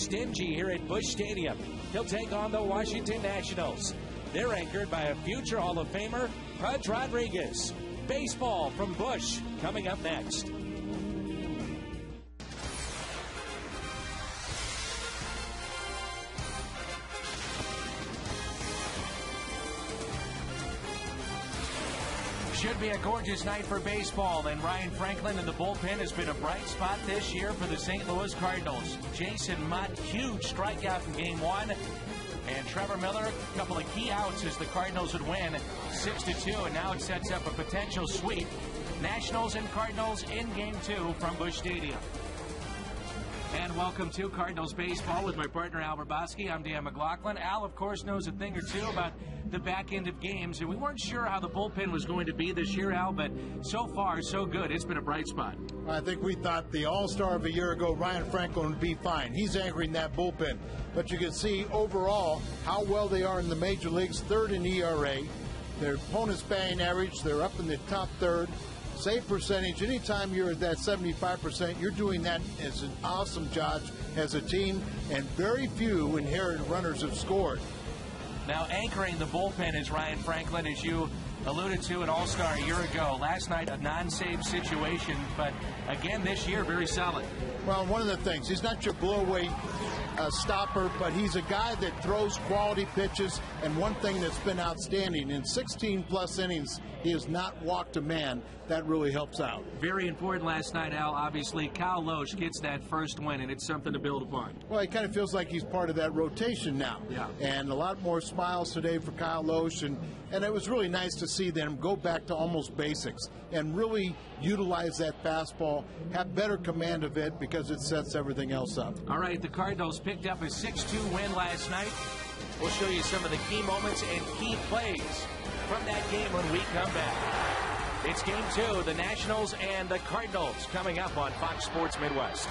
stingy here at Busch Stadium. He'll take on the Washington Nationals. They're anchored by a future Hall of Famer, Pudge Rodriguez. Baseball from Busch coming up next. Should be a gorgeous night for baseball, and Ryan Franklin in the bullpen has been a bright spot this year for the St. Louis Cardinals. Jason Mott, huge strikeout in Game 1, and Trevor Miller, a couple of key outs as the Cardinals would win 6-2, and now it sets up a potential sweep. Nationals and Cardinals in Game 2 from Busch Stadium. And welcome to Cardinals Baseball with my partner Al Rabosky. I'm Dan McLaughlin. Al, of course, knows a thing or two about the back end of games, and we weren't sure how the bullpen was going to be this year, Al, but so far, so good. It's been a bright spot. I think we thought the all-star of a year ago, Ryan Franklin, would be fine. He's anchoring that bullpen. But you can see overall how well they are in the major leagues, third in ERA. Their opponent's batting average, they're up in the top third. Save percentage, anytime you're at that 75%, you're doing that as an awesome job as a team, and very few inherited runners have scored. Now anchoring the bullpen is Ryan Franklin, as you alluded to, an all-star a year ago. Last night, a non-save situation, but again this year, very solid. Well, one of the things, he's not your blow-away stopper, but he's a guy that throws quality pitches, and one thing that's been outstanding, in 16-plus innings, he has not walked a man. That really helps out. Very important last night, Al. Obviously, Kyle Loesch gets that first win, and it's something to build upon. Well, he kind of feels like he's part of that rotation now. Yeah. And a lot more smiles today for Kyle Loesch, and it was really nice to see them go back to almost basics and really utilize that fastball, have better command of it because it sets everything else up. All right, the Cardinals picked up a 6-2 win last night. We'll show you some of the key moments and key plays from that game when we come back. It's Game 2, the Nationals and the Cardinals, coming up on Fox Sports Midwest.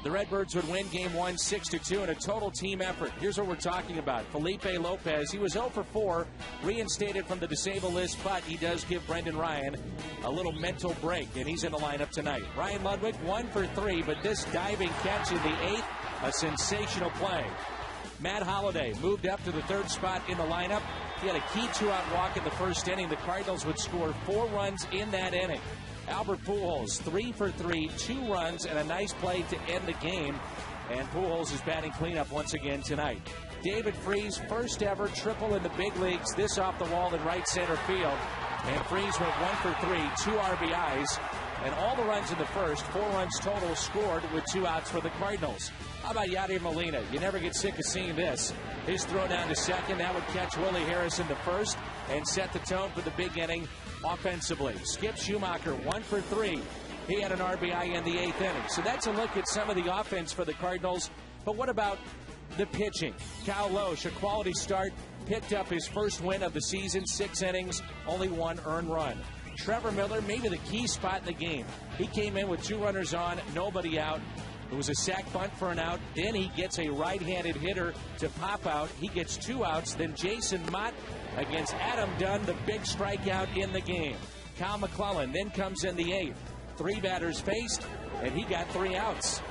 The Redbirds would win game 1 6-2 in a total team effort. Here's what we're talking about. Felipe Lopez, he was 0 for 4, reinstated from the disabled list, but he does give Brendan Ryan a little mental break, and he's in the lineup tonight. Ryan Ludwig, 1 for 3, but this diving catch in the 8th, a sensational play. Matt Holliday moved up to the 3rd spot in the lineup. He had a key 2-out walk in the first inning. The Cardinals would score 4 runs in that inning. Albert Pujols, 3 for 3, 2 runs, and a nice play to end the game. And Pujols is batting cleanup once again tonight. David Freese, first ever triple in the big leagues, this off the wall in right center field. And Freese went 1 for 3, 2 RBIs, and all the runs in the first, 4 runs total scored with 2 outs for the Cardinals. How about Yadier Molina? You never get sick of seeing this. His throw down to second, that would catch Willie Harrison to first and set the tone for the big inning offensively. Skip Schumacher, 1 for 3. He had an RBI in the 8th inning. So that's a look at some of the offense for the Cardinals. But what about the pitching? Kyle Loesch, a quality start, picked up his first win of the season, 6 innings, only 1 earned run. Trevor Miller, maybe the key spot in the game. He came in with 2 runners on, nobody out. It was a sac bunt for an out. Then he gets a right-handed hitter to pop out. He gets 2 outs. Then Jason Mott against Adam Dunn, the big strikeout in the game. Kyle McClellan then comes in the 8th. 3 batters faced, and he got 3 outs.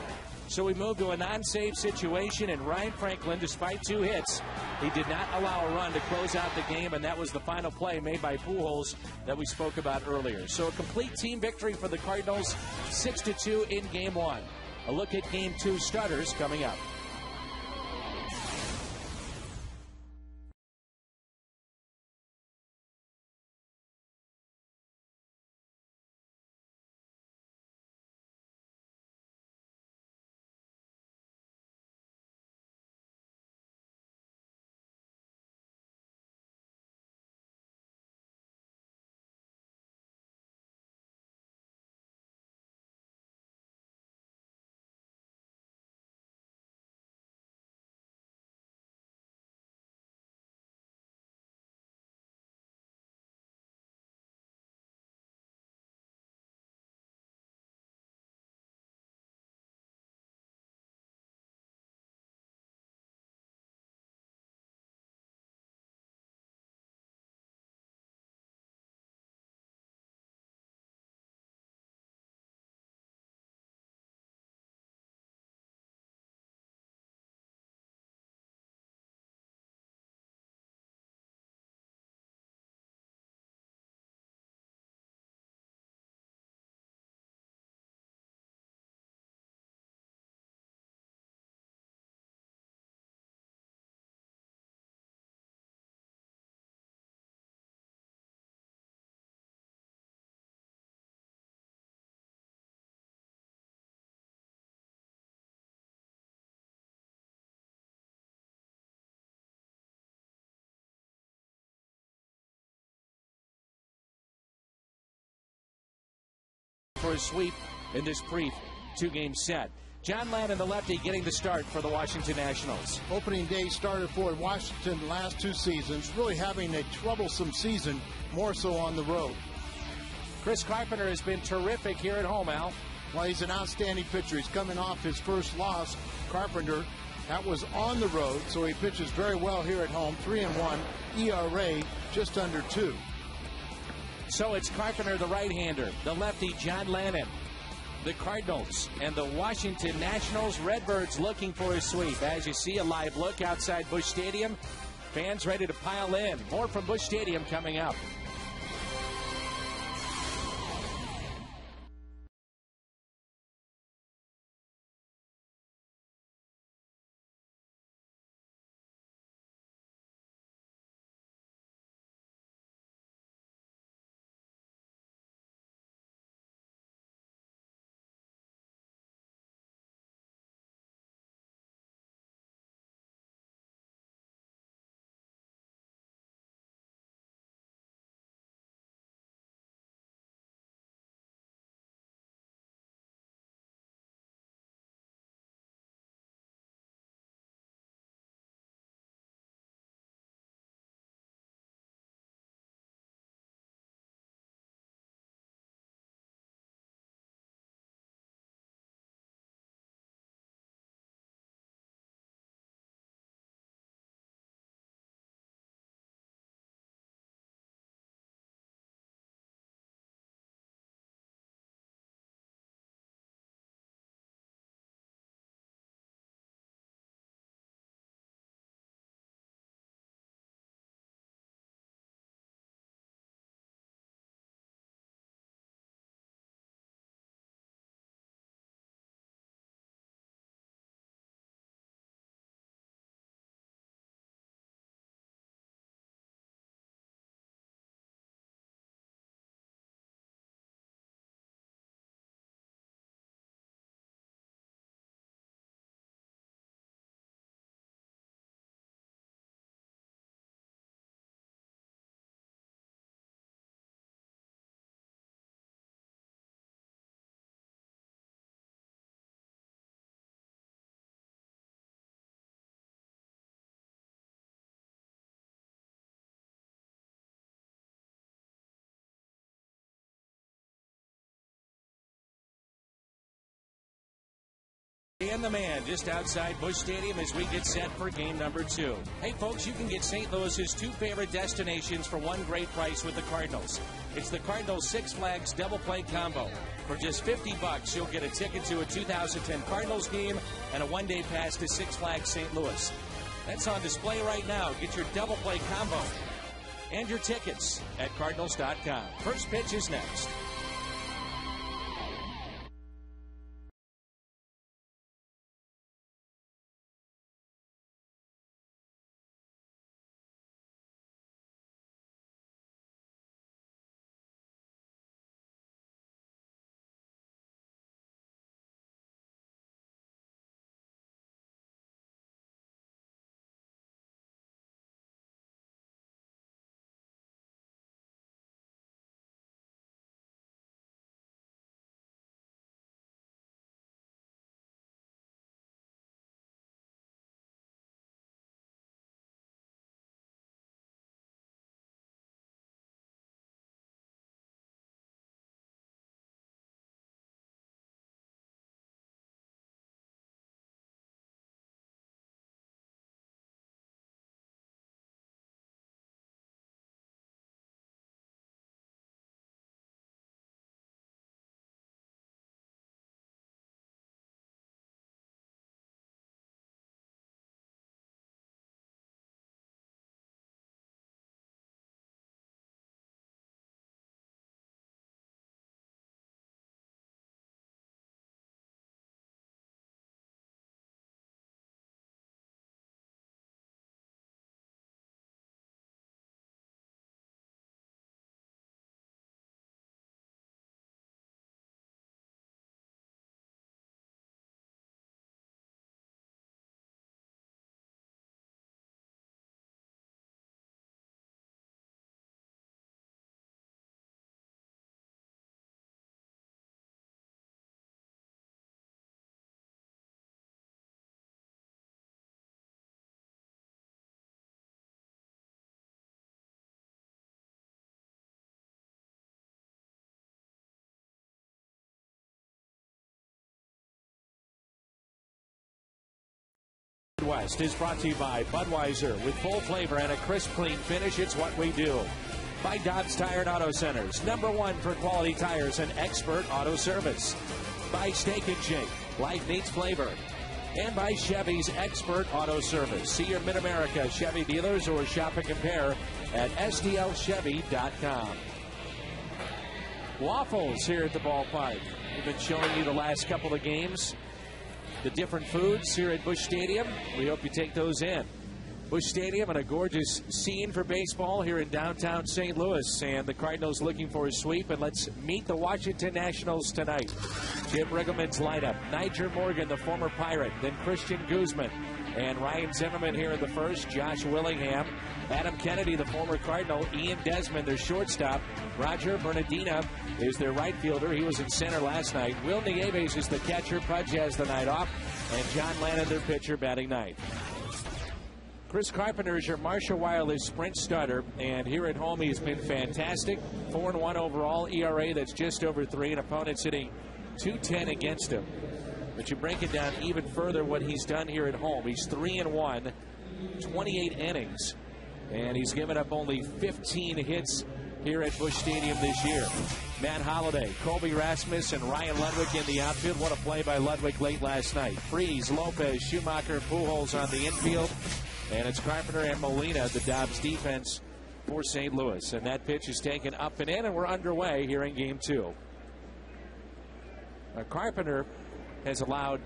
So we moved to a non-save situation, and Ryan Franklin, despite 2 hits, he did not allow a run to close out the game, and that was the final play made by Pujols that we spoke about earlier. So a complete team victory for the Cardinals, 6-2 in Game 1. A look at Game 2 starters coming up. For a sweep in this brief 2-game set. John Lannon, the lefty, getting the start for the Washington Nationals. Opening day starter for Washington the last 2 seasons, really having a troublesome season, more so on the road. Chris Carpenter has been terrific here at home, Al. Well, he's an outstanding pitcher. He's coming off his first loss. Carpenter, that was on the road, so he pitches very well here at home. 3-1, ERA just under 2. So it's Carpenter, the right-hander, the lefty, John Lannon, the Cardinals, and the Washington Nationals. Redbirds looking for a sweep. As you see, a live look outside Busch Stadium. Fans ready to pile in. More from Busch Stadium coming up. And the man just outside Busch Stadium as we get set for game number 2. Hey folks, you can get St. Louis's 2 favorite destinations for one great price with the Cardinals. It's the Cardinals Six Flags double play combo. For just $50, you'll get a ticket to a 2010 Cardinals game and a one-day pass to Six Flags St. Louis. That's on display right now. Get your double play combo and your tickets at Cardinals.com. First pitch is next. West is brought to you by Budweiser. With full flavor and a crisp, clean finish, it's what we do. By Dobbs Tire and Auto Centers, #1 for quality tires and expert auto service. By Steak and Shake, life needs flavor. And by Chevy's expert auto service. See your Mid-America Chevy dealers or shop and compare at stlchevy.com. Waffles here at the ballpark. We've been showing you the last couple of games. The different foods here at Busch Stadium. We hope you take those in. Busch Stadium and a gorgeous scene for baseball here in downtown St. Louis. And the Cardinals looking for a sweep. And let's meet the Washington Nationals tonight. Jim Riggleman's lineup. Niger Morgan, the former Pirate. Then Christian Guzman. And Ryan Zimmerman here in the first. Josh Willingham. Adam Kennedy, the former Cardinal. Ian Desmond, their shortstop. Roger Bernardina is their right fielder. He was in center last night. Will Nieves is the catcher. Pudge has the night off. And John Lannon, their pitcher, batting ninth. Chris Carpenter is your Marshall Wireless Sprint starter. And here at home, he's been fantastic. 4-1 overall. ERA that's just over 3. And opponents hitting .210 against him. But you break it down even further what he's done here at home. He's 3-1, 28 innings. And he's given up only 15 hits here at Busch Stadium this year. Matt Holliday, Colby Rasmus, and Ryan Ludwig in the outfield. What a play by Ludwig late last night. Freese, Lopez, Schumacher, Pujols on the infield. And it's Carpenter and Molina, the Dobbs defense for St. Louis. And that pitch is taken up and in, and we're underway here in Game 2. Now, Carpenter has allowed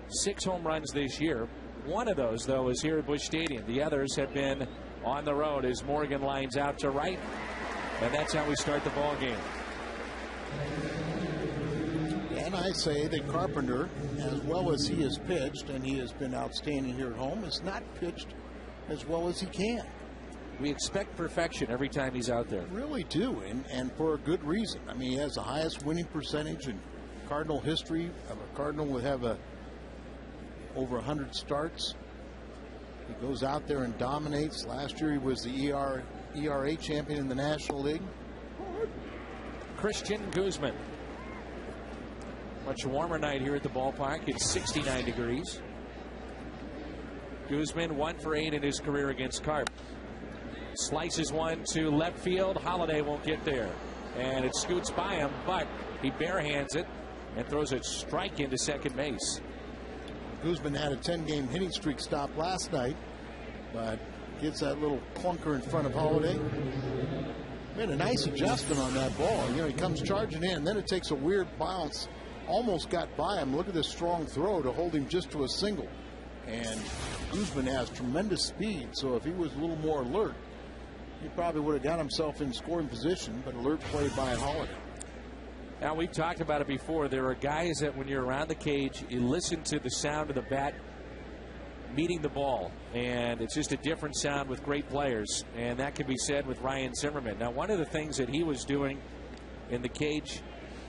6 home runs this year. One of those, though, is here at Busch Stadium. The others have been on the road as Morgan lines out to right. And that's how we start the ball game. And I say that Carpenter, as well as he has pitched, and he has been outstanding here at home, has not pitched as well as he can. We expect perfection every time he's out there. Really do, and for a good reason. I mean, he has the highest winning percentage in Cardinal history. A Cardinal would have over 100 starts. He goes out there and dominates. Last year he was the ERA champion in the National League. Christian Guzman. Much warmer night here at the ballpark. It's 69 degrees. Guzman 1 for 8 in his career against Carp. Slices one to left field. Holiday won't get there. And it scoots by him, but he barehands it and throws a strike into second base. Guzman had a 10-game hitting streak stop last night, but gets that little clunker in front of Holiday. Made a nice adjustment on that ball. You know, he comes charging in, then it takes a weird bounce. Almost got by him. Look at this strong throw to hold him just to a single. And Guzman has tremendous speed, so if he was a little more alert, he probably would have got himself in scoring position, but alert play by Holiday. Now, we've talked about it before. There are guys that when you're around the cage, you listen to the sound of the bat meeting the ball, and it's just a different sound with great players, and that can be said with Ryan Zimmerman. Now, one of the things that he was doing in the cage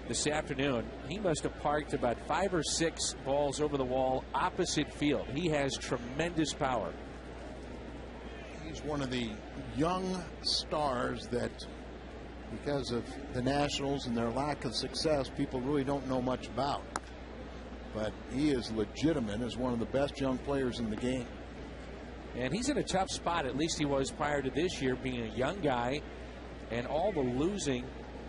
this afternoon, he must have parked about 5 or 6 balls over the wall opposite field. He has tremendous power. He's one of the young stars that, because of the Nationals and their lack of success, people really don't know much about. But he is legitimate as one of the best young players in the game. And he's in a tough spot, at least he was prior to this year, being a young guy and all the losing.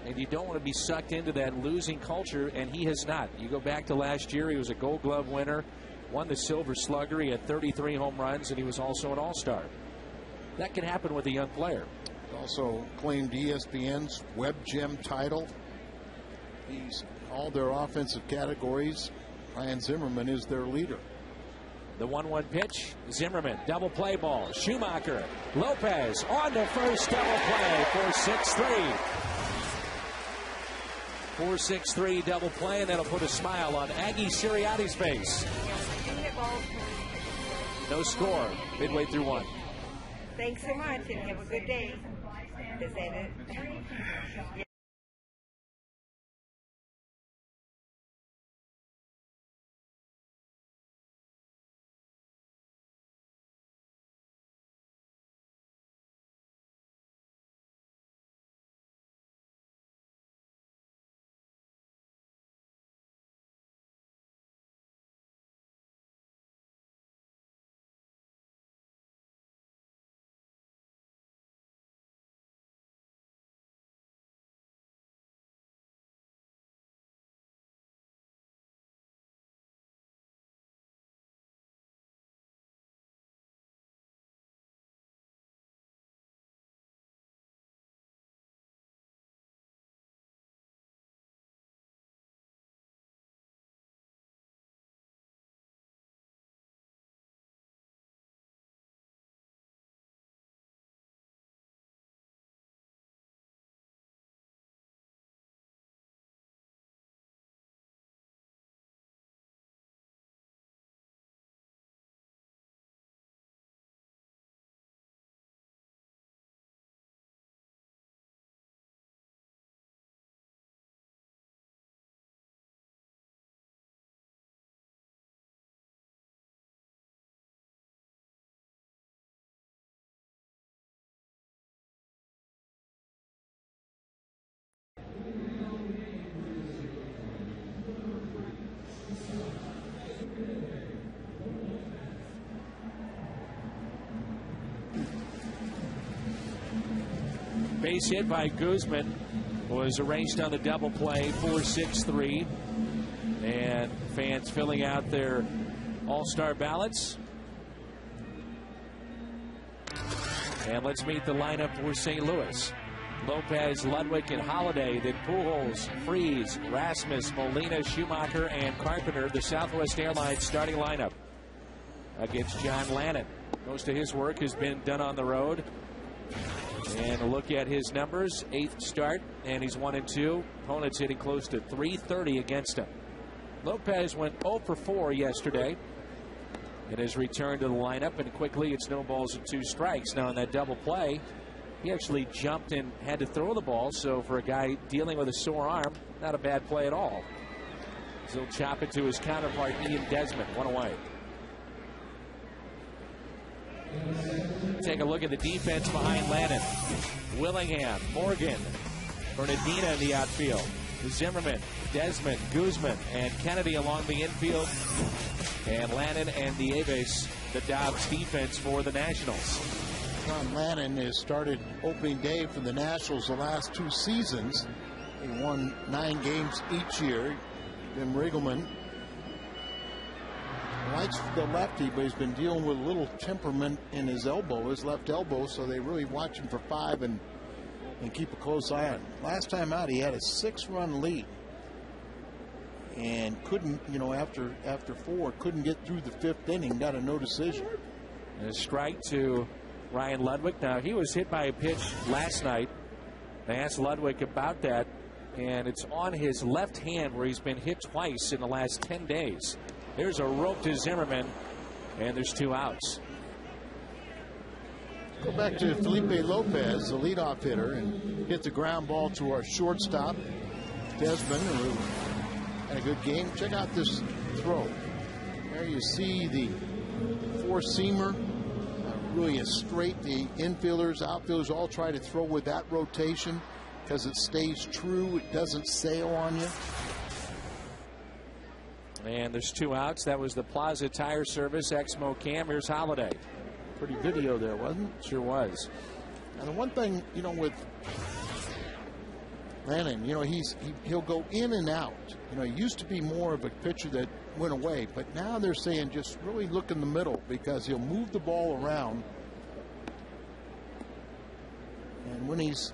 And you don't want to be sucked into that losing culture, and he has not. You go back to last year, he was a Gold Glove winner, won the Silver Slugger, he had 33 home runs, and he was also an All-Star. That can happen with a young player. Also claimed ESPN's Web Gem title. He's all their offensive categories. Ryan Zimmerman is their leader. The 1-1 pitch, Zimmerman, double play ball, Schumacher, Lopez on to first, double play for 6-3. 4-6-3 double play, and that'll put a smile on Aggie Sirianni's face. No score midway through 1. Thanks so much, and have a good day. Is that it? Base hit by Guzman was erased on the double play, 4-6-3. And fans filling out their all-star ballots. And let's meet the lineup for St. Louis. Lopez, Ludwig, and Holiday. Then Pujols, Freese, Rasmus, Molina, Schumacher, and Carpenter. The Southwest Airlines starting lineup against John Lannon. Most of his work has been done on the road. And a look at his numbers. 8th start, and he's 1-2. Opponents hitting close to .330 against him. Lopez went 0 for 4 yesterday in his return to the lineup, and quickly it's no balls and 2 strikes. Now, in that double play, he actually jumped and had to throw the ball, so for a guy dealing with a sore arm, not a bad play at all. He'll chop it to his counterpart, Ian Desmond, 1 away. Take a look at the defense behind Lannon. Willingham, Morgan, Bernardina in the outfield. Zimmerman, Desmond, Guzman, and Kennedy along the infield. And Lannon and Nieves, the Dobbs defense for the Nationals. John Lannon has started opening day for the Nationals the last 2 seasons. He won 9 games each year. Jim Riggleman likes the lefty, but he's been dealing with a little temperament in his elbow, his left elbow, so they really watch him for 5 and keep a close eye on him. Last time out, he had a 6-run lead and couldn't, after 4, couldn't get through the 5th inning, got a no decision. And a strike to Ryan Ludwig. Now, he was hit by a pitch last night. They asked Ludwig about that, and it's on his left hand where he's been hit twice in the last 10 days. There's a rope to Zimmerman, and there's 2 outs. Go back to Felipe Lopez, the leadoff hitter, and hit the ground ball to our shortstop, Desmond, who had a good game. Check out this throw. There you see the 4-seamer, really a straight. The infielders, outfielders all try to throw with that rotation because it stays true. It doesn't sail on you. And there's 2 outs. That was the Plaza Tire Service Exmo Cam. Here's Holiday. Pretty video there, wasn't it? Sure was. And the one thing, with Lannon, he'll go in and out. He used to be more of a pitcher that went away, but now they're saying just really look in the middle because he'll move the ball around. And when he's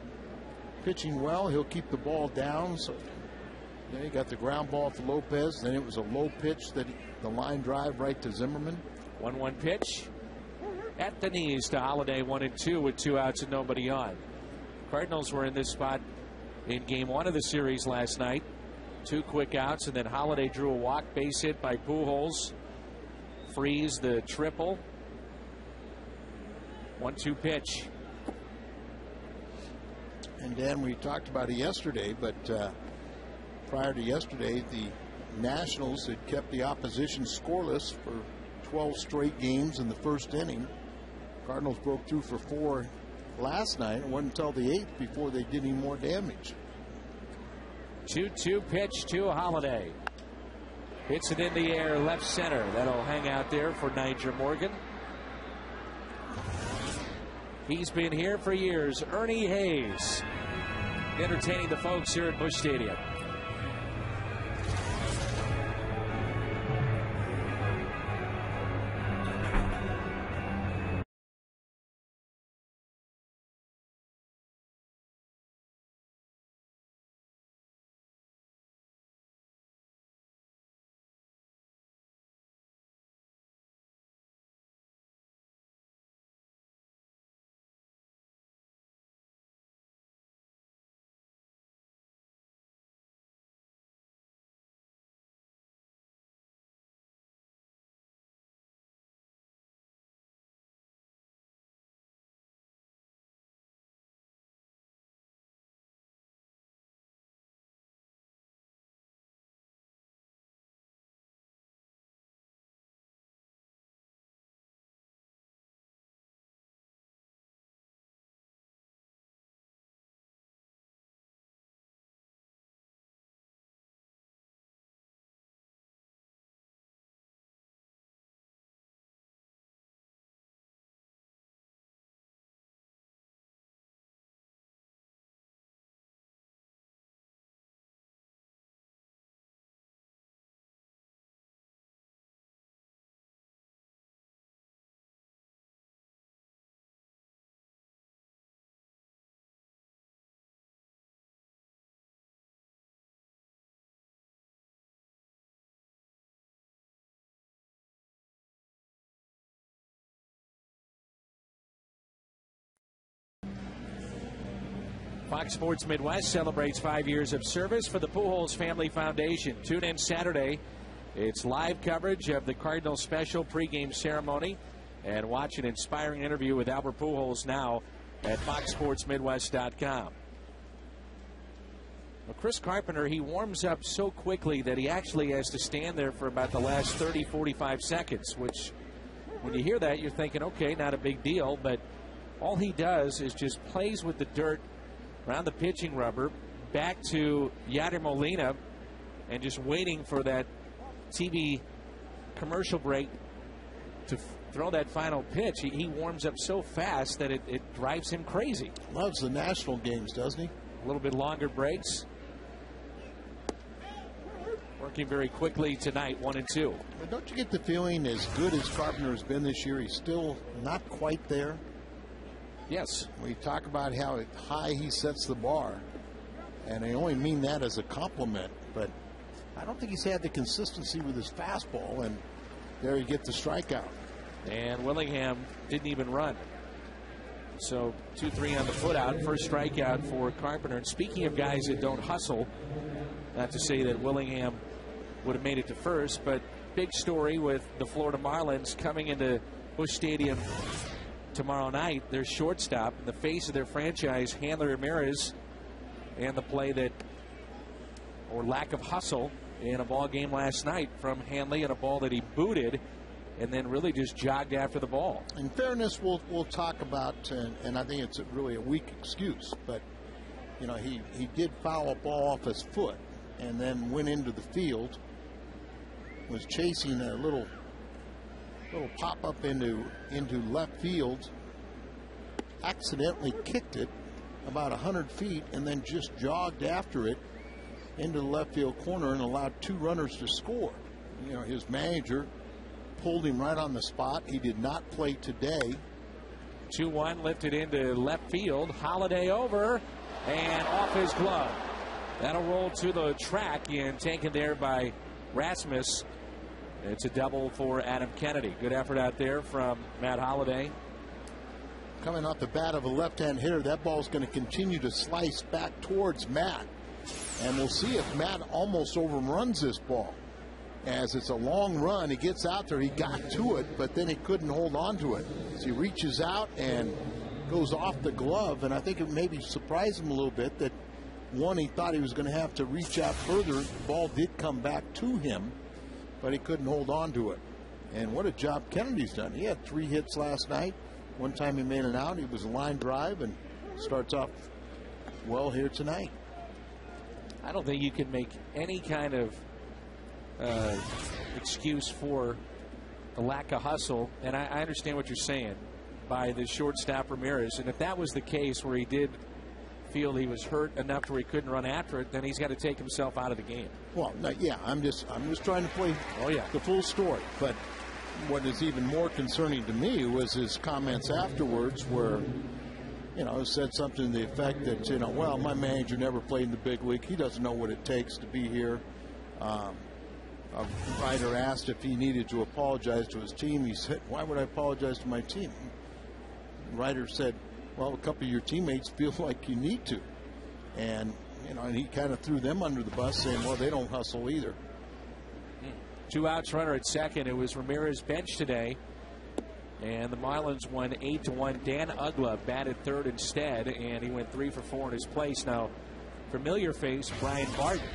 pitching well, he'll keep the ball down. So you got the ground ball to Lopez. Then it was a low pitch that the line drive right to Zimmerman. 1-1 pitch. At the knees to Holiday, 1-2 with 2 outs and nobody on. Cardinals were in this spot in game 1 of the series last night. 2 quick outs, and then Holiday drew a walk, base hit by Pujols. Freeze the triple. 1-2 pitch. And Dan, we talked about it yesterday, but prior to yesterday, the Nationals had kept the opposition scoreless for 12 straight games in the first inning. Cardinals broke through for 4 last night. It wasn't until the 8th before they did any more damage. 2-2 pitch to Holiday. Hits it in the air, left center. That'll hang out there for Niger Morgan. He's been here for years. Ernie Hayes entertaining the folks here at Busch Stadium. Fox Sports Midwest celebrates 5 years of service for the Pujols Family Foundation. Tune in Saturday. It's live coverage of the Cardinals special pregame ceremony. And watch an inspiring interview with Albert Pujols now at foxsportsmidwest.com. Well, Chris Carpenter, he warms up so quickly that he actually has to stand there for about the last 30, 45 seconds, which when you hear that, you're thinking, okay, not a big deal. But all he does is just plays with the dirt around the pitching rubber back to Yadier Molina and just waiting for that TV commercial break to throw that final pitch. He warms up so fast that it drives him crazy. Loves the national games, doesn't he? A little bit longer breaks. Working very quickly tonight, 1-2. But don't you get the feeling, as good as Carpenter has been this year, he's still not quite there? Yes. We talk about how high he sets the bar, and I only mean that as a compliment, but I don't think he's had the consistency with his fastball, and there you get the strikeout. And Willingham didn't even run. So 2-3 on the footout. First strikeout for Carpenter. And speaking of guys that don't hustle, not to say that Willingham would have made it to first, but big story with the Florida Marlins coming into Busch Stadium tomorrow night. Their shortstop, the face of their franchise, Hanley Ramirez, and the play that, or lack of hustle in a ball game last night from Hanley, and a ball that he booted and then really just jogged after the ball. In fairness, we'll talk about, and I think it's really a weak excuse, but you know, he did foul a ball off his foot and then went into the field, was chasing a little pop up into left field, accidentally kicked it about 100 feet and then just jogged after it into the left field corner and allowed 2 runners to score. You know, his manager pulled him right on the spot. He did not play today. 2-1 lifted into left field. Holiday over and off his glove. That'll roll to the track and taken there by Rasmus. It's a double for Adam Kennedy. Good effort out there from Matt Holliday. Coming off the bat of a left-hand hitter, that ball's going to continue to slice back towards Matt. And we'll see if Matt almost overruns this ball. As it's a long run, he gets out there, he got to it, but then he couldn't hold on to it. So he reaches out and goes off the glove, and I think it maybe surprised him a little bit that, one, he thought he was going to have to reach out further. The ball did come back to him, but he couldn't hold on to it. And what a job Kennedy's done. He had 3 hits last night. One time he made an out. He was a line drive and starts off well here tonight. I don't think you can make any kind of excuse for the lack of hustle. And I understand what you're saying by the shortstop Ramirez. And if that was the case where he did feel he was hurt enough where he couldn't run after it, then he's got to take himself out of the game. Well, yeah, I'm just trying to play the full story. But what is even more concerning to me was his comments afterwards where, you know, said something to the effect that, you know, well, my manager never played in the big league. He doesn't know what it takes to be here. A writer asked if he needed to apologize to his team. He said, why would I apologize to my team? The writer said, well, a couple of your teammates feel like you need to. And, you know, and he kind of threw them under the bus saying, well, they don't hustle either. 2 outs, runner at second. It was Ramirez bench today. And the Marlins won 8-1. Dan Ugla batted third instead, and he went 3 for 4 in his place. Now, familiar face, Brian Barton,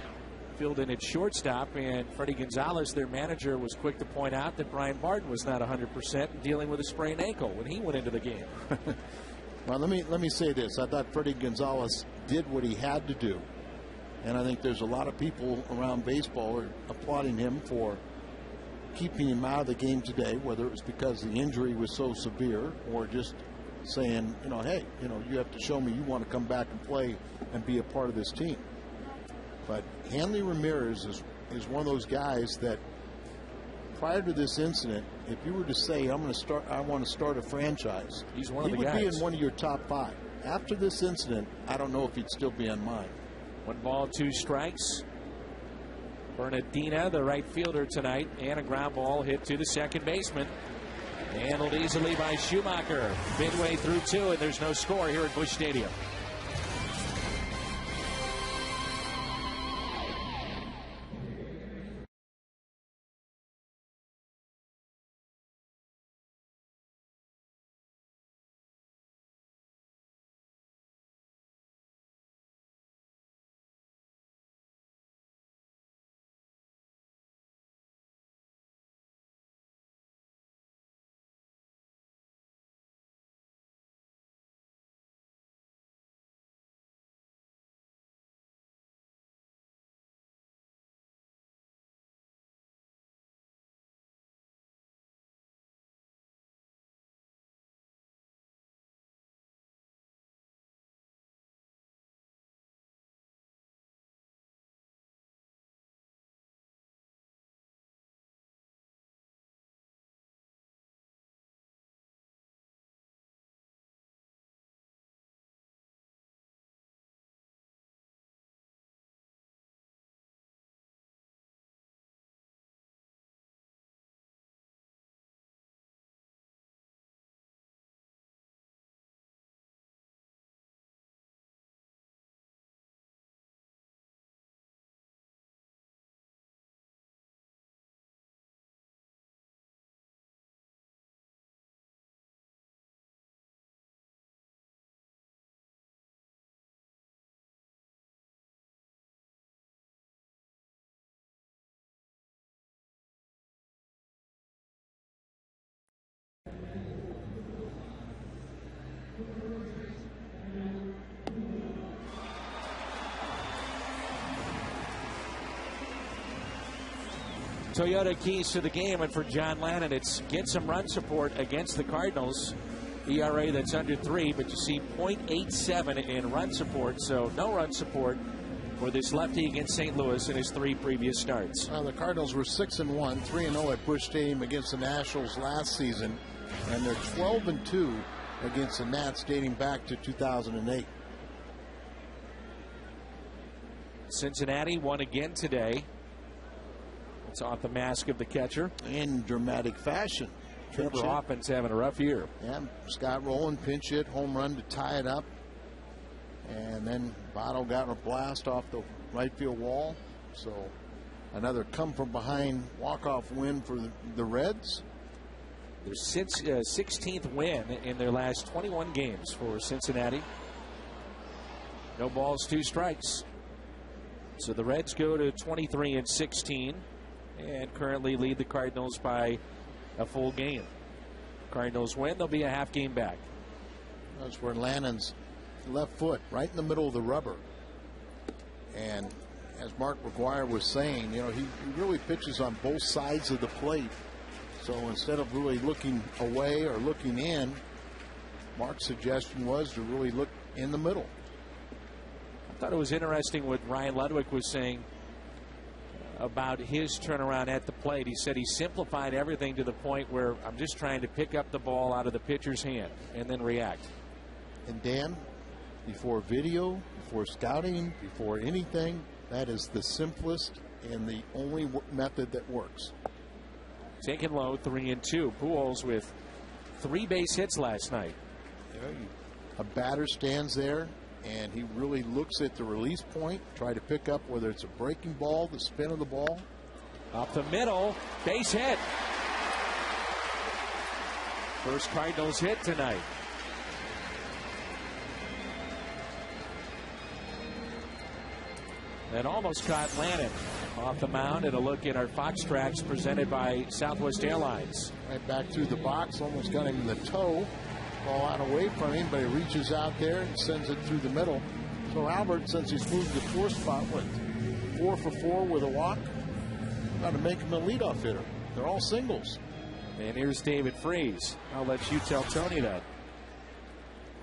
filled in at shortstop, and Freddie Gonzalez, their manager, was quick to point out that Brian Barton was not 100% dealing with a sprained ankle when he went into the game. Well, let me say this. I thought Freddie Gonzalez did what he had to do. And I think there's a lot of people around baseball are applauding him for keeping him out of the game today, whether it was because the injury was so severe or just saying, you know, hey, you know, you have to show me you want to come back and play and be a part of this team. But Hanley Ramirez is one of those guys that prior to this incident, if you were to say, I want to start a franchise, he's one of the guys. He would be in one of your top 5. After this incident, I don't know if he'd still be on mine. 1 ball, 2 strikes. Bernardina, the right fielder tonight, and a ground ball hit to the second baseman. Handled easily by Schumacher. Midway through 2, and there's no score here at Busch Stadium. Toyota keys to the game, and for John Lannon, it's get some run support against the Cardinals. ERA that's under 3, but you see .87 in run support, so no run support for this lefty against St. Louis in his 3 previous starts. The Cardinals were 6-1, 3-0 at Busch Stadium against the Nationals last season, and they're 12-2 against the Nats dating back to 2008. Cincinnati won again today. It's off the mask of the catcher. In dramatic fashion. Trevor Hoffman's having a rough year. Yeah, Scott Rowland pinch hit, home run to tie it up. And then Votto got a blast off the right field wall. So another come from behind walk-off win for the Reds. Their 16th win in their last 21 games for Cincinnati. No balls, 2 strikes. So the Reds go to 23-16 and currently lead the Cardinals by a full game. Cardinals win, they'll be a half game back. That's where Lannon's left foot right in the middle of the rubber. And as Mark McGuire was saying, you know, he really pitches on both sides of the plate. So instead of really looking away or looking in, Mark's suggestion was to really look in the middle. I thought it was interesting what Ryan Ludwig was saying about his turnaround at the plate. He said he simplified everything to the point where I'm just trying to pick up the ball out of the pitcher's hand and then react. And Dan, before video, before scouting, before anything, that is the simplest and the only method that works. Taken low, 3-2. Pujols with 3 base hits last night. A batter stands there, and he really looks at the release point, try to pick up whether it's a breaking ball, the spin of the ball. Up the middle, base hit. First Cardinals hit tonight. That almost caught Lannon off the mound, and a look at our Fox tracks presented by Southwest Airlines. Right back through the box, almost got him in the toe. Ball out away from him, but he reaches out there and sends it through the middle. So Albert, since he's moved to 4th spot, went 4 for 4 with a walk. Got to make him a leadoff hitter. They're all singles. And here's David Freese. I'll let you tell Tony that.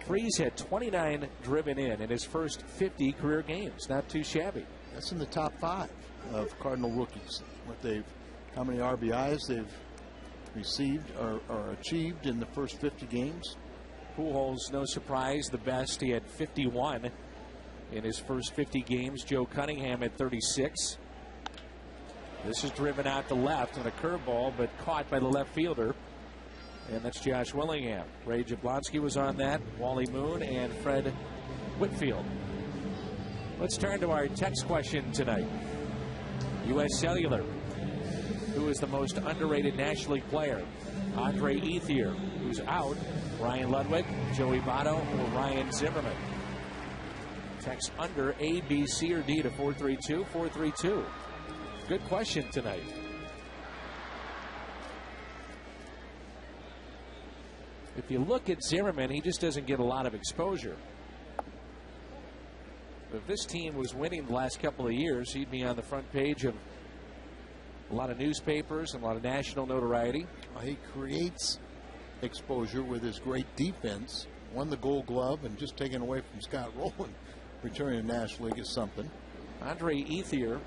Freese had 29 driven in his first 50 career games. Not too shabby. That's in the top 5 of Cardinal rookies. How many RBIs they've received or achieved in the first 50 games. Pujols, no surprise, the best. He had 51 in his first 50 games. Joe Cunningham at 36. This is driven out to left on a curveball, but caught by the left fielder. And that's Josh Willingham. Ray Jablonski was on that, Wally Moon, and Fred Whitfield. Let's turn to our text question tonight. U.S. Cellular. Who is the most underrated National League player? Andre Ethier, who's out. Ryan Ludwig, Joey Votto, or Ryan Zimmerman? Text under A, B, C, or D to 432-432. Good question tonight. If you look at Zimmerman, he just doesn't get a lot of exposure. If this team was winning the last couple of years, he'd be on the front page of a lot of newspapers and a lot of national notoriety. He creates exposure with his great defense. Won the Gold Glove, and just taken away from Scott Rowland. Returning to the National League is something. Andre Ethier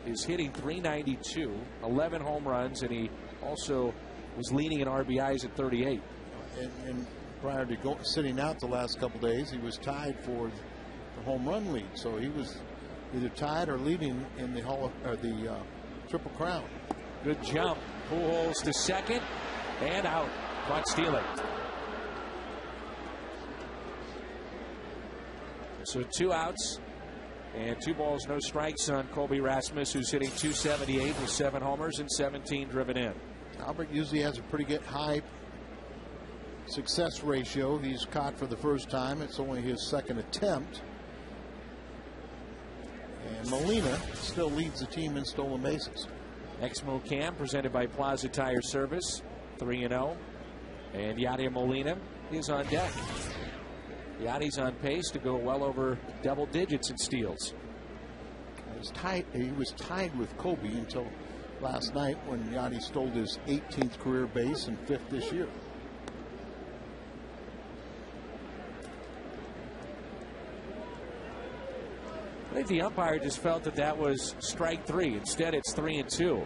is hitting .392, 11 home runs, and he also was leading in RBIs at 38. And prior to sitting out the last couple days, he was tied for the home run lead. So he was either tied or leading in the Triple Crown. Good jump. Pujols to second and out. Caught stealing. So 2 outs and 2 balls, no strikes on Colby Rasmus, who's hitting .278 with 7 homers and 17 driven in. Albert usually has a pretty good high success ratio. He's caught for the first time. It's only his second attempt. And Molina still leads the team in stolen bases. Exmo Cam presented by Plaza Tire Service, 3-0. And Yadier Molina is on deck. Yadi's on pace to go well over double digits in steals. He was tied with Kobe until last night when Yanni stole his 18th career base and 5th this year. I think the umpire just felt that that was strike 3. Instead, it's 3-2.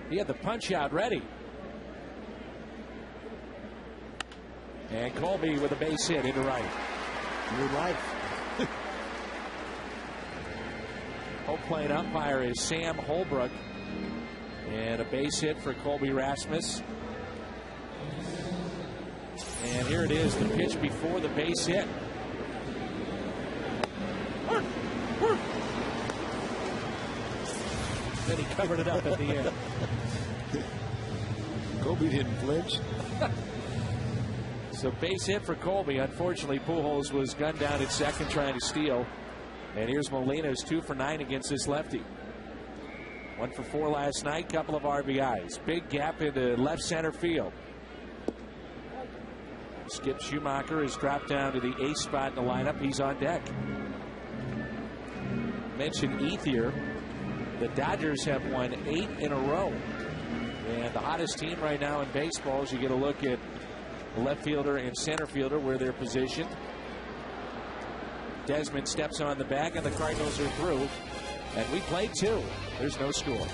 He had the punch out ready. And Colby with a base hit into right. New life. Home plate umpire is Sam Holbrook. And a base hit for Colby Rasmus. And here it is, the pitch before the base hit. Then he covered it up at the end. Colby didn't flinch. So base hit for Colby. Unfortunately, Pujols was gunned down at second trying to steal. And here's Molina, who's 2 for 9 against this lefty. 1 for 4 last night, couple of RBIs. Big gap into left center field. Skip Schumacher has dropped down to the ace spot in the lineup. He's on deck. Mentioned Ethier. The Dodgers have won 8 in a row. And the hottest team right now in baseball, as you get a look at the left fielder and center fielder where they're positioned. Desmond steps on the bag and the Cardinals are through. And we played 2. There's no score.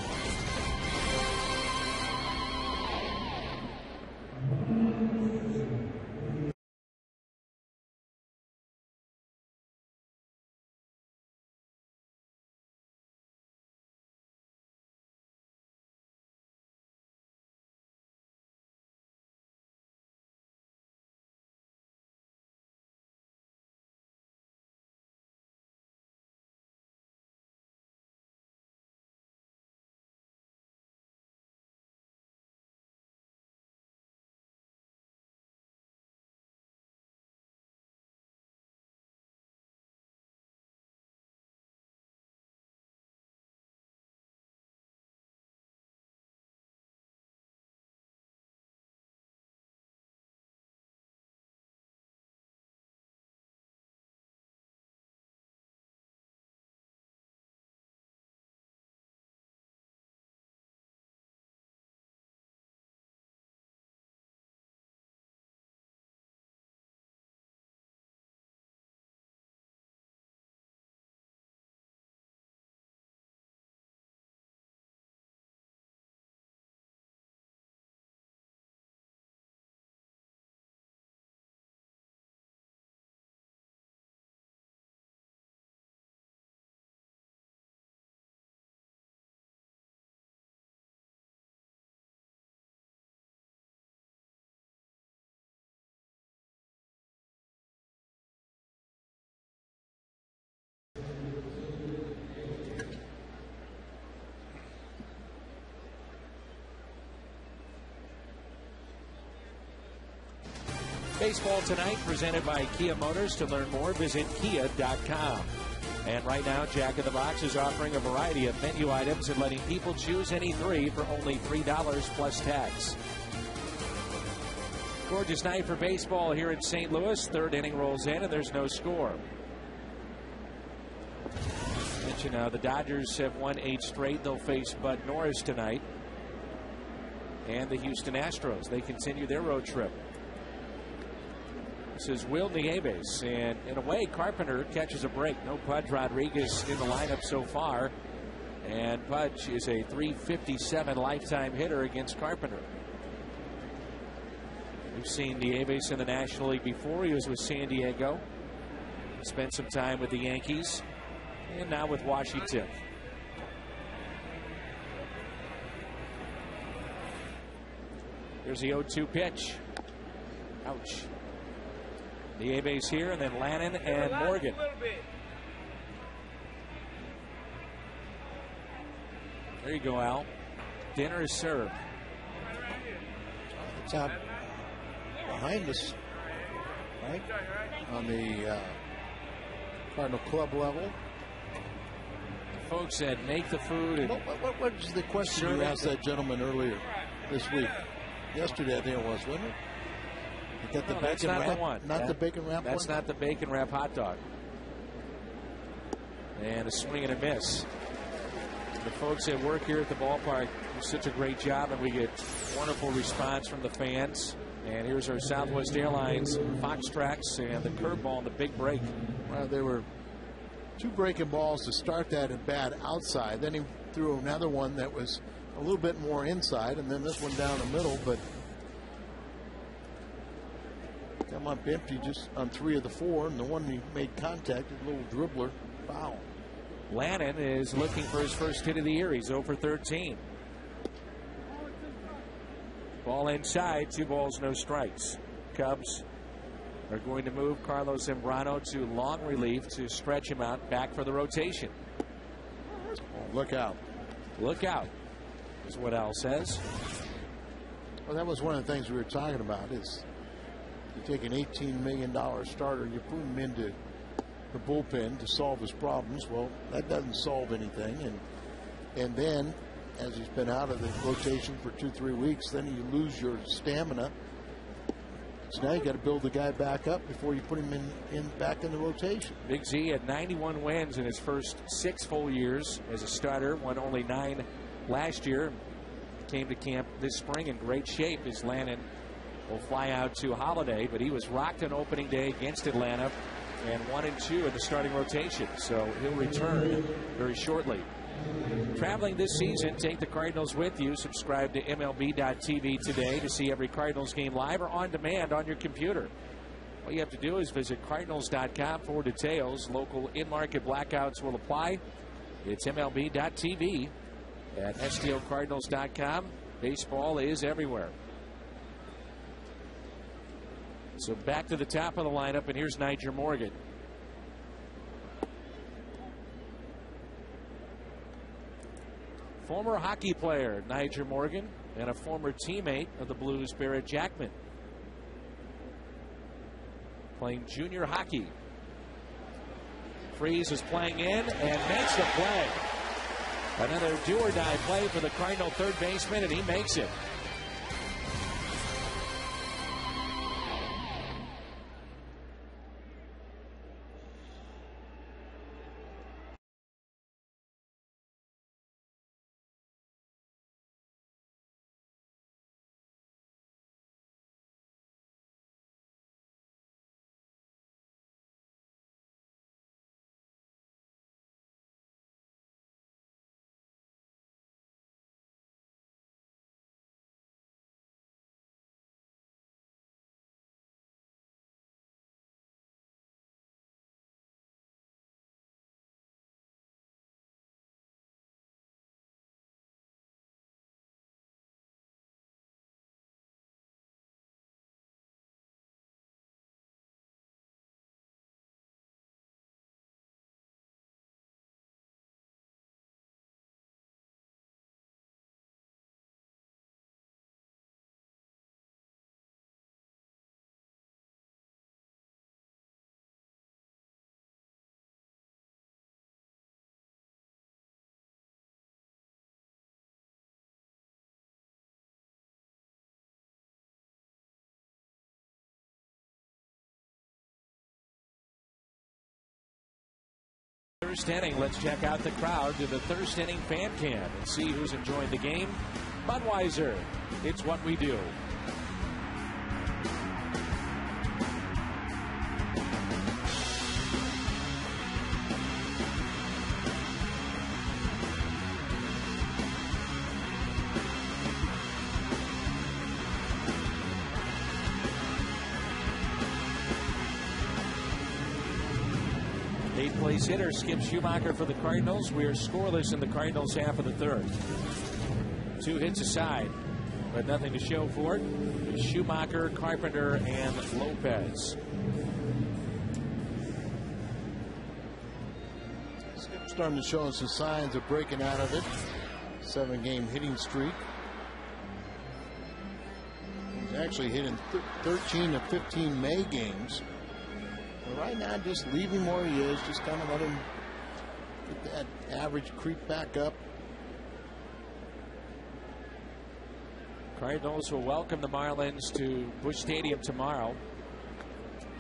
Baseball tonight presented by Kia Motors. To learn more, visit kia.com. And right now, Jack in the Box is offering a variety of menu items and letting people choose any 3 for only $3 plus tax. Gorgeous night for baseball here in St. Louis. 3rd inning rolls in and there's no score. Mention the Dodgers have won 8 straight. They'll face Bud Norris tonight. And the Houston Astros. They continue their road trip. This is Will Nieves, and in a way, Carpenter catches a break. No Pudge Rodriguez in the lineup so far, and Pudge is a .357 lifetime hitter against Carpenter. We've seen Nieves in the National League before. He was with San Diego, spent some time with the Yankees, and now with Washington. Here's the 0-2 pitch. Ouch. Nieves here, and then Lannon and Morgan. There you go, Al. Dinner is served. It's out behind us, right? On the Cardinal Club level. Folks said make the food. And what was the question you asked that gentleman earlier this week? Yesterday, I think it was, wasn't it? You got the bacon not wrap? The one. Not the bacon wrap That's one? not the bacon wrap hot dog. And a swing and a miss. The folks that work here at the ballpark do such a great job, and we get wonderful response from the fans. And here's our Southwest Airlines Fox Tracks and the curveball and the big break. Well, there were 2 breaking balls to start that at bat outside. Then he threw another one that was a little bit more inside, and then this one down the middle. But come up empty just on 3 of the 4, and the one he made contact, a little dribbler, foul. Lannon is looking for his first hit of the year. He's 0 for 13. Ball inside, 2 balls, no strikes. Cubs are going to move Carlos Zambrano to long relief to stretch him out back for the rotation. Look out. Look out is what Al says. Well, that was one of the things we were talking about is you take an $18 million starter, you put him into the bullpen to solve his problems. Well, that doesn't solve anything. And then as he's been out of the rotation for 2-3 weeks, then you lose your stamina. So now you got to build the guy back up before you put him back in the rotation. Big Z had 91 wins in his first 6 full years as a starter. Won only 9 last year. Came to camp this spring in great shape as Lannon will fly out to Holiday, but he was rocked on opening day against Atlanta and 1-2 in the starting rotation. So he'll return very shortly. Traveling this season, take the Cardinals with you. Subscribe to MLB.tv today to see every Cardinals game live or on demand on your computer. All you have to do is visit Cardinals.com for details. Local in-market blackouts will apply. It's MLB.tv at STLCardinals.com. Baseball is everywhere. So back to the top of the lineup, and here's Nyjer Morgan. Former hockey player Nyjer Morgan and a former teammate of the Blues, Barrett Jackman. Playing junior hockey. Freese is playing in and makes the play. Another do-or-die play for the Cardinal third baseman, and he makes it. First inning, let's check out the crowd to the first inning fan cam and see who's enjoying the game. Budweiser, it's what we do. Eighth-place hitter Skip Schumacher for the Cardinals. We are scoreless in the Cardinals half of the third. 2 hits aside, but nothing to show for it. It's Schumacher, Carpenter, and Lopez. Skip's starting to show us some signs of breaking out of it. 7-game hitting streak. He's actually hitting 13 of 15 May games. But right now, just leave him where he is. Just kind of let him get that average creep back up. Cardinals will welcome the Marlins to Busch Stadium tomorrow.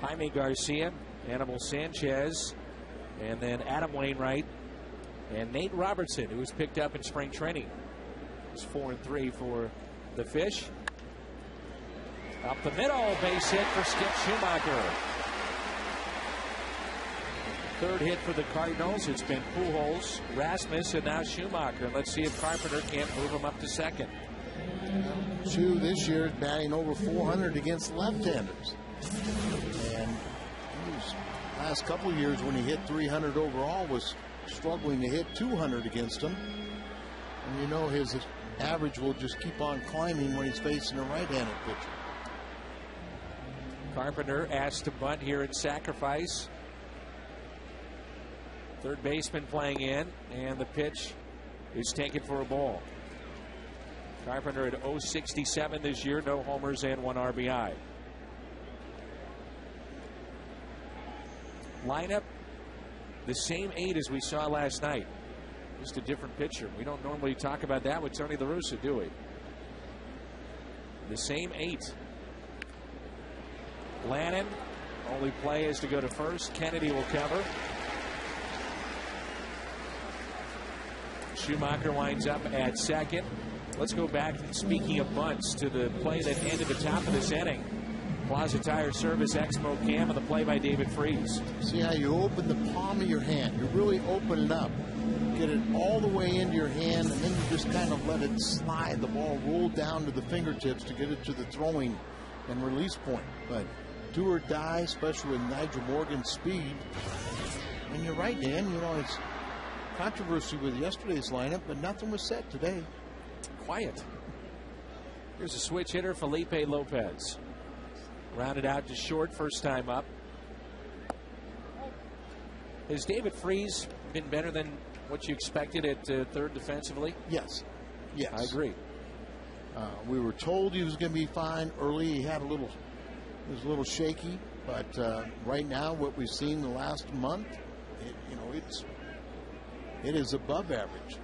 Jaime Garcia, Anibal Sanchez, and then Adam Wainwright And Nate Robertson, who was picked up in spring training, is 4-3 for the Fish. Up the middle, base hit for Skip Schumacher. Third hit for the Cardinals. It's been Pujols, Rasmus, and now Schumacher. Let's see if Carpenter can't move him up to second. Schu this year is batting over 400 against left-handers. And last couple of years when he hit 300 overall was struggling to hit 200 against them. And you know his average will just keep on climbing when he's facing a right-handed pitcher. Carpenter asked to bunt here at sacrifice. Third baseman playing in, and the pitch is taken for a ball. Carpenter at 067 this year, no homers and 1 RBI. Lineup, the same 8 as we saw last night. Just a different pitcher. We don't normally talk about that with Tony La Russa, do we? The same 8. Lannon, only play is to go to first. Kennedy will cover. Schumacher winds up at second. Let's go back, speaking of bunts, to the play that ended the top of this inning. Plaza Tire Service Expo Cam and the play by David Freese. See how you open the palm of your hand. You really open it up. Get it all the way into your hand, and then you just kind of let it slide. The ball roll down to the fingertips to get it to the throwing and release point. But do or die, especially with Nigel Morgan's speed. And you're right, Dan. You know, it's controversy with yesterday's lineup, but nothing was said today. Quiet. Here's a switch hitter, Felipe Lopez. Rounded out to short, first time up. Has David Freese been better than what you expected at third defensively? Yes. Yes. I agree. We were told he was going to be fine early. He was a little shaky, but right now, what we've seen the last month, it is above average.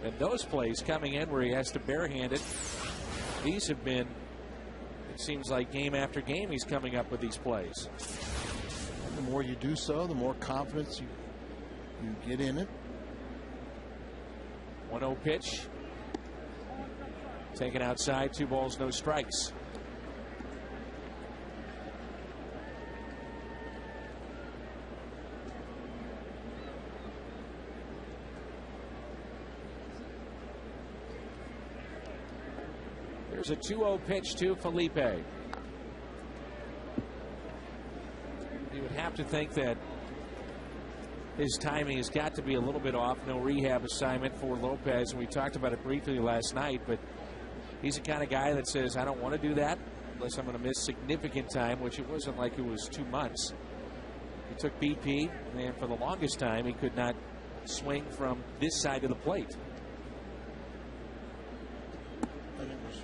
And those plays coming in where he has to barehand it, these have been, it seems like game after game he's coming up with these plays. And the more you do so, the more confidence you get in it. 1-0 pitch. Taken outside, 2 balls, no strikes. There's a 2-0 pitch to Felipe. You would have to think that his timing has got to be a little bit off. No rehab assignment for Lopez, and we talked about it briefly last night, but he's the kind of guy that says, I don't want to do that unless I'm going to miss significant time, which it wasn't like it was 2 months. He took BP, and for the longest time, he could not swing from this side of the plate. And it was,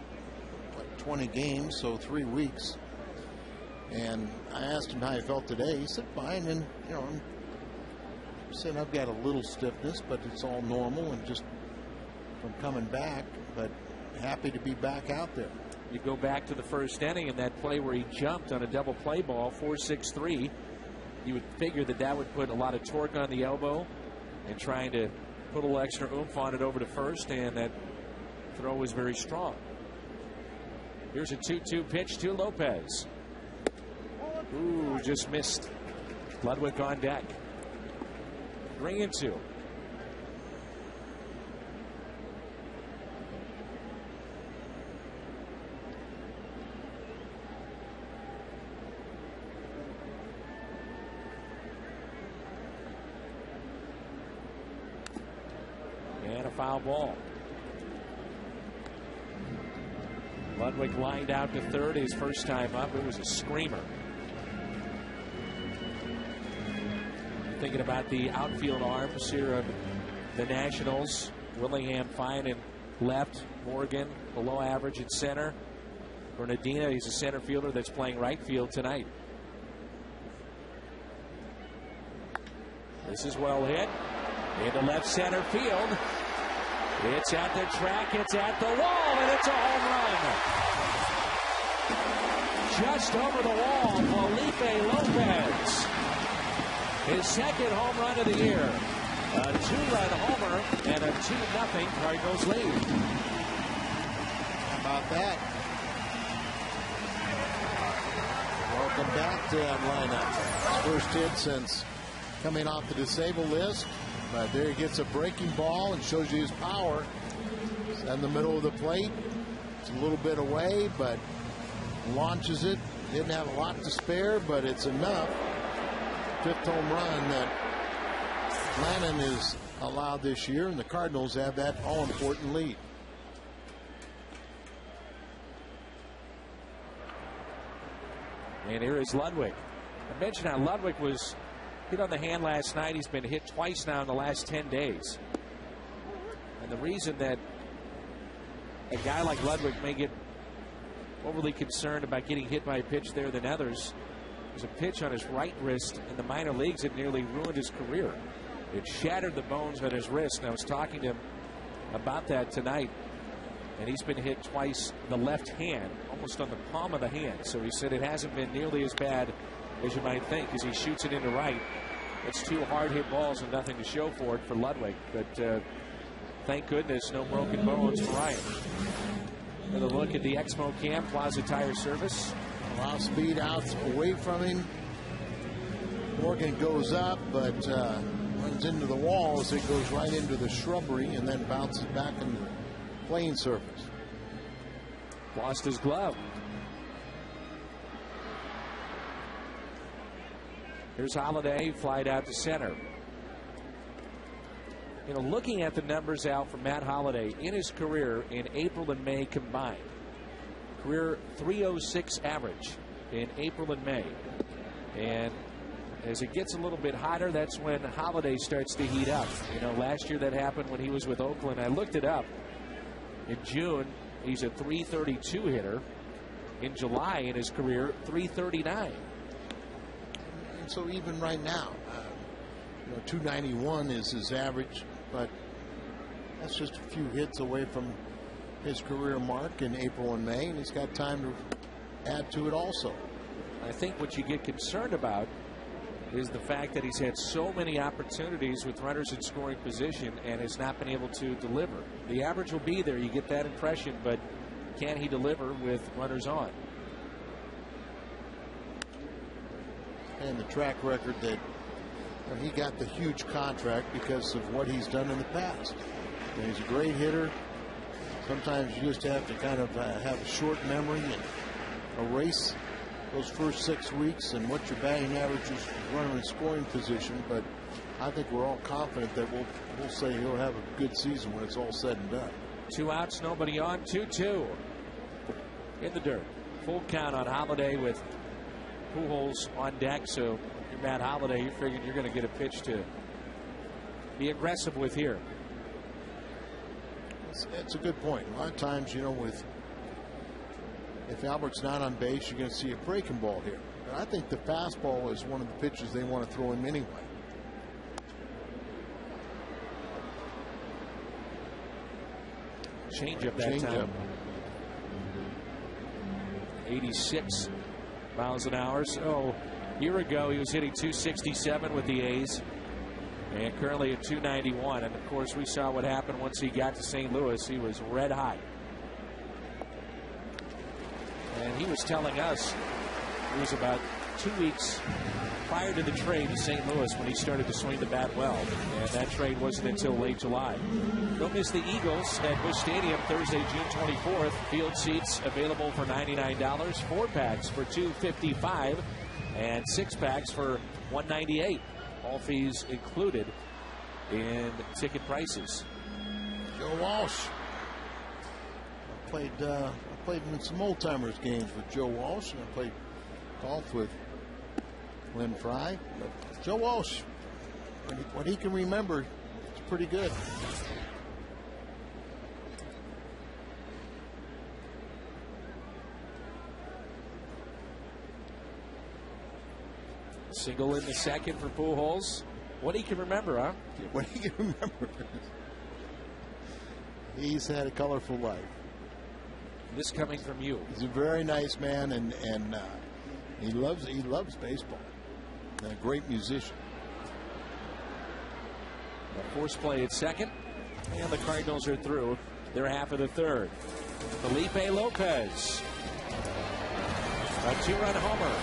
20 games, so 3 weeks. And I asked him how he felt today. He said, fine, and, he said, I've got a little stiffness, but it's all normal and just from coming back, but happy to be back out there. You go back to the first inning and that play where he jumped on a double play ball, 4-6-3. You would figure that would put a lot of torque on the elbow and trying to put a little extra oomph on it over to first, and that throw was very strong. Here's a 2-2 pitch to Lopez. Ooh, just missed. Ludwig on deck. 3-2. And a foul ball. Ludwig lined out to third his first time up. It was a screamer. Thinking about the outfield arms here of the Nationals. Willingham fine in left. Morgan below average at center. Bernardina, he's a center fielder that's playing right field tonight. This is well hit. Into left center field. It's at the track, it's at the wall, and it's a home run. Just over the wall, Felipe Lopez. His second home run of the year. A 2-run homer and a 2-0 Cardinals lead. How about that? Welcome back to that lineup. First hit since coming off the disabled list. But there he gets a breaking ball and shows you his power. It's in the middle of the plate. It's a little bit away, but launches it. Didn't have a lot to spare, but it's enough. 5th home run that Lannon is allowed this year, and the Cardinals have that all-important lead. And here is Ludwig. I mentioned how Ludwig was hit on the hand last night. He's been hit twice now in the last 10 days. And the reason that a guy like Ludwig may get overly concerned about getting hit by a pitch there than others, there's a pitch on his right wrist in the minor leagues that nearly ruined his career. It shattered the bones on his wrist, and I was talking to him about that tonight. And he's been hit twice in the left hand, almost on the palm of the hand. So he said it hasn't been nearly as bad as you might think as he shoots it into right. It's 2 hard hit balls and nothing to show for it for Ludwig. But thank goodness no broken bones for Ryan. Another look at the Exmo Cam Plaza Tire Service. A lot of speed out away from him. Morgan goes up, but runs into the wall as it goes right into the shrubbery and then bounces back into the playing surface. Lost his glove. Here's Holiday, flied out to center. You know, looking at the numbers out for Matt Holliday in his career in April and May combined, career .306 average in April and May. And as it gets a little bit hotter, that's when Holiday starts to heat up. You know, last year that happened when he was with Oakland. I looked it up. In June, he's a .332 hitter. In July, in his career, .339. And so even right now, you know, .291 is his average, but that's just a few hits away from his career mark in April and May, and he's got time to add to it also. I think what you get concerned about is the fact that he's had so many opportunities with runners in scoring position and has not been able to deliver. The average will be there, you get that impression, but can he deliver with runners on? And the track record that he got the huge contract because of what he's done in the past. And he's a great hitter. Sometimes you just have to kind of have a short memory and erase those first 6 weeks and what your batting average is running in scoring position. But I think we're all confident that we'll say he'll have a good season when it's all said and done. 2 outs, nobody on, 2-2 in the dirt. Full count on Holiday with Pujols on deck. So you're Matt Holiday, you're figuring you're going to get a pitch to be aggressive with here. It's a good point. A lot of times, you know, if Albert's not on base, you're going to see a breaking ball here. But I think the fastball is one of the pitches they want to throw him anyway. Change-up that time. 86 miles an hour. So a year ago he was hitting .267 with the A's, and currently at .291. And of course we saw what happened once he got to St. Louis. He was red hot. And he was telling us it was about 2 weeks prior to the trade to St. Louis when he started to swing the bat well. And that trade wasn't until late July. Don't miss the Eagles at Busch Stadium Thursday, June 24th. Field seats available for $99. 4-packs for $255 and 6-packs for $198. All fees included in ticket prices. Joe Walsh. I played in some old timers games with Joe Walsh, and I played golf with Lynn Fry. But Joe Walsh, what he can remember, it's pretty good. Single in the second for Pujols. What he can remember, huh? What he can remember. He's had a colorful life. This coming from you. He's a very nice man, and he loves baseball. And a great musician. A force play at second, and the Cardinals are through their half of the third. Felipe Lopez, a 2-run homer,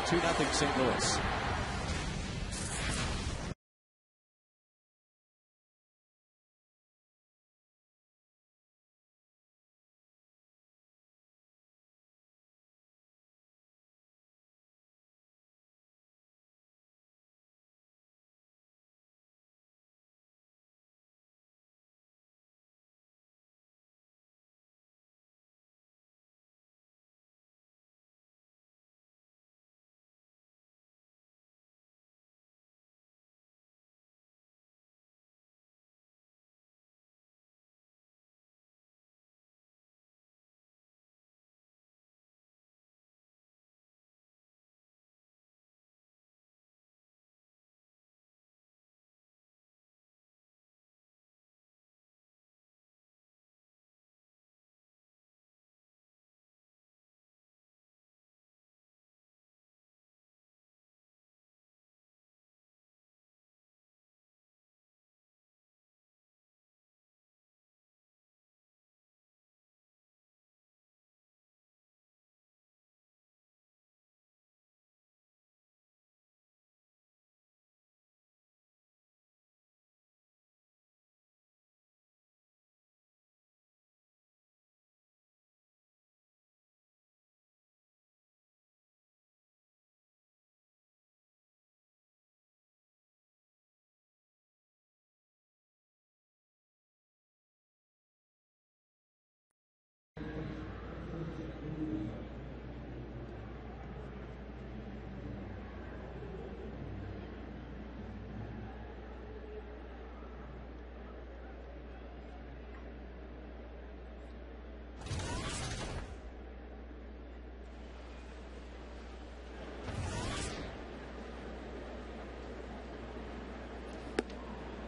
2-0 St. Louis.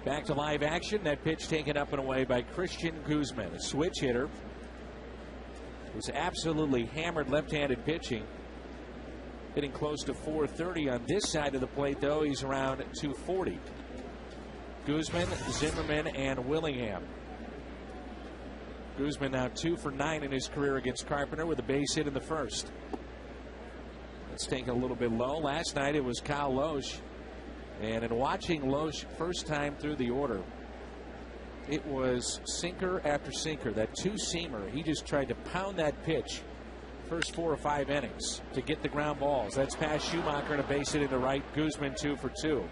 Back to live action. That pitch taken up and away by Christian Guzman, a switch hitter. Was absolutely hammered left-handed pitching. Hitting close to 430 on this side of the plate, though. He's around 240. Guzman, Zimmerman, and Willingham. Guzman now 2 for 9 in his career against Carpenter with a base hit in the first. It's taken a little bit low. Last night it was Kyle Loesch. And in watching Loesch first time through the order, it was sinker after sinker. That two-seamer, he just tried to pound that pitch first 4 or 5 innings to get the ground balls. That's past Schumacher and a base hit into right. Guzman 2 for 2.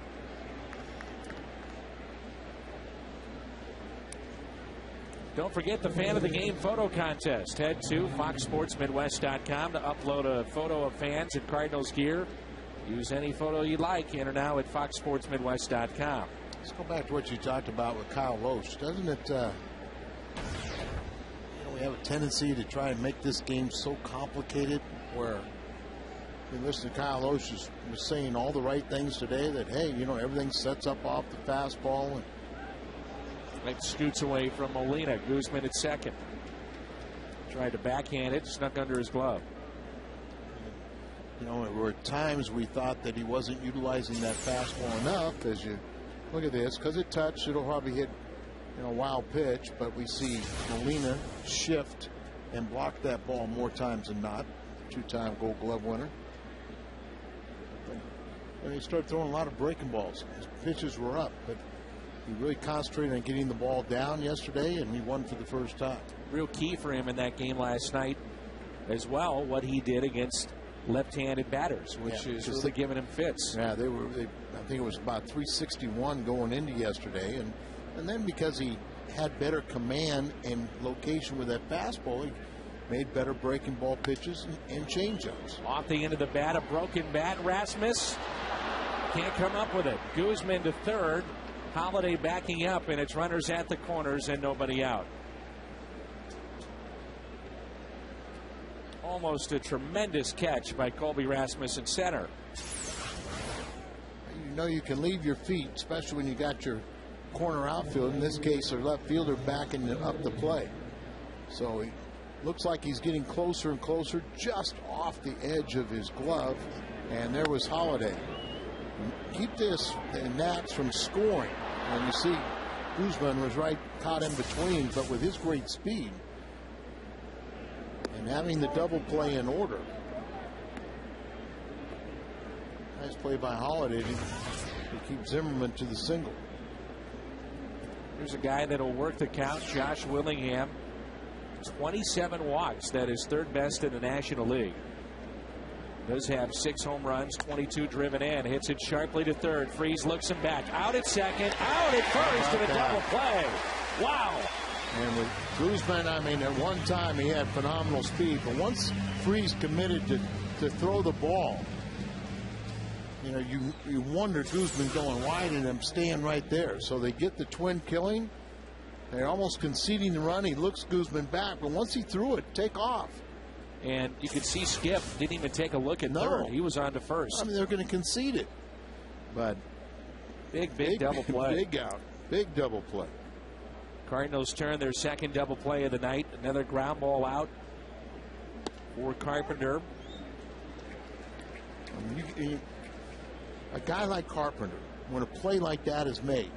Don't forget the Fan of the Game photo contest. Head to foxsportsmidwest.com to upload a photo of fans in Cardinals gear. Use any photo you like. Enter now at foxsportsmidwest.com. Let's go back to what you talked about with Kyle Loesch. Doesn't it, we have a tendency to try and make this game so complicated where you listen to Kyle Loesch was saying all the right things today that, hey, everything sets up off the fastball. And that scoots away from Molina. Guzman at second. Tried to backhand it, snuck under his glove. There were times we thought that he wasn't utilizing that fastball enough. As you look at this, because it touched, it'll probably hit a wild pitch, but we see Molina shift and block that ball more times than not. 2-time Gold Glove winner. And he started throwing a lot of breaking balls. His pitches were up, but he really concentrated on getting the ball down yesterday, and he won for the first time. Real key for him in that game last night as well, what he did against left-handed batters, which is really giving him fits. Yeah, I think it was about 361 going into yesterday, and then because he had better command and location with that fastball, he made better breaking ball pitches and changeups. Off the end of the bat, a broken bat. Rasmus can't come up with it. Guzman to third. Holiday backing up, and it's runners at the corners and nobody out. Almost a tremendous catch by Colby Rasmus in center. You can leave your feet, especially when you got your corner outfield. In this case, their left fielder backing up the play. So he looks like he's getting closer and closer, just off the edge of his glove. And there was Holiday. keep this the Nats from scoring. And you see Guzman was right caught in between, but with his great speed and having the double play in order. Nice play by Holiday to keep Zimmerman to the single. Here's a guy that'll work the count, Josh Willingham. 27 walks. That is third best in the National League. Does have 6 home runs, 22 driven in. Hits it sharply to third. Freese looks him back. Out at second. Out at first, and a double play. Wow. And with Guzman, I mean, at one time he had phenomenal speed, but once Freese committed to throw the ball, you know, you wonder Guzman going wide and them staying right there. So they get the twin killing. They're almost conceding the run. He looks Guzman back, but once he threw it, take off. And you could see Skip didn't even take a look at third. He was on to first. I mean, they're going to concede it. But big double play. Big out. Big double play. Cardinals turn their second double play of the night. Another ground ball out for Carpenter. I mean, a guy like Carpenter, when a play like that is made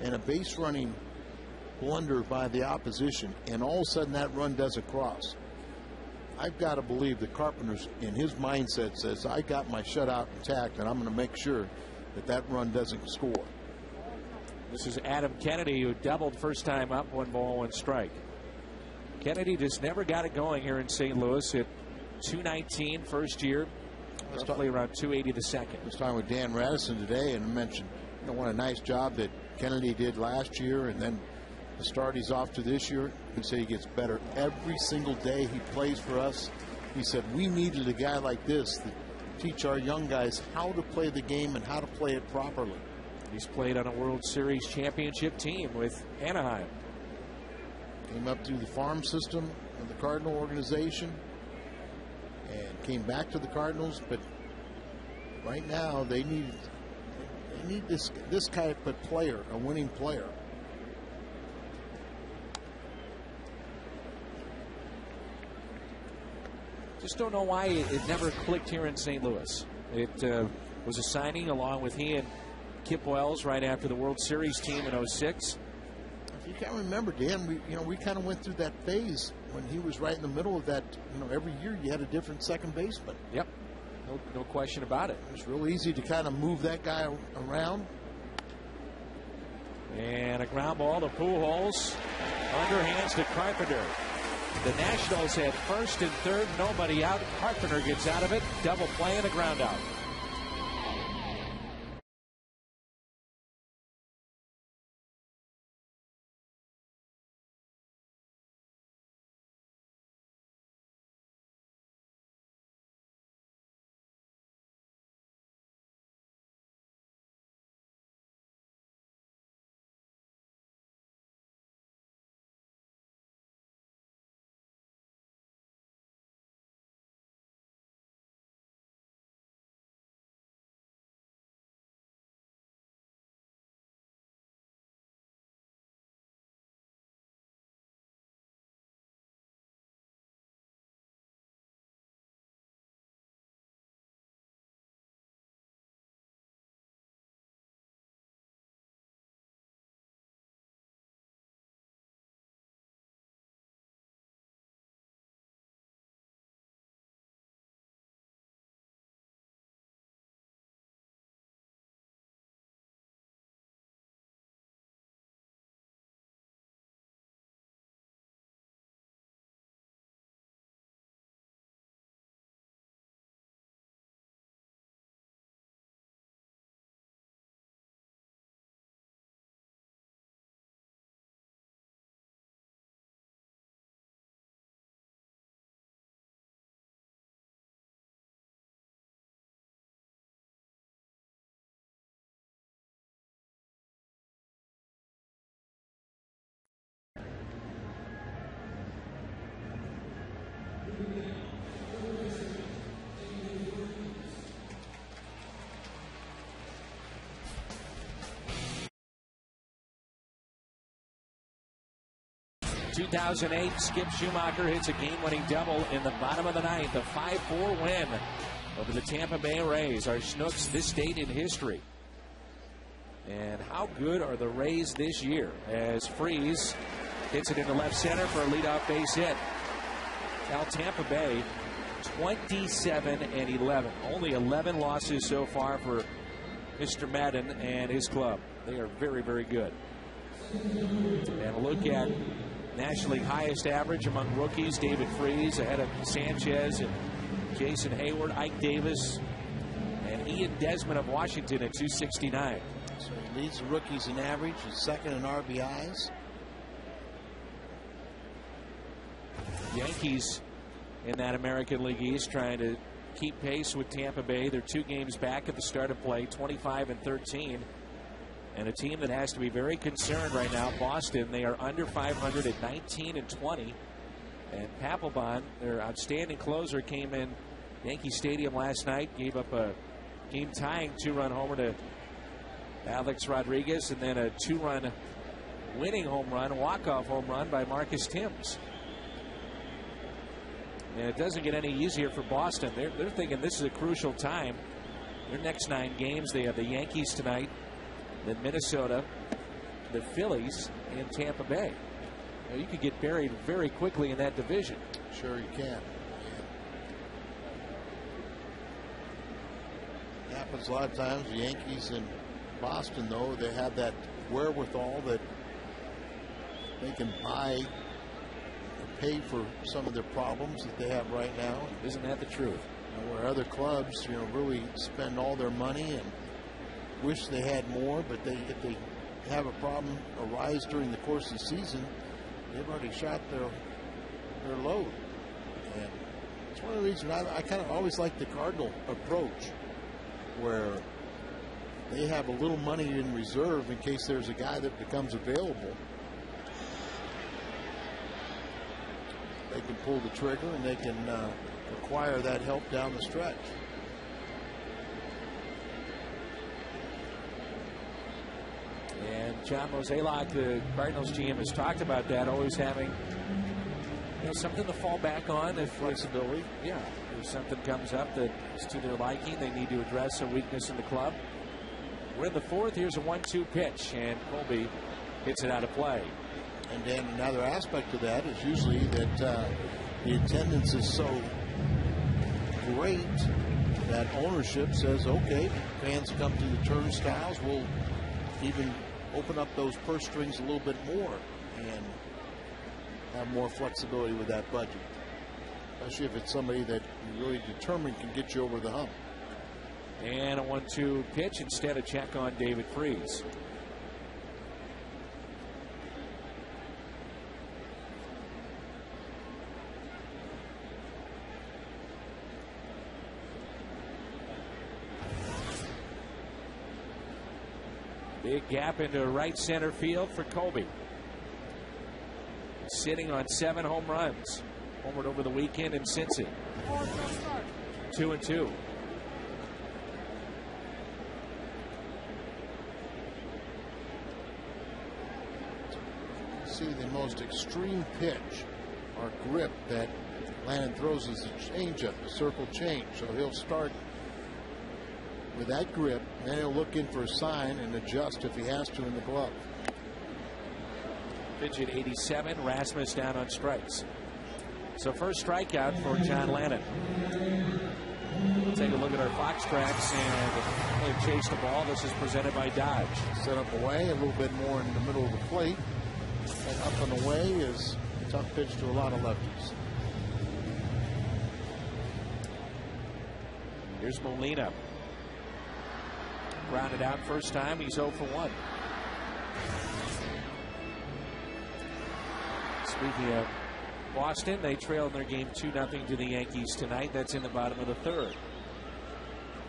and a base running blunder by the opposition, and all of a sudden that run doesn't cross, I've got to believe that Carpenter's in his mindset says, I got my shutout intact, and I'm going to make sure that run doesn't score. This is Adam Kennedy, who doubled first time up, 1 ball, 1 strike. Kennedy just never got it going here in St. Louis at 219 first year. Roughly around 280 the second. I was talking with Dan Radisson today and mentioned, you know, what a nice job that Kennedy did last year, and then the start he's off to this year. He said he gets better every single day he plays for us. He said we needed a guy like this to teach our young guys how to play the game and how to play it properly. He's played on a World Series championship team with Anaheim. Came up through the farm system of the Cardinal organization and came back to the Cardinals, but right now they need this type of player, a winning player. Just don't know why it never clicked here in St. Louis. It was a signing along with he and Kip Wells right after the World Series team in '06. If you can't remember, Dan, we kind of went through that phase when he was right in the middle of that. You know, every year you had a different second baseman. Yep, no question about it. It's real easy to kind of move that guy around. And a ground ball to Pujols. Underhands to Carpenter. The Nationals had first and third, nobody out. Carpenter gets out of it. Double play and a ground out. In 2008, Skip Schumacher hits a game-winning double in the bottom of the ninth, a 5-4 win over the Tampa Bay Rays. Our Schnooks, this date in history. And how good are the Rays this year? As Freeze hits it into left center for a leadoff base hit. Now Tampa Bay 27-11. Only 11 losses so far for Mr. Madden and his club. They are very, very good. And a look at National League highest average among rookies. David Freese ahead of Sanchez and Jason Hayward, Ike Davis, and Ian Desmond of Washington at 269. So he leads the rookies in average, is second in RBIs. Yankees in that American League East trying to keep pace with Tampa Bay. They're 2 games back at the start of play, 25-13. And a team that has to be very concerned right now, Boston, they are under 500 at 19-20. And Papelbon, their outstanding closer, came in Yankee Stadium last night, gave up a game-tying 2-run homer to Alex Rodriguez, and then a 2-run winning home run, walk-off home run by Marcus Thames. And it doesn't get any easier for Boston. They're thinking this is a crucial time. Their next 9 games, they have the Yankees tonight, then Minnesota, the Phillies, and Tampa Bay. You could get buried very quickly in that division. Sure you can. It happens a lot of times. The Yankees in Boston, though, they have that wherewithal that they can buy or pay for some of their problems that they have right now. Isn't that the truth? Where other clubs, really spend all their money and wish they had more, but if they have a problem arise during the course of the season, they've already shot their load. And it's one of the reasons I kind of always like the Cardinal approach, where they have a little money in reserve in case there's a guy that becomes available. They can pull the trigger and they can acquire that help down the stretch. And John Mozeliak, the Cardinals GM, has talked about that, always having something to fall back on if flexibility. Yeah, if something comes up that is to their liking, they need to address a weakness in the club. We're in the 4th. Here's a 1-2 pitch, and Colby hits it out of play. And then another aspect of that is usually that the attendance is so great that ownership says, okay, fans come to the turnstiles, we'll even open up those purse strings a little bit more and have more flexibility with that budget, especially if it's somebody that you really determined can get you over the hump. And a 1-2 pitch, instead a check on David Freese. Big gap into right center field for Colby. Sitting on 7 home runs. Homered over the weekend in Cincy. 2-2. See, the most extreme pitch or grip that Landon throws is a changeup, a circle change. So he'll start with that grip, then he'll look in for a sign and adjust if he has to in the glove. Pitch at 87. Rasmus down on strikes. So first strikeout for John Lannon. We'll take a look at our Fox tracks and chase the ball. This is presented by Dodge. Set up away a little bit more in the middle of the plate. And up and away is a tough pitch to a lot of lefties. Here's Molina. Grounded out first time. He's 0 for 1. Speaking of Boston, they trailed their game 2-0 to the Yankees tonight. That's in the bottom of the 3rd.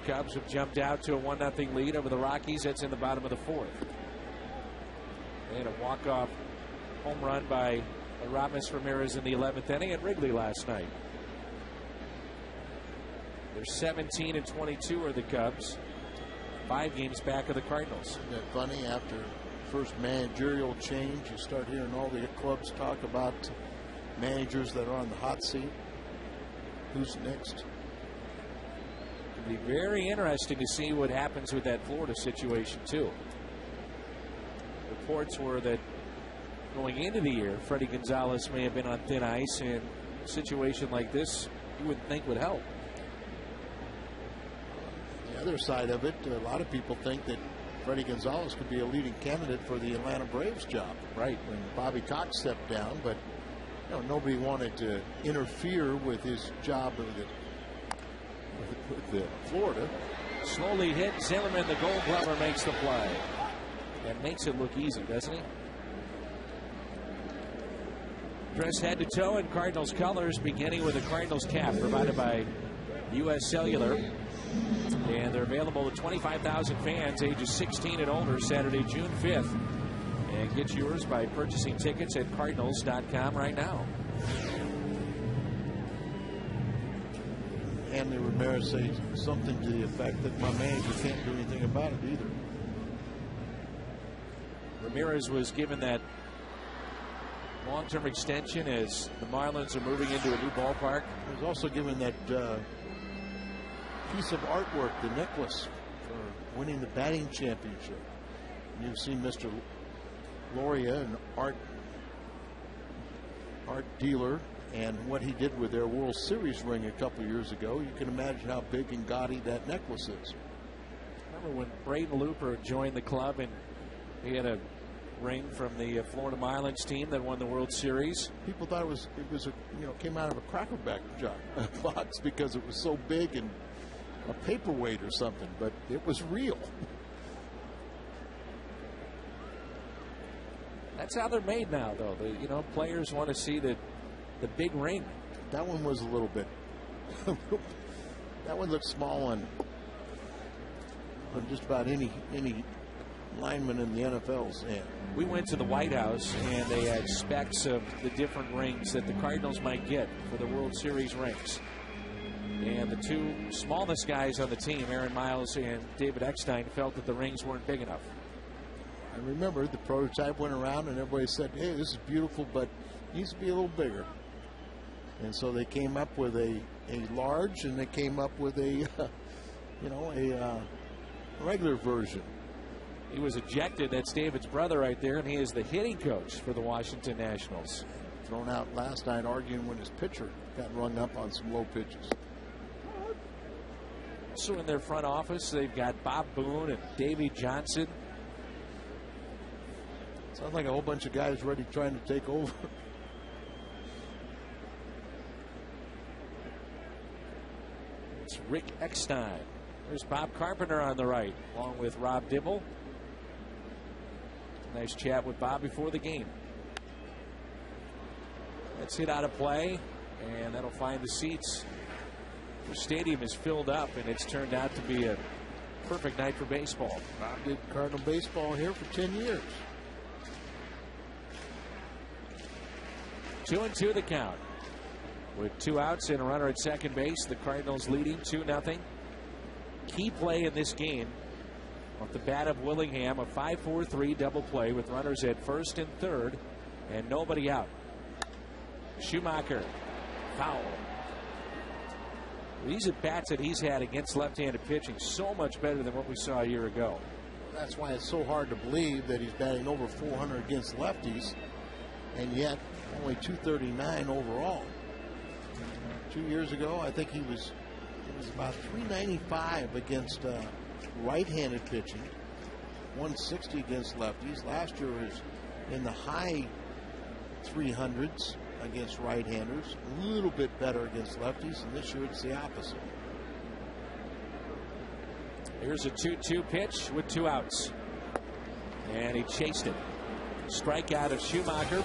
Cubs have jumped out to a 1-0 lead over the Rockies. That's in the bottom of the 4th. They had a walk-off home run by Aramis Ramirez in the 11th inning at Wrigley last night. They're 17-22 are the Cubs. 5 games back of the Cardinals. Isn't that funny? After first managerial change, you start hearing all the clubs talk about managers that are on the hot seat. Who's next? It'll be very interesting to see what happens with that Florida situation, too. reports were that going into the year, Freddie Gonzalez may have been on thin ice, and a situation like this you would think would help. The other side of it, a lot of people think that Freddie Gonzalez could be a leading candidate for the Atlanta Braves job. Right. When Bobby Cox stepped down, but nobody wanted to interfere with his job with Florida. Slowly hit. Zimmerman, the Gold Glover, makes the play. That makes it look easy, doesn't he? Dressed head to toe in Cardinals colors, beginning with a Cardinals cap provided by U.S. Cellular. And they're available to 25,000 fans ages 16 and older Saturday, June 5th. And get yours by purchasing tickets at Cardinals.com right now. Anthony Ramirez says something to the effect that my manager can't do anything about it either. Ramirez was given that long-term extension as the Marlins are moving into a new ballpark. He was also given that piece of artwork, the necklace, for winning the batting championship. And you've seen Mr. Loria, an art dealer, and what he did with their World Series ring a couple years ago. You can imagine how big and gaudy that necklace is. Remember when Braden Looper joined the club and he had a ring from the Florida Marlins team that won the World Series? People thought it was came out of a Cracker box because it was so big and a paperweight or something, but it was real. That's how they're made now, though. Players want to see the big ring. That one was a little bit. That one looked small on just about any lineman in the NFL's hand. We went to the White House and they had specs of the different rings that the Cardinals might get for the World Series rings. And the two smallest guys on the team, Aaron Miles and David Eckstein, felt that the rings weren't big enough. I remember the prototype went around and everybody said, hey, this is beautiful, but it needs to be a little bigger. And so they came up with a large, and they came up with a regular version. He was ejected. That's David's brother right there, and he is the hitting coach for the Washington Nationals. Thrown out last night arguing when his pitcher got rung up on some low pitches. So in their front office, they've got Bob Boone and Davey Johnson. Sounds like a whole bunch of guys ready trying to take over. It's Rick Eckstein. There's Bob Carpenter on the right, along with Rob Dibble. Nice chat with Bob before the game. That's hit out of play, and that'll find the seats. The stadium is filled up, and it's turned out to be a perfect night for baseball. Bob did Cardinal baseball here for 10 years. 2-2 the count. With 2 outs and a runner at second base, the Cardinals leading 2-0. Key play in this game off the bat of Willingham, a 5-4-3 double play with runners at first and third and nobody out. Schumacher, foul. These at bats that he's had against left-handed pitching so much better than what we saw a year ago. That's why it's so hard to believe that he's batting over 400 against lefties, and yet only 239 overall. 2 years ago, I think it was about 395 against right-handed pitching, 160 against lefties. Last year was in the high 300s against right-handers, a little bit better against lefties, and this year it's the opposite. Here's a 2-2 pitch with 2 outs, and he chased it. Strikeout of Schumacher,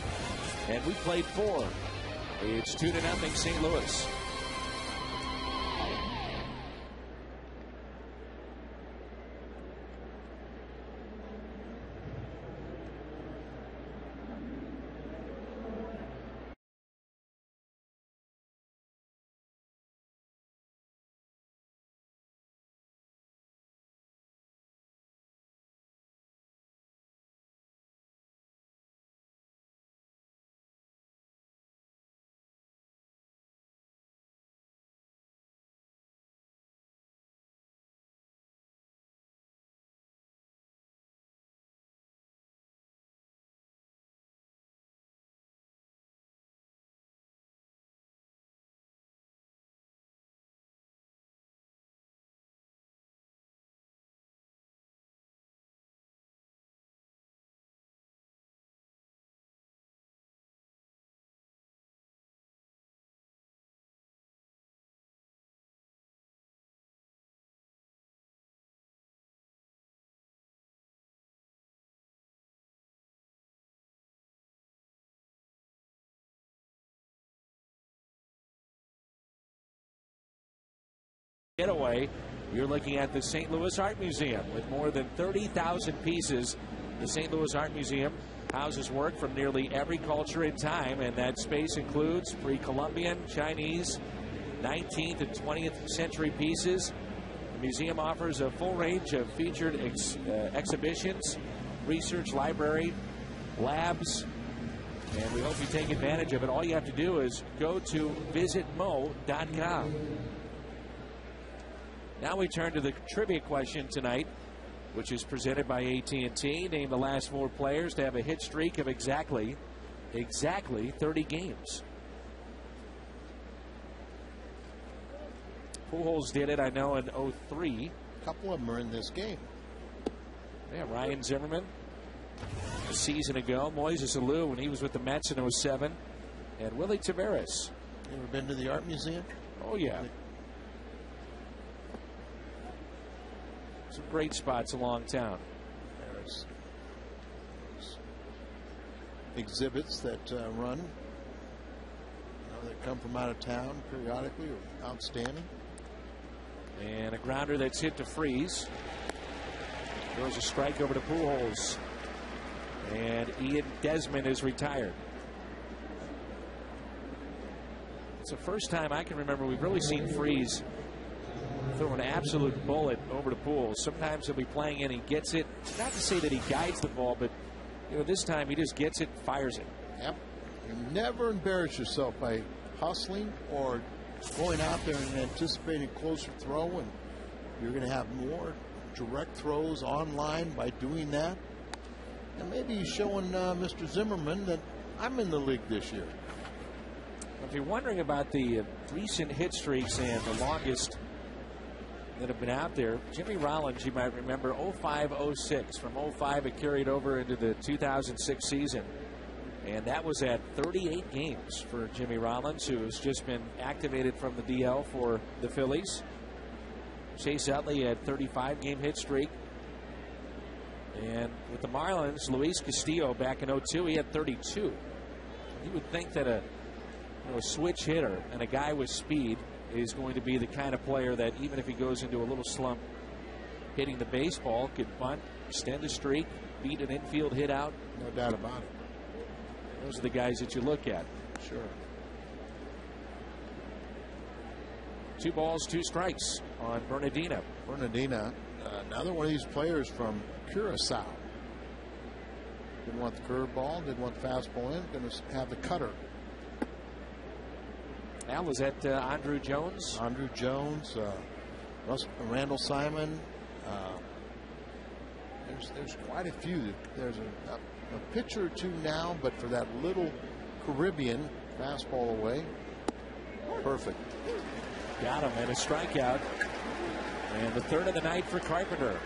and we played 4. It's 2-0 St. Louis. getaway, you're looking at the St. Louis Art Museum with more than 30,000 pieces. The St. Louis Art Museum houses work from nearly every culture and time, and that space includes pre-Columbian, Chinese, 19th and 20th century pieces. The museum offers a full range of featured exhibitions, research library, labs, and we hope you take advantage of it. All you have to do is go to visitmo.com. Now we turn to the trivia question tonight, which is presented by AT&T. Name the last 4 players to have a hit streak of exactly 30 games. Pujols did it, I know, in 03. A couple of them are in this game. Yeah, Ryan Zimmerman a season ago. Moises Alou when he was with the Mets in 07. And Willie Taveras. You ever been to the Art Museum? Oh, yeah. Some great spots along town. There's exhibits that run. That come from out of town periodically are outstanding. And a grounder that's hit to Freeze. Throws a strike over to Pujols. And Ian Desmond is retired. It's the first time I can remember we've really seen Freeze throw an absolute bullet over to Pujols. Sometimes he'll be playing and he gets it. Not to say that he guides the ball, but this time he just gets it, fires it. Yep. You never embarrass yourself by hustling or going out there and anticipating a closer throw, and you're going to have more direct throws online by doing that. And maybe he's showing Mr. Zimmerman that I'm in the league this year. If you're wondering about the recent hit streaks and the longest that have been out there, Jimmy Rollins, you might remember, 05-06. From 05, it carried over into the 2006 season. And that was at 38 games for Jimmy Rollins, who has just been activated from the DL for the Phillies. Chase Utley had 35-game hit streak. And with the Marlins, Luis Castillo back in 02, he had 32. You would think that a switch hitter and a guy with speed is going to be the kind of player that even if he goes into a little slump hitting the baseball, could bunt, extend a streak, beat an infield hit out. No doubt about it. Those are the guys that you look at. Sure. 2 balls, 2 strikes on Bernardina. Bernardina, another one of these players from Curacao. Didn't want the curveball, didn't want the fastball in, going to have the cutter. Al, is that Andrew Jones? Andrew Jones, Randall Simon. There's quite a few. There's a pitcher or two now, but for that little Caribbean fastball away. Perfect. Got him, and a strikeout. And the third of the night for Carpenter.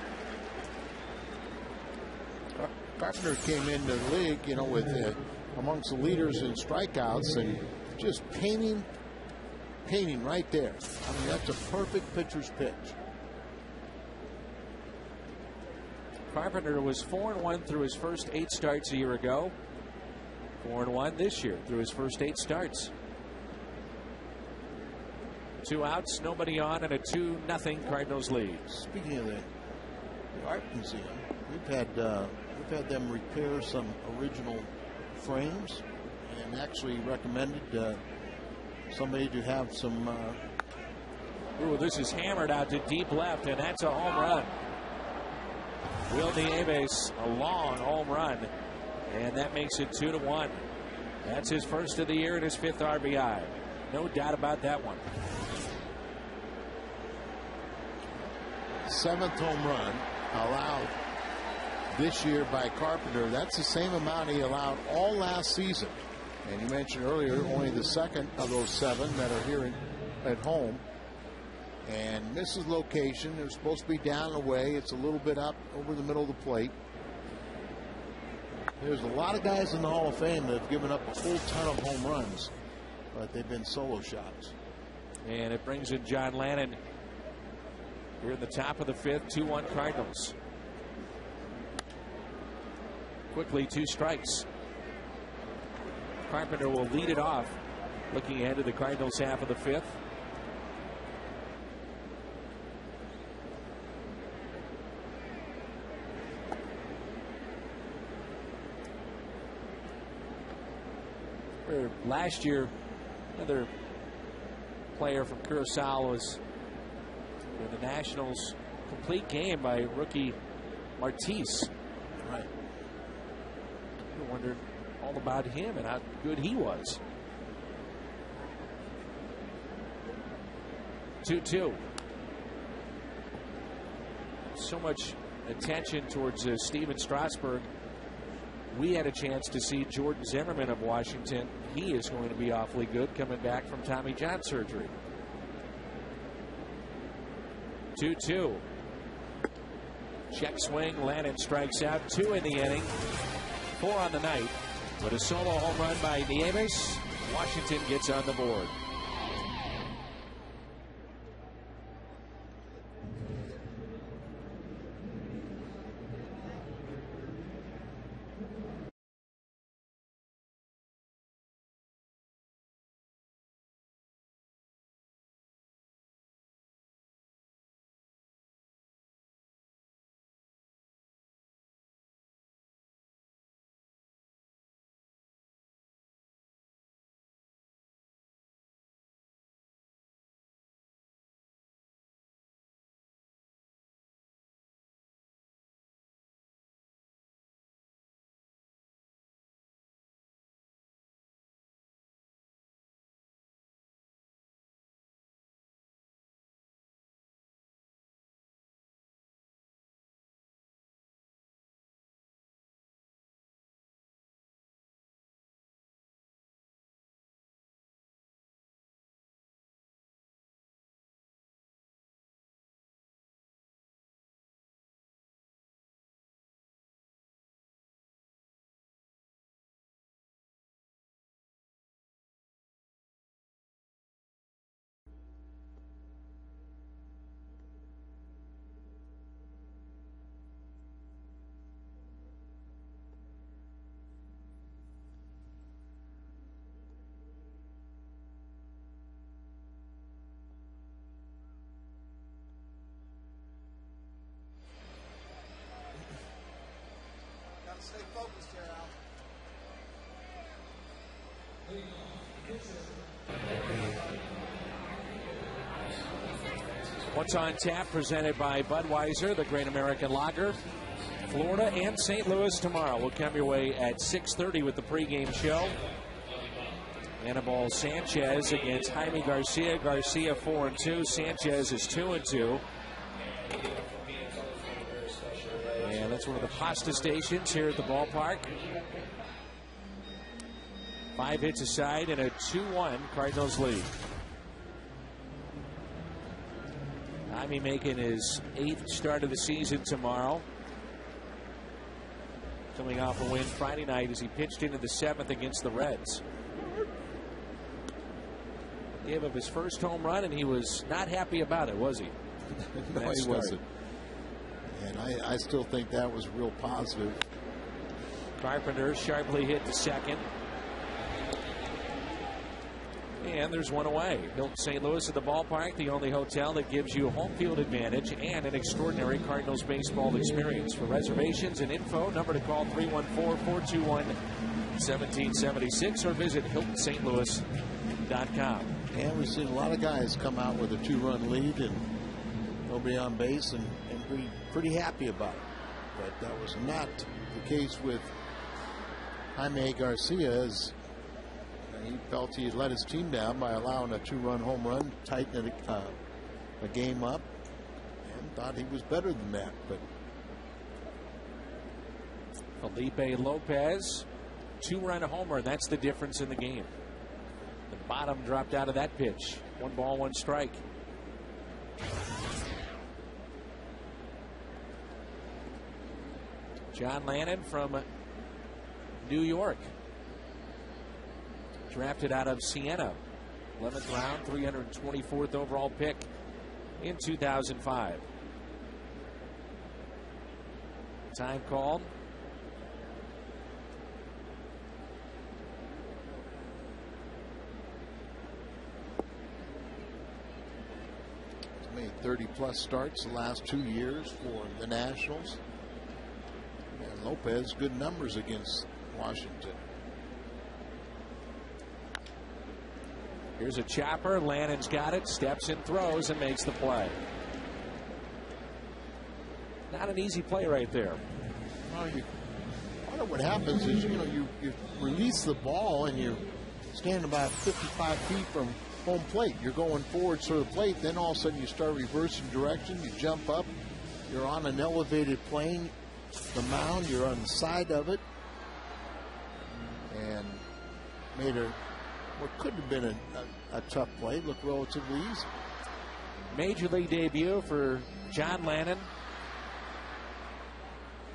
Carpenter came into the league, with amongst the leaders in strikeouts, and just painting right there. I mean, that's a perfect pitcher's pitch. Carpenter was 4-1 through his first 8 starts a year ago. 4-1 this year through his first 8 starts. 2 outs, nobody on, and a 2-0 Cardinals lead. Speaking of the Art Museum, we've had them repair some original frames, and actually recommended somebody to have some. Ooh, this is hammered out to deep left, and that's a home run. Will Nieves, a long home run, and that makes it 2-1. That's his first of the year and his 5th RBI. No doubt about that one. 7th home run allowed this year by Carpenter. That's the same amount he allowed all last season. And you mentioned earlier only the 2nd of those 7 that are here at home. And misses location. They're supposed to be down and away. It's a little bit up over the middle of the plate. There's a lot of guys in the Hall of Fame that have given up a full ton of home runs, but they've been solo shots. And it brings in John Lannon here in the top of the 5th. 2-1 Cardinals. Quickly, 2 strikes. Carpenter will lead it off, looking ahead to the Cardinals half of the 5th. Last year, another player from Curacao was in the Nationals. Complete game by rookie Martis. Right. I wondered all about him and how good he was. 2-2. So much attention towards Steven Strasburg. We had a chance to see Jordan Zimmerman of Washington. He is going to be awfully good coming back from Tommy John surgery. 2-2. Check swing. Lannon strikes out. 2 in the inning. 4 on the night. With a solo home run by Nieves, Washington gets on the board. Stay focused here, Al. What's on tap presented by Budweiser, the Great American Lager. Florida and St. Louis tomorrow will come your way at 6:30 with the pregame show. Anibal Sanchez against Jaime Garcia. Garcia 4-2. Sanchez is 2-2. And that's one of the pasta stations here at the ballpark. 5 hits aside and a 2-1 Cardinals lead. Jaime making his 8th start of the season tomorrow. Coming off a win Friday night as he pitched into the 7th against the Reds. Gave up his first home run and he was not happy about it, was he? No, he wasn't. And I still think that was real positive. Carpenter sharply hit to second. And there's one away. Hilton St. Louis at the ballpark, the only hotel that gives you home field advantage and an extraordinary Cardinals baseball experience. For reservations and info, number to call 314-421-1776 or visit HiltonSt.Louis.com. And we've seen a lot of guys come out with a 2-run lead and nobody on base and be pretty happy about it. But that was not the case with Jaime Garcia, as he felt he had let his team down by allowing a 2-run home run, tighten a game up, and thought he was better than that. But Felipe Lopez, 2-run homer. That's the difference in the game. The bottom dropped out of that pitch. 1 ball, 1 strike. John Lannon from New York. Drafted out of Siena. 11th round, 324th overall pick in 2005. Time called. he's made 30-plus starts the last 2 years for the Nationals. And Lopez, good numbers against Washington. Here's a chopper. Lannon's got it, steps in, throws, and makes the play. Not an easy play right there. Well, part of what happens is, you release the ball and you stand about 55 feet from home plate. You're going forward to the plate, then all of a sudden you start reversing direction, you jump up, you're on an elevated plane, the mound, you're on the side of it, and made what could have been a tough play look relatively easy. Major league debut for John Lannon,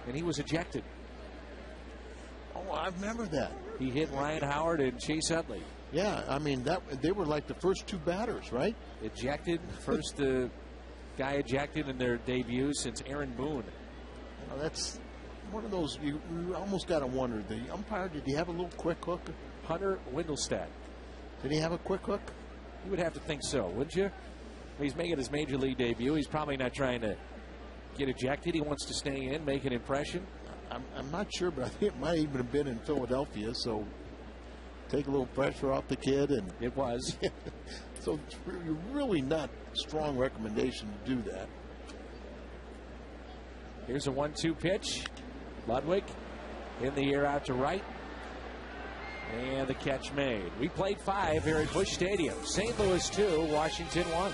and he was ejected. Oh, I remember that. He hit Ryan Howard and Chase Utley. Yeah, I mean, they were like the first two batters, right? Ejected. First guy ejected in their debut since Aaron Boone. That's one of those, you almost got to wonder, the umpire, did he have a little quick hook? Hunter Windelstedt. Did he have a quick hook? You would have to think so, wouldn't you? He's making his major league debut. He's probably not trying to get ejected. He wants to stay in, make an impression. I'm not sure, but I think it might even have been in Philadelphia, so take a little pressure off the kid. And it was. So it's really not a strong recommendation to do that. Here's a 1-2 pitch. Ludwig in the air out to right. And the catch made. We played 5 here at Busch Stadium. St. Louis 2, Washington 1.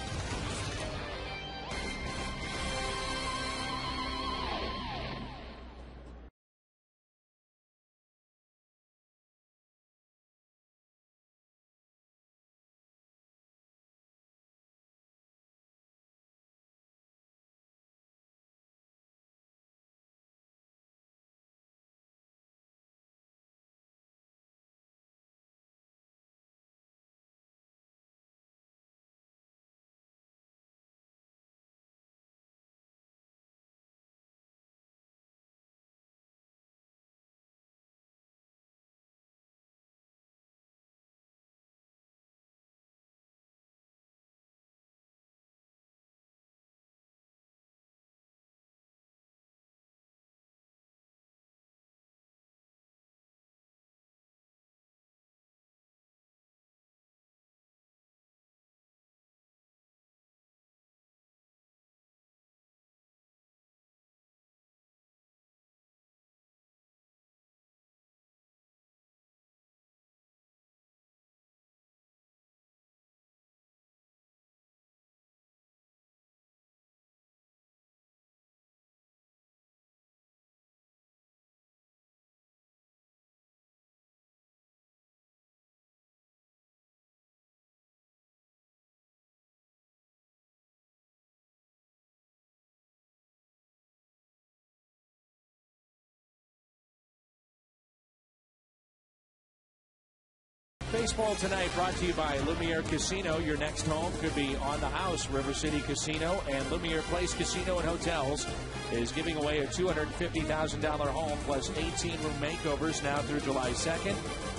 Baseball tonight brought to you by Lumiere Casino. Your next home could be on the house. River City Casino and Lumiere Place Casino and Hotels is giving away a $250,000 home plus 18-room makeovers now through July 2nd.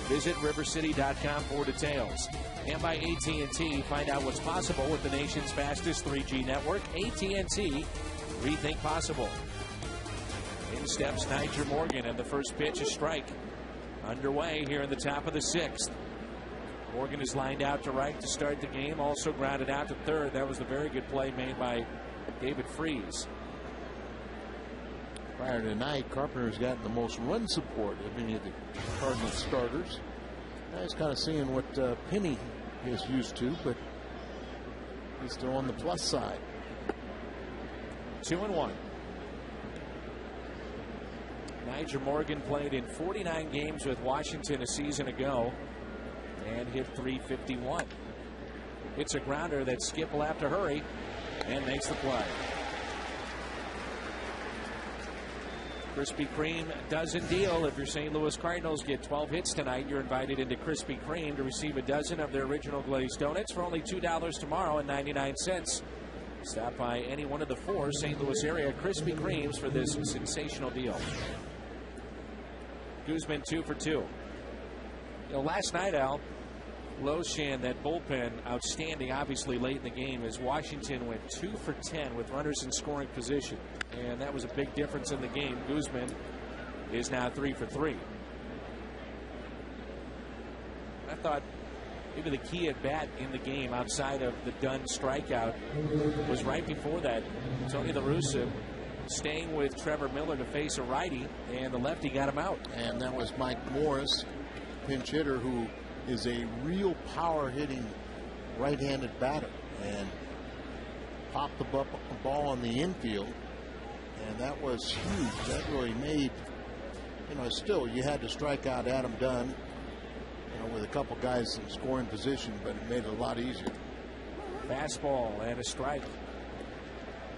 Visit rivercity.com for details. And by AT&T, find out what's possible with the nation's fastest 3G network. AT&T, rethink possible. In steps Niger Morgan, and the first pitch, a strike. Underway here in the top of the 6th. Morgan is lined out to right to start the game, also grounded out to third. That was the very good play made by David Freese. Prior to tonight, Carpenter's gotten the most run support of any of the Cardinals starters. Now he's kind of seeing what Penny is used to, but he's still on the plus side. 2-1. Niger Morgan played in 49 games with Washington a season ago and hit .351. It's a grounder that Skip will have to hurry and makes the play. Krispy Kreme dozen deal. If your St. Louis Cardinals get 12 hits tonight, you're invited into Krispy Kreme to receive a dozen of their original glazed donuts for only $2 tomorrow and 99¢. Stop by any one of the 4 St. Louis area Krispy Kremes for this sensational deal. Guzman 2 for 2. Last night, Al, Loshan, that bullpen, outstanding, obviously late in the game, as Washington went 2 for 10 with runners in scoring position. And that was a big difference in the game. Guzman is now 3 for 3. I thought maybe the key at bat in the game outside of the Dunn strikeout was right before that. Tony La Russa staying with Trevor Miller to face a righty, and the lefty got him out. And that was Mike Morris, pinch hitter, who is a real power hitting right-handed batter, and popped the ball on the infield, and that was huge. That really made, still you had to strike out Adam Dunn, with a couple guys in scoring position, but it made it a lot easier. Fastball and a strike.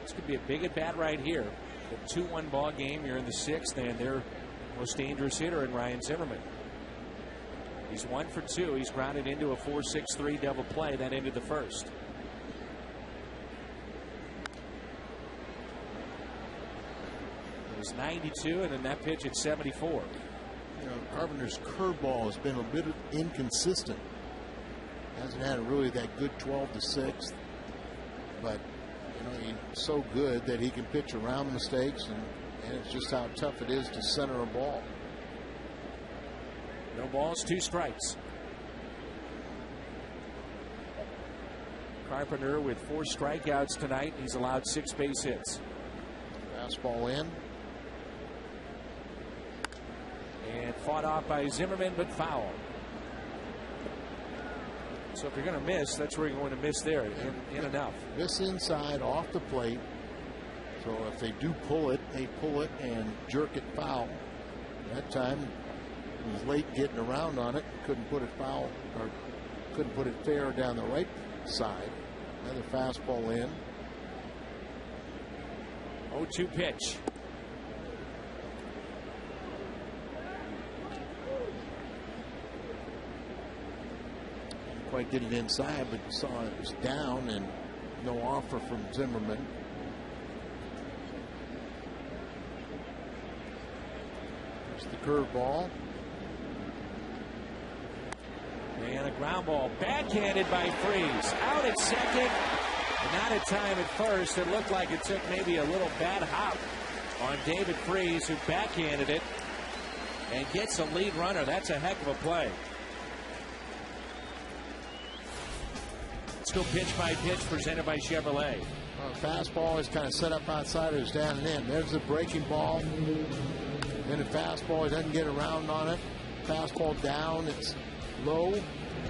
This could be a big at bat right here. A 2-1 ball game. You're in the 6th, and their most dangerous hitter in Ryan Zimmerman. He's 1 for 2. He's grounded into a 4-6-3 double play that ended the first. It was 92, and then that pitch at 74. Carpenter's curveball has been a bit inconsistent. Hasn't had really that good 12 to 6, but he's so good that he can pitch around mistakes, and it's just how tough it is to center a ball. No balls, 2 strikes. Carpenter with 4 strikeouts tonight. He's allowed 6 base hits. Fastball in. And fought off by Zimmerman, but foul. So if you're going to miss, that's where you're going to miss there. In enough. Miss inside off the plate. So if they do pull it, they pull it and jerk it foul. That time he was late getting around on it. Couldn't put it foul, or couldn't put it fair down the right side. Another fastball in. 0-2 pitch. Quite get it inside, but you saw it was down, and no offer from Zimmerman. There's the curveball. And a ground ball backhanded by Freese. Out at second. Not a time at first. It looked like it took maybe a little bad hop on David Freese, who backhanded it and gets a lead runner. That's a heck of a play. Let's go pitch by pitch, presented by Chevrolet. Fastball is kind of set up outside. It's down and in. There's the breaking ball. Then a fastball. He doesn't get around on it. Fastball down. It's low.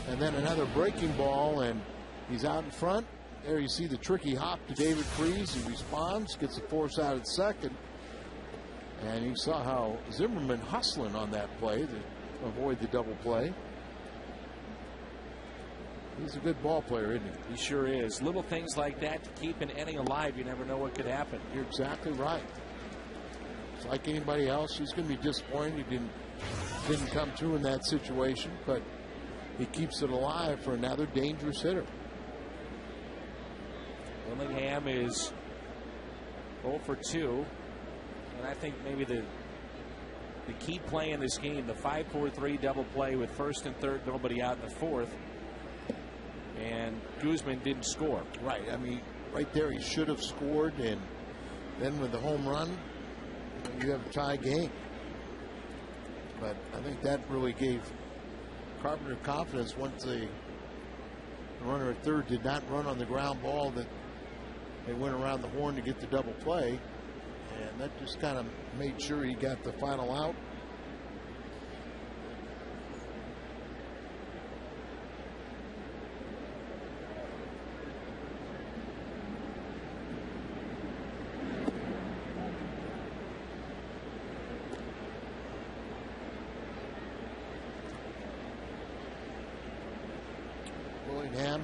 And then another breaking ball, and he's out in front. There you see the tricky hop to David Freese. He responds, gets a force out at second. And you saw how Zimmerman hustling on that play to avoid the double play. He's a good ball player, isn't he? He sure is. Little things like that to keep an inning alive. You never know what could happen. You're exactly right. It's like anybody else. He's going to be disappointed he didn't come through in that situation, but he keeps it alive for another dangerous hitter. Willingham is 0 for 2. And I think maybe the key play in this game, the 5-4-3 double play with first and third, nobody out in the 4th. And Guzman didn't score. Right. I mean, right there he should have scored, and then with the home run, you have a tie game. But I think that really gave Carpenter confidence once the runner at third did not run on the ground ball, that they went around the horn to get the double play, and that just kind of made sure he got the final out.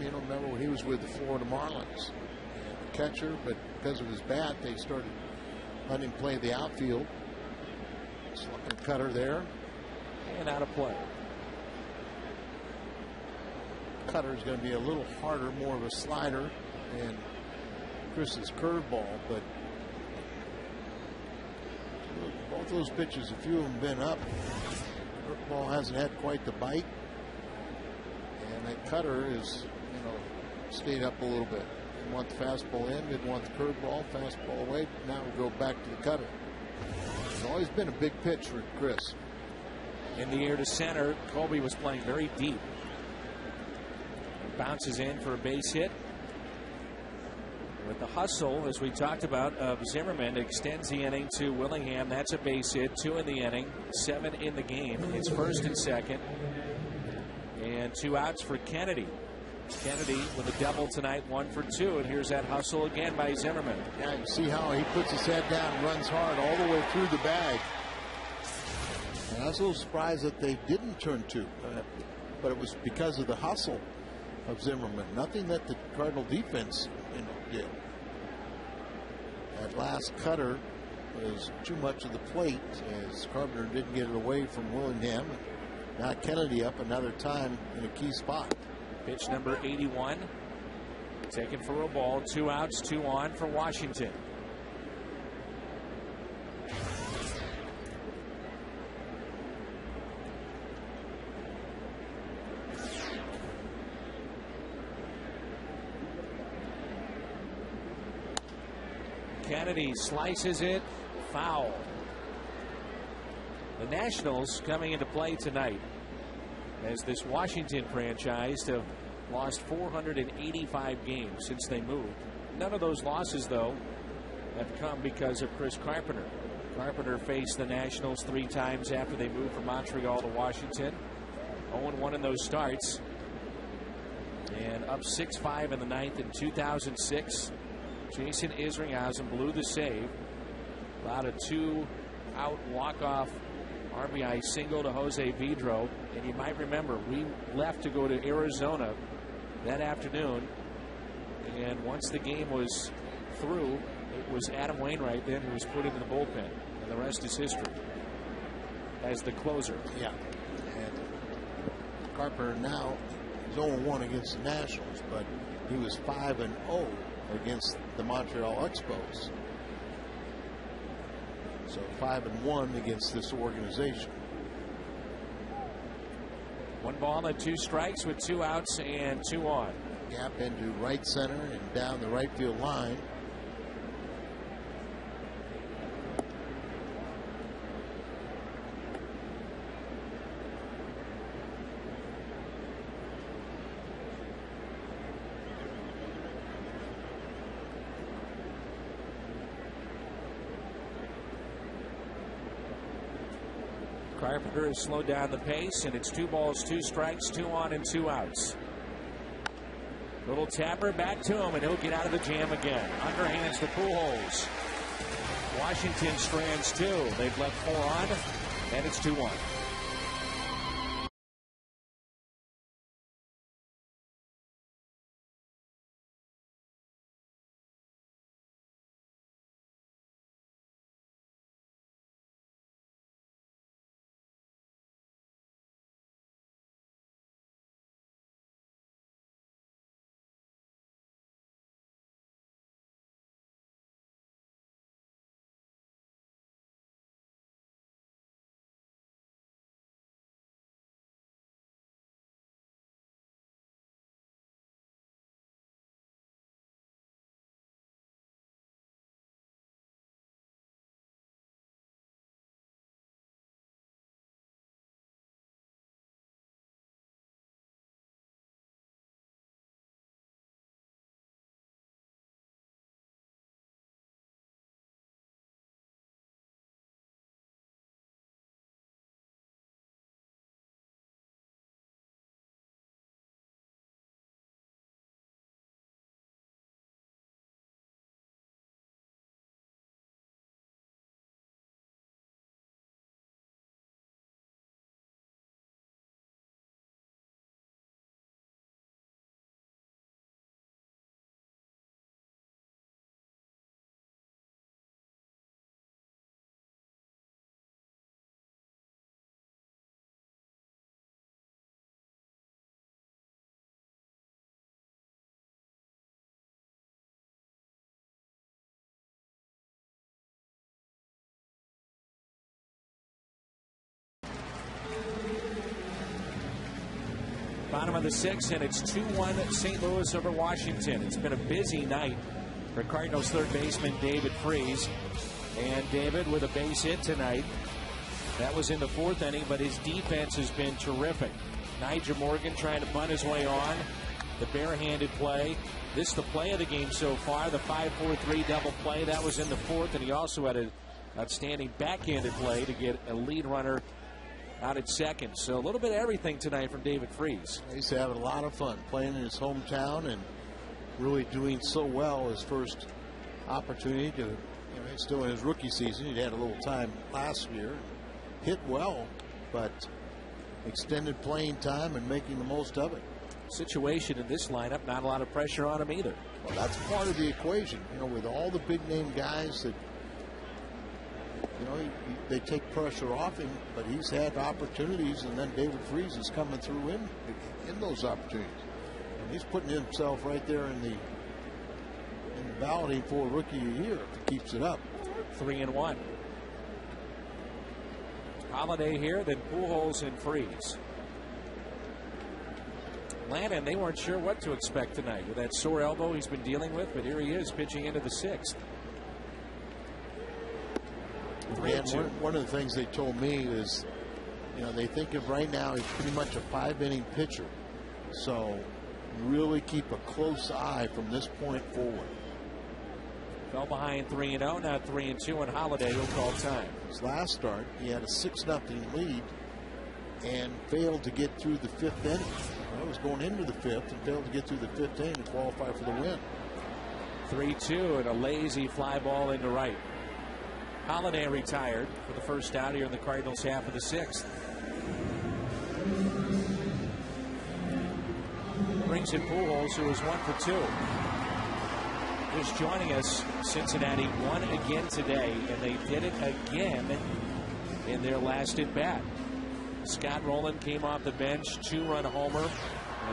You don't remember when he was with the Florida Marlins, and catcher, but because of his bat, they started letting him play the outfield. Slugging cutter there, and out of play. Cutter is going to be a little harder, more of a slider than Chris's curveball, but both those pitches, a few of them been up. Curveball hasn't had quite the bite, and that cutter is, stayed up a little bit. Didn't want the fastball in, didn't want the curveball, fastball away. Now we'll go back to the cutter. It's always been a big pitch for Chris. In the air to center, Colby was playing very deep. bounces in for a base hit. With the hustle, as we talked about, of Zimmerman, extends the inning to Willingham. That's a base hit, 2 in the inning, 7 in the game. It's first and second, and 2 outs for Kennedy. Kennedy with a double tonight, 1 for 2, and here's that hustle again by Zimmerman. Yeah, you see how he puts his head down and runs hard all the way through the bag. And I was a little surprised that they didn't turn 2, but it was because of the hustle of Zimmerman. Nothing that the Cardinal defense did. That last cutter was too much of the plate as Carpenter didn't get it away from Willingham. Now Kennedy up another time in a key spot. Pitch number 81. Taken for a ball. 2 outs, 2 on for Washington. Kennedy slices it, foul. The Nationals coming into play tonight as this Washington franchise have lost 485 games since they moved. None of those losses, though, have come because of Chris Carpenter. Carpenter faced the Nationals 3 times after they moved from Montreal to Washington. 0-1 in those starts. And up 6-5 in the 9th in 2006. Jason Isringhausen blew the save. Allowed a 2-out walk-off RBI single to Jose Vidro. And you might remember, we left to go to Arizona that afternoon. And once the game was through, it was Adam Wainwright then who was put into the bullpen. And the rest is history as the closer. Yeah. And Carpenter now is 0-1 against the Nationals, but he was 5-0 against the Montreal Expos. So 5-1 against this organization. 1 ball and 2 strikes with 2 outs and 2 on. Gap into right center and down the right field line. Carpenter has slowed down the pace, and it's 2 balls, 2 strikes, 2 on and 2 outs. Little tapper back to him, and he'll get out of the jam again. Underhands to Pujols. Washington strands 2. They've left 4 on, and it's 2-1. Bottom of the 6th, and it's 2-1 St. Louis over Washington. It's been a busy night for Cardinals third baseman David Freese. And David with a base hit tonight. That was in the 4th inning, but his defense has been terrific. Nigel Morgan trying to bunt his way on. the barehanded play. This is the play of the game so far, the 5-4-3 double play. That was in the fourth, and he also had an outstanding backhanded play to get a lead runner out at second. So a little bit of everything tonight from David Freese. He's having a lot of fun playing in his hometown and really doing so well his first opportunity to, he's still in his rookie season. He'd had a little time last year, hit well, but extended playing time and making the most of it. Situation in this lineup, not a lot of pressure on him either. Well, that's part of the equation, with all the big name guys that, they take pressure off him, but he's had opportunities, and then David Freese is coming through in those opportunities. And he's putting himself right there in the balloting for Rookie of the Year if he keeps it up. 3-1. Holiday here, then Pujols and Freese. Lannon, they weren't sure what to expect tonight with that sore elbow he's been dealing with, but here he is pitching into the sixth. One of the things they told me is, they think of right now he's pretty much a 5-inning pitcher. So really keep a close eye from this point forward. Fell behind 3-0, now 3-2, and Holiday will call time. His last start, he had a 6-0 lead and failed to get through the 5th inning. He was going into the 5th and failed to get through the 5th inning to qualify for the win. 3-2 and a lazy fly ball into right. Holiday retired for the first out here in the Cardinals half of the 6th. Brings in Pujols, who is 1 for 2. Just joining us, Cincinnati won again today, and they did it again in their last at bat. Scott Rowland came off the bench, 2-run homer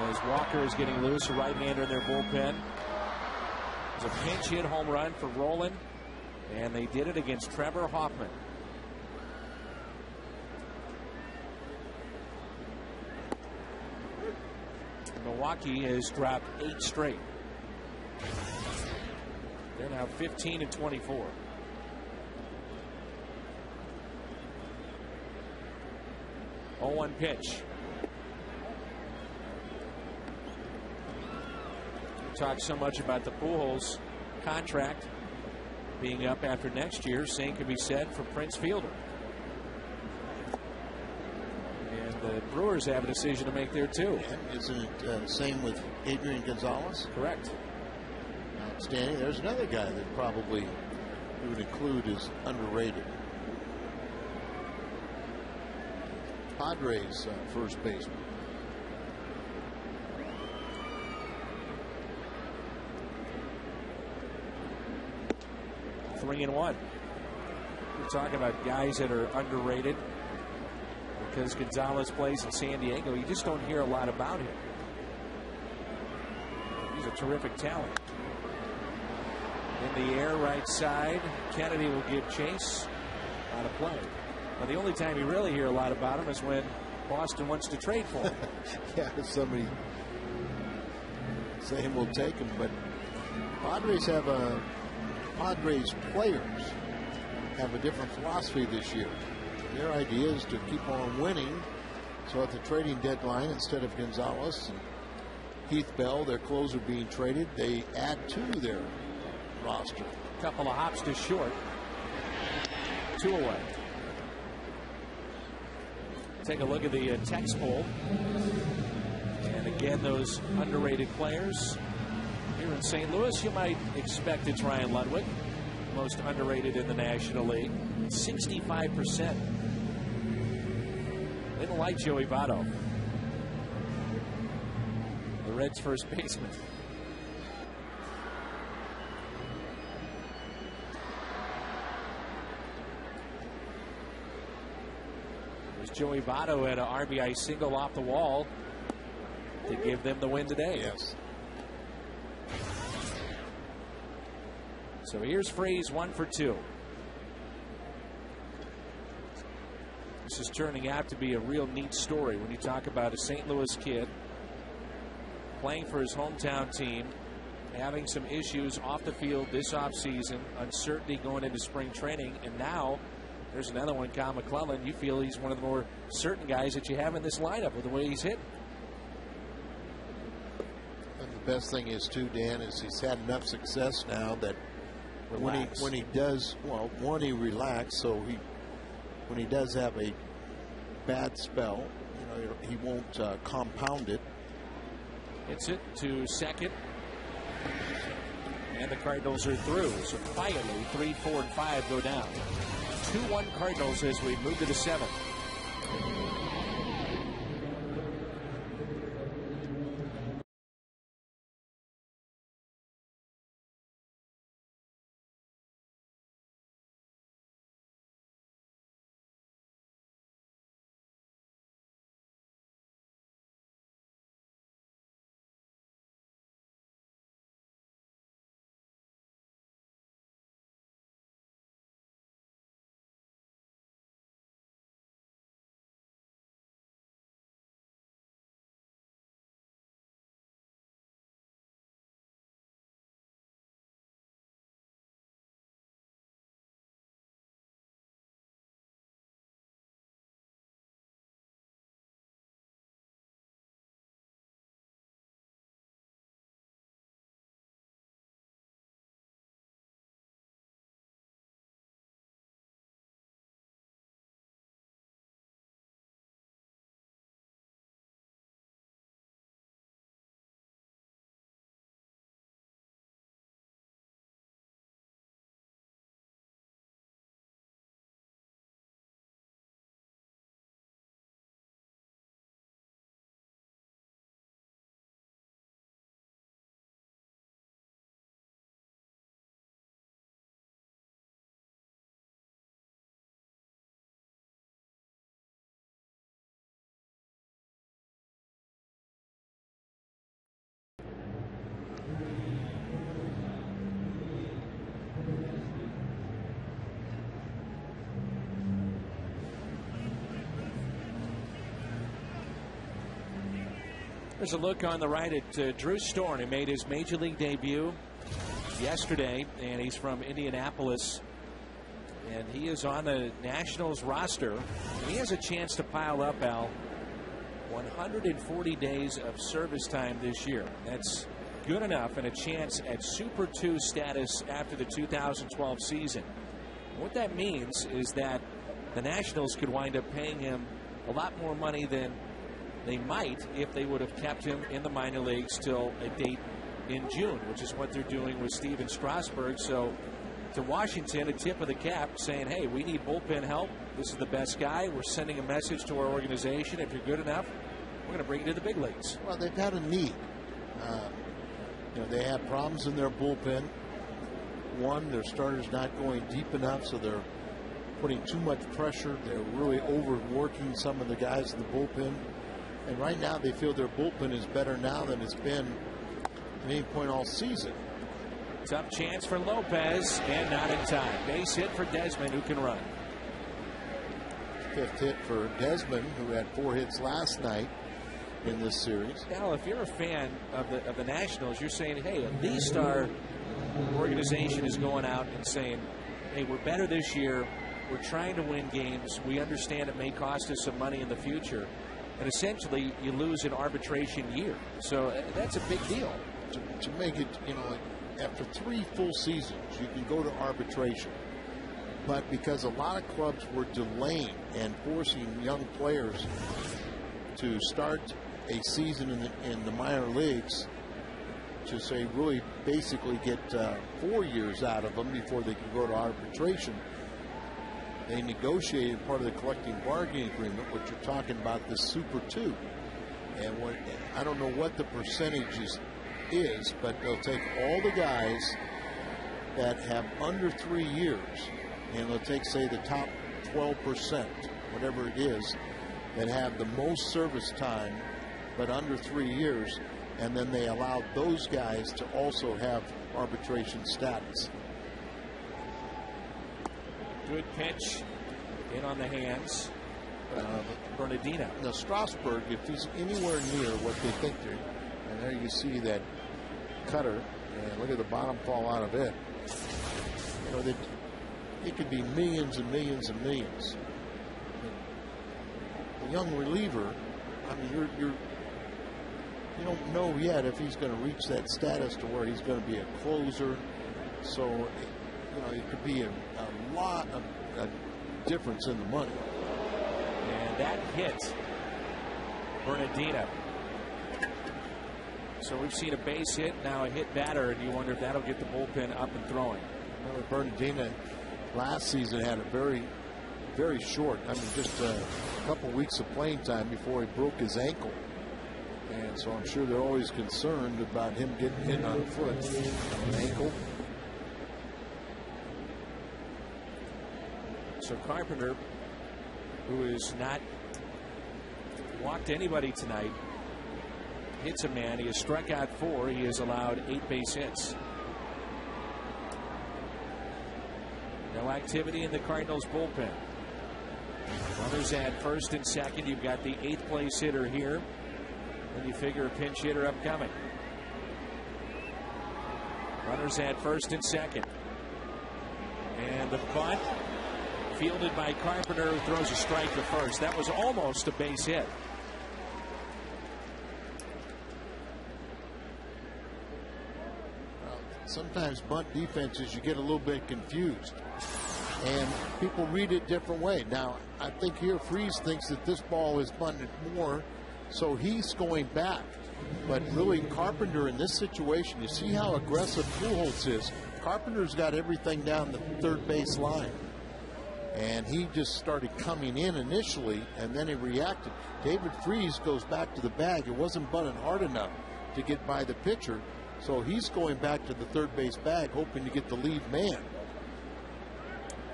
as Walker is getting loose, a right-hander in their bullpen. It was a pinch hit home run for Rowland, and they did it against Trevor Hoffman. Milwaukee has dropped 8 straight. They're now 15-24. Oh, 1 pitch. We talked so much about the Pujols contract being up after next year. Same could be said for Prince Fielder. And the Brewers have a decision to make there too. And isn't it the same with Adrian Gonzalez? Correct. Outstanding. There's another guy that probably we would include as underrated. Padres first baseman. Three and one. We're talking about guys that are underrated because Gonzalez plays in San Diego. You just don't hear a lot about him. He's a terrific talent. In the air, right side. Kennedy will give chase on a play. Now, the only time you really hear a lot about him is when Boston wants to trade for him. Yeah, somebody saying we'll take him, but Padres players have a different philosophy this year. Their idea is to keep on winning. So at the trading deadline, instead of Gonzalez and Heath Bell, their closer being traded, they add to their roster. Couple of hops to short. 2 away. Take a look at the text poll. And again, those underrated players. Here in St. Louis, you might expect it's Ryan Ludwig, most underrated in the National League. 65%. They don't like Joey Votto, the Reds' first baseman. Joey Votto had an RBI single off the wall to give them the win today. Yes. So here's Freese, 1 for 2. This is turning out to be a real neat story when you talk about a St. Louis kid playing for his hometown team, having some issues off the field this offseason, uncertainty going into spring training, and now there's another one, Kyle McClellan. You feel he's one of the more certain guys that you have in this lineup with the way he's hit. best thing is too, Dan, is he's had enough success now that when he does, well, one, he relaxed, so when he does have a bad spell, he won't compound it. Hits it to second. And the Cardinals are through. So quietly, 3, 4, and 5 go down. 2-1 Cardinals as we move to the 7th. There's a look on the right at Drew Storn, who made his major league debut yesterday, and he's from Indianapolis. And he is on the Nationals roster. And he has a chance to pile up, Al, 140 days of service time this year. That's good enough and a chance at Super 2 status after the 2012 season. What that means is that the Nationals could wind up paying him a lot more money than they might if they would have kept him in the minor leagues till a date in June, which is what they're doing with Steven Strasburg. So to Washington, a tip of the cap saying, hey, we need bullpen help. This is the best guy. We're sending a message to our organization. If you're good enough, we're going to bring you to the big leagues. Well, they've had a need. They have problems in their bullpen. One, their starters not going deep enough, so they're putting too much pressure. They're really overworking some of the guys in the bullpen. And right now they feel their bullpen is better now than it's been at any point all season. Tough chance for Lopez, and not in time. Base hit for Desmond, who can run. 5th hit for Desmond, who had 4 hits last night in this series. Now, if you're a fan of the Nationals, you're saying, hey, at least our organization is going out and saying, hey, we're better this year. We're trying to win games. We understand it may cost us some money in the future. And essentially, you lose an arbitration year. So that's a big deal. To make it, after 3 full seasons, you can go to arbitration. But because a lot of clubs were delaying and forcing young players to start a season in the minor leagues, to say really basically get 4 years out of them before they can go to arbitration, they negotiated part of the collective bargaining agreement, what you're talking about, the Super 2. And I don't know what the percentage is, but they'll take all the guys that have under 3 years, and they'll take, say, the top 12%, whatever it is, that have the most service time, but under 3 years, and then they allow those guys to also have arbitration status. Good pitch in on the hands of Bernardino. Now Strasburg, if he's anywhere near what they think they're, and there you see that cutter, and look at the bottom fall out of it. It could be millions and millions and millions. The young reliever, I mean, you don't know yet if he's going to reach that status to where he's going to be a closer. So, you know, it could be a lot of difference in the money. And that hit Bernardina. So we've seen a base hit, now a hit batter, and you wonder if that'll get the bullpen up and throwing. Remember, Bernardina last season had a very, very short, I mean, just a couple weeks of playing time before he broke his ankle. And so I'm sure they're always concerned about him getting hit on the foot, ankle. So Carpenter, who has not walked anybody tonight, hits a man. He has struck out 4. He has allowed 8 base hits. No activity in the Cardinals bullpen. Runners at first and second. You've got the 8th place hitter here. And you figure a pinch hitter upcoming. Runners at first and second. And the bunt fielded by Carpenter, who throws a strike to first. That was almost a base hit. Sometimes bunt defenses, you get a little bit confused and people read it different way. Now, I think here Freese thinks that this ball is bunted more, so he's going back. But really, Carpenter in this situation, you see how aggressive Pujols is. Carpenter's got everything down the third base line. And he just started coming in initially, and then he reacted. David Freese goes back to the bag. It wasn't bunted hard enough to get by the pitcher. So he's going back to the third base bag, hoping to get the lead man.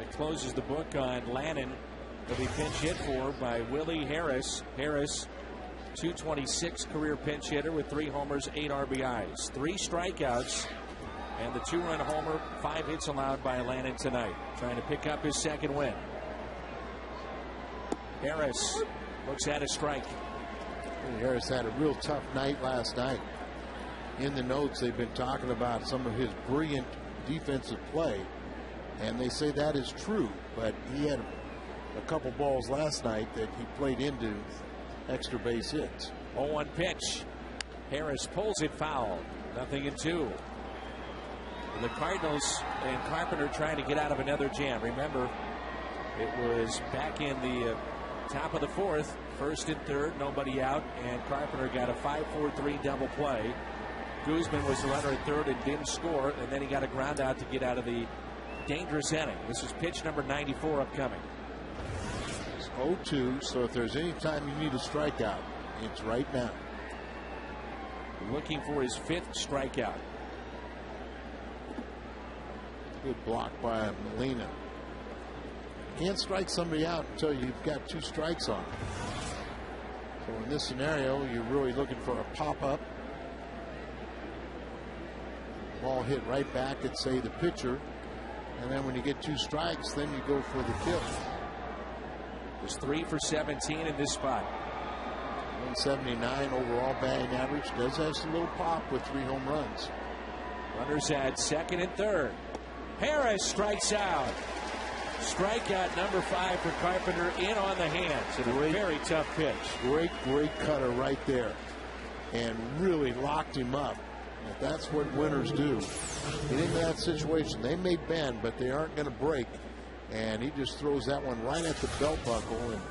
It closes the book on Lannon. He'll be pinch hit for by Willie Harris. Harris, 226 career pinch hitter with 3 homers, 8 RBIs, 3 strikeouts, and the 2-run homer, 5 hits allowed by Lannon tonight, trying to pick up his second win. Harris looks at a strike. Harris had a real tough night last night. In the notes, they've been talking about some of his brilliant defensive play, and they say that is true, but he had a couple balls last night that he played into extra base hits. 0-1 pitch. Harris pulls it foul. 0-2. The Cardinals and Carpenter trying to get out of another jam. Remember, it was back in the top of the 4th, first and third, nobody out, and Carpenter got a 5-4-3 double play. Guzman was the runner at third and didn't score, and then he got a ground out to get out of the dangerous inning. This is pitch number 94 upcoming. It's 0-2, so if there's any time you need a strikeout, it's right now. Looking for his 5th strikeout. Good block by Molina. Can't strike somebody out until you've got 2 strikes on them. So in this scenario, you're really looking for a pop-up. Ball hit right back at, say, the pitcher. And then when you get 2 strikes, then you go for the kill. Was 3 for 17 in this spot. 179 overall batting average. Does have some little pop with 3 home runs. Runners at second and third. Harris strikes out. Strikeout number 5 for Carpenter, in on the hands. And a very tough pitch. Great cutter right there. And really locked him up. That's what winners do. Get into that situation. They may bend, but they aren't going to break. And he just throws that one right at the belt buckle and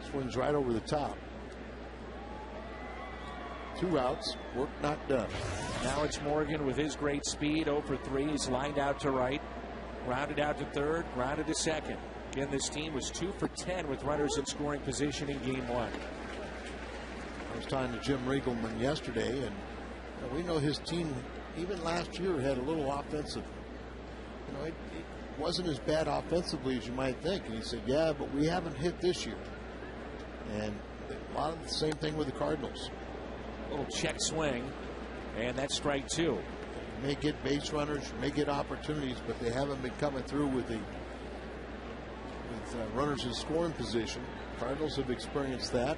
swings right over the top. 2 outs. Work not done. Now it's Morgan with his great speed. 0 for 3. He's lined out to right. Grounded out to third. Grounded to second. Again, this team was 2 for 10 with runners in scoring position in game 1. I was talking to Jim Riegelman yesterday, and we know his team, even last year, had a little offensive. It wasn't as bad offensively as you might think. And he said, yeah, but we haven't hit this year. And a lot of the same thing with the Cardinals. Little check swing, and that's strike 2. You may get base runners, you may get opportunities, but they haven't been coming through with runners in scoring position. Cardinals have experienced that.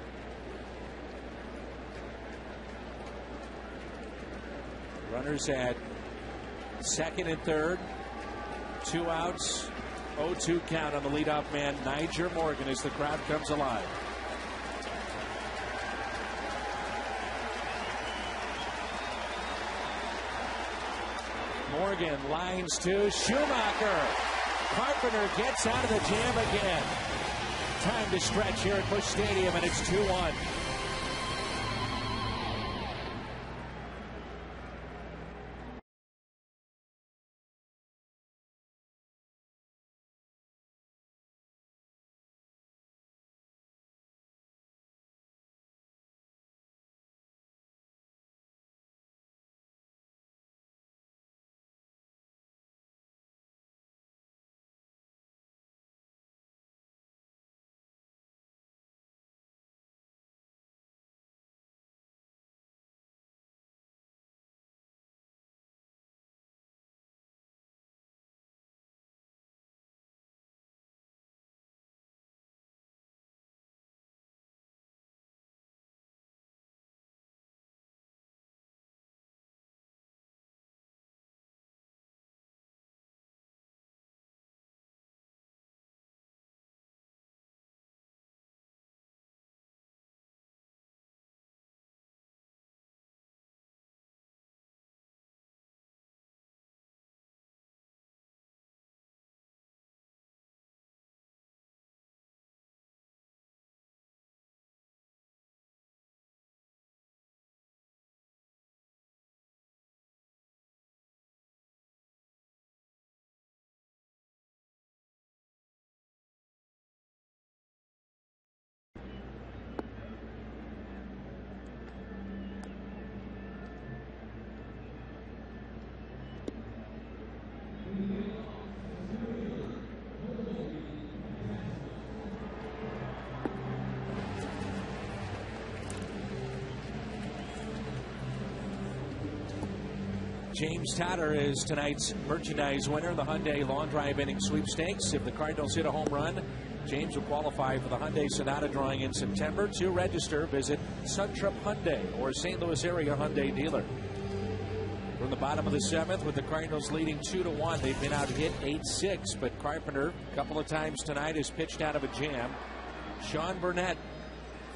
Runners at second and third. 2 outs. 0-2 count on the leadoff man, Niger Morgan, as the crowd comes alive. Morgan lines to Schumacher. Carpenter gets out of the jam again. Time to stretch here at Busch Stadium, and it's 2-1. James Totter is tonight's merchandise winner, the Hyundai Long Drive Inning Sweepstakes. If the Cardinals hit a home run, James will qualify for the Hyundai Sonata drawing in September. To register, visit Suntrup Hyundai or St. Louis area Hyundai dealer. From the bottom of the seventh, with the Cardinals leading 2-1, they've been out hit 8-6, but Carpenter a couple of times tonight has pitched out of a jam. Sean Burnett,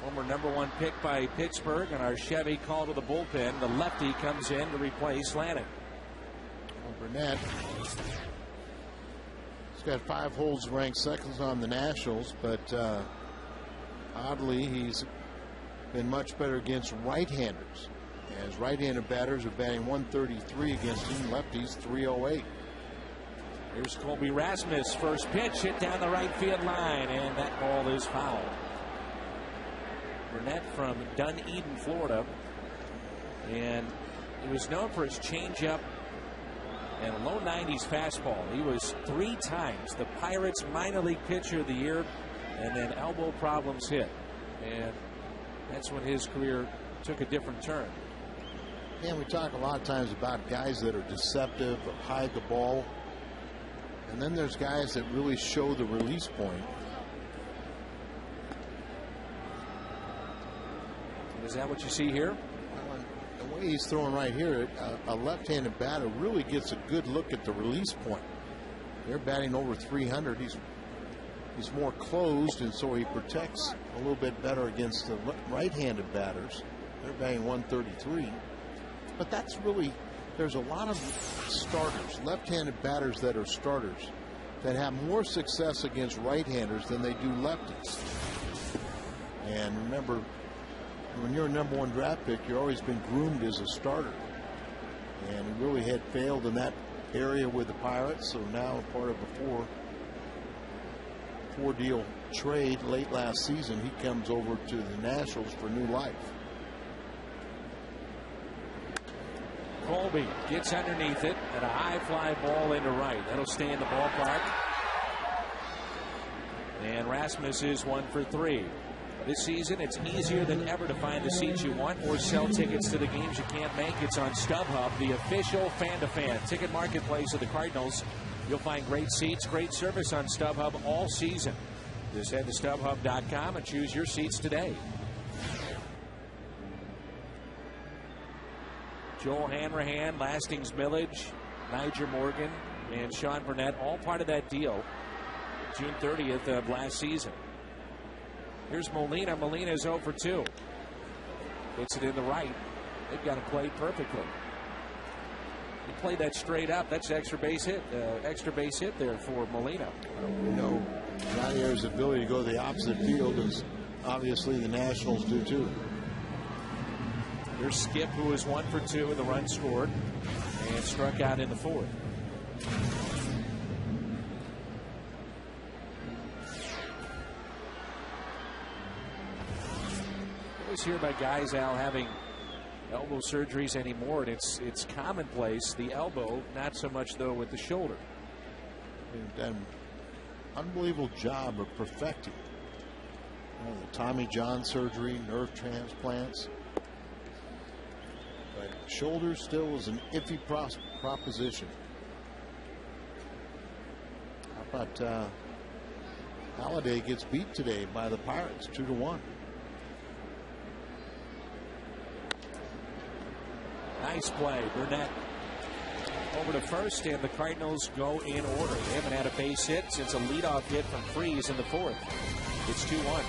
former #1 pick by Pittsburgh, and our Chevy call to the bullpen. The lefty comes in to replace Lanning. Well, Burnett, he's got 5 holes, ranked second on the Nationals, but oddly he's been much better against right-handers, as right-handed batters are batting 133 against team lefties 308. Here's Colby Rasmus, first pitch hit down the right field line, and that ball is fouled. Burnett from Dunedin, Florida, and he was known for his changeup and a low 90s fastball. He was 3 times the Pirates minor league pitcher of the year, and then elbow problems hit, and that's when his career took a different turn. And we talk a lot of times about guys that are deceptive or hide the ball, and then there's guys that really show the release point. Is that what you see here? Well, the way he's throwing right here, a left-handed batter really gets a good look at the release point. They're batting over 300. He's more closed, and so he protects a little bit better against the right-handed batters. They're batting 133. But that's really, there's a lot of starters, left-handed batters that are starters, that have more success against right-handers than they do lefties. And remember, when you're a #1 draft pick, you've always been groomed as a starter. And he really had failed in that area with the Pirates, so now part of a four-deal trade late last season, he comes over to the Nationals for new life. Colby gets underneath it, and a high fly ball into right. That'll stay in the ballpark. And Rasmus is 1 for 3. This season, it's easier than ever to find the seats you want or sell tickets to the games you can't make. It's on StubHub, the official fan-to-fan ticket marketplace of the Cardinals. You'll find great seats, great service on StubHub all season. Just head to StubHub.com and choose your seats today. Joel Hanrahan, Lastings Millage, Niger Morgan, and Sean Burnett, all part of that deal June 30th of last season. Here's Molina. Molina is 0 for 2. Hits it in the right. They've got it played perfectly. He played that straight up. That's extra base hit there for Molina. You know, Javier's ability to go to the opposite field is obviously the Nationals do too. Here's Skip, who was 1 for 2 in the run scored and struck out in the 4th. You always hear about guys, Al, having elbow surgeries anymore, and it's commonplace. The elbow, not so much though with the shoulder. They've done an unbelievable job of perfecting the Tommy John surgery, nerve transplants. But shoulder still is an iffy proposition. How about Halladay gets beat today by the Pirates 2-1. Nice play. Burnett over to first, and the Cardinals go in order. They haven't had a base hit since a leadoff hit from Freese in the 4th. It's 2-1.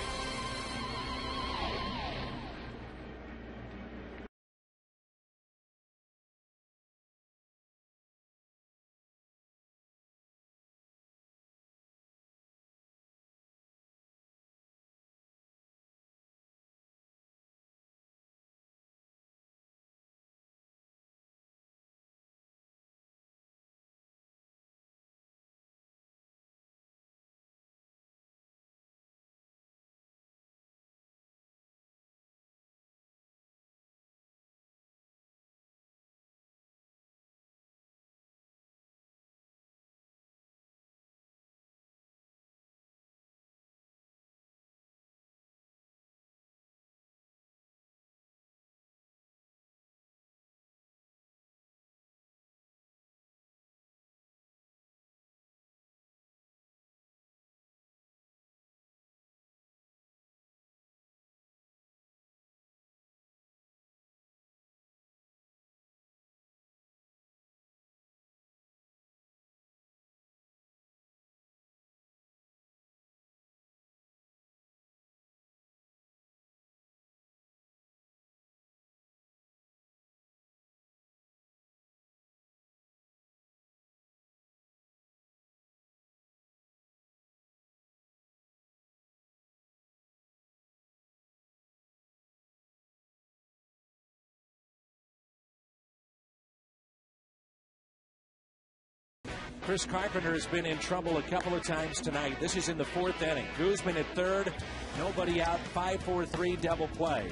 Chris Carpenter has been in trouble a couple of times tonight. This is in the 4th inning. Guzman at third, nobody out, 5-4-3 double play.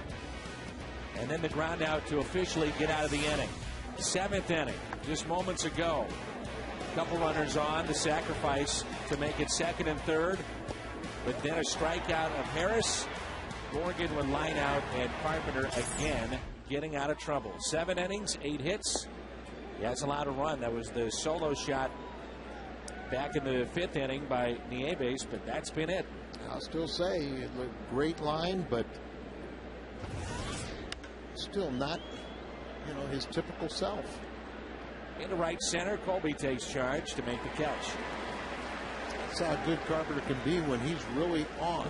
And then the ground out to officially get out of the inning. 7th inning, just moments ago. A couple runners on, the sacrifice to make it 2nd and 3rd. But then a strikeout of Harris. Morgan would line out, and Carpenter again getting out of trouble. 7 innings, 8 hits. He hasn't allowed a run. That was the solo shot back in the 5th inning by Nieves, but that's been it. I'll still say it looked great line, but still not, his typical self. Into right center, Colby takes charge to make the catch. That's how good Carpenter can be when he's really on.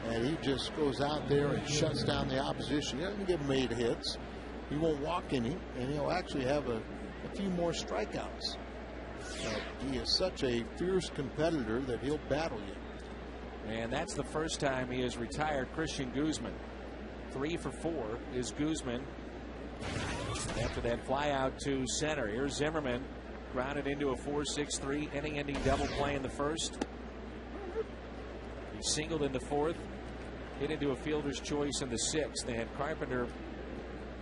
And he just goes out there and shuts down the opposition. He doesn't give him 8 hits. He won't walk any, and he'll actually have a few more strikeouts. He is such a fierce competitor that he'll battle you. And that's the first time he has retired Christian Guzman. 3 for 4 is Guzman after that fly out to center. Here's Zimmerman, grounded into a 4-6-3 inning-ending double play in the 1st. He singled in the 4th, hit into a fielder's choice in the 6th, and Carpenter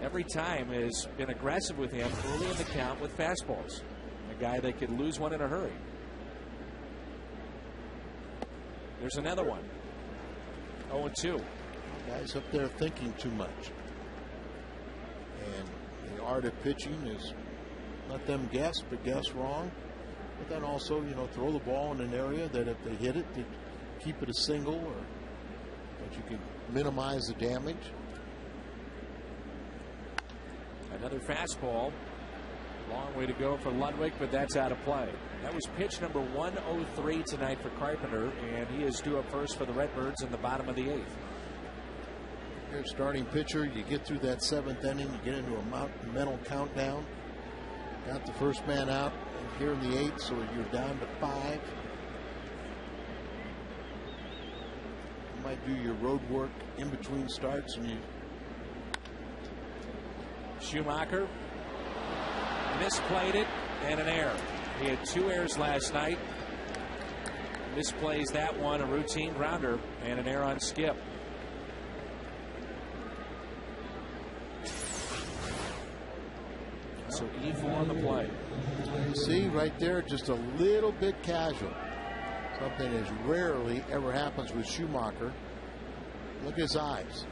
every time has been aggressive with him early in the count with fastballs. A guy that could lose one in a hurry. There's another one. 0-2. Guys up there thinking too much. And the art of pitching is let them guess, but guess wrong. But then also, throw the ball in an area that if they hit it, to keep it a single, or that you can minimize the damage. Another fastball. Long way to go for Ludwig, but that's out of play. That was pitch number 103 tonight for Carpenter, and he is due up first for the Redbirds in the bottom of the 8th. You're a starting pitcher. You get through that 7th inning, you get into a mental countdown. Got the first man out here in the 8th, so you're down to 5. You might do your road work in between starts, and you. Schumacher misplayed it, and an error. He had 2 errors last night. Misplays that one, a routine grounder, and an error on Skip. So E4 on the play. You see right there, just a little bit casual. Something that rarely ever happens with Schumacher. Look at his eyes.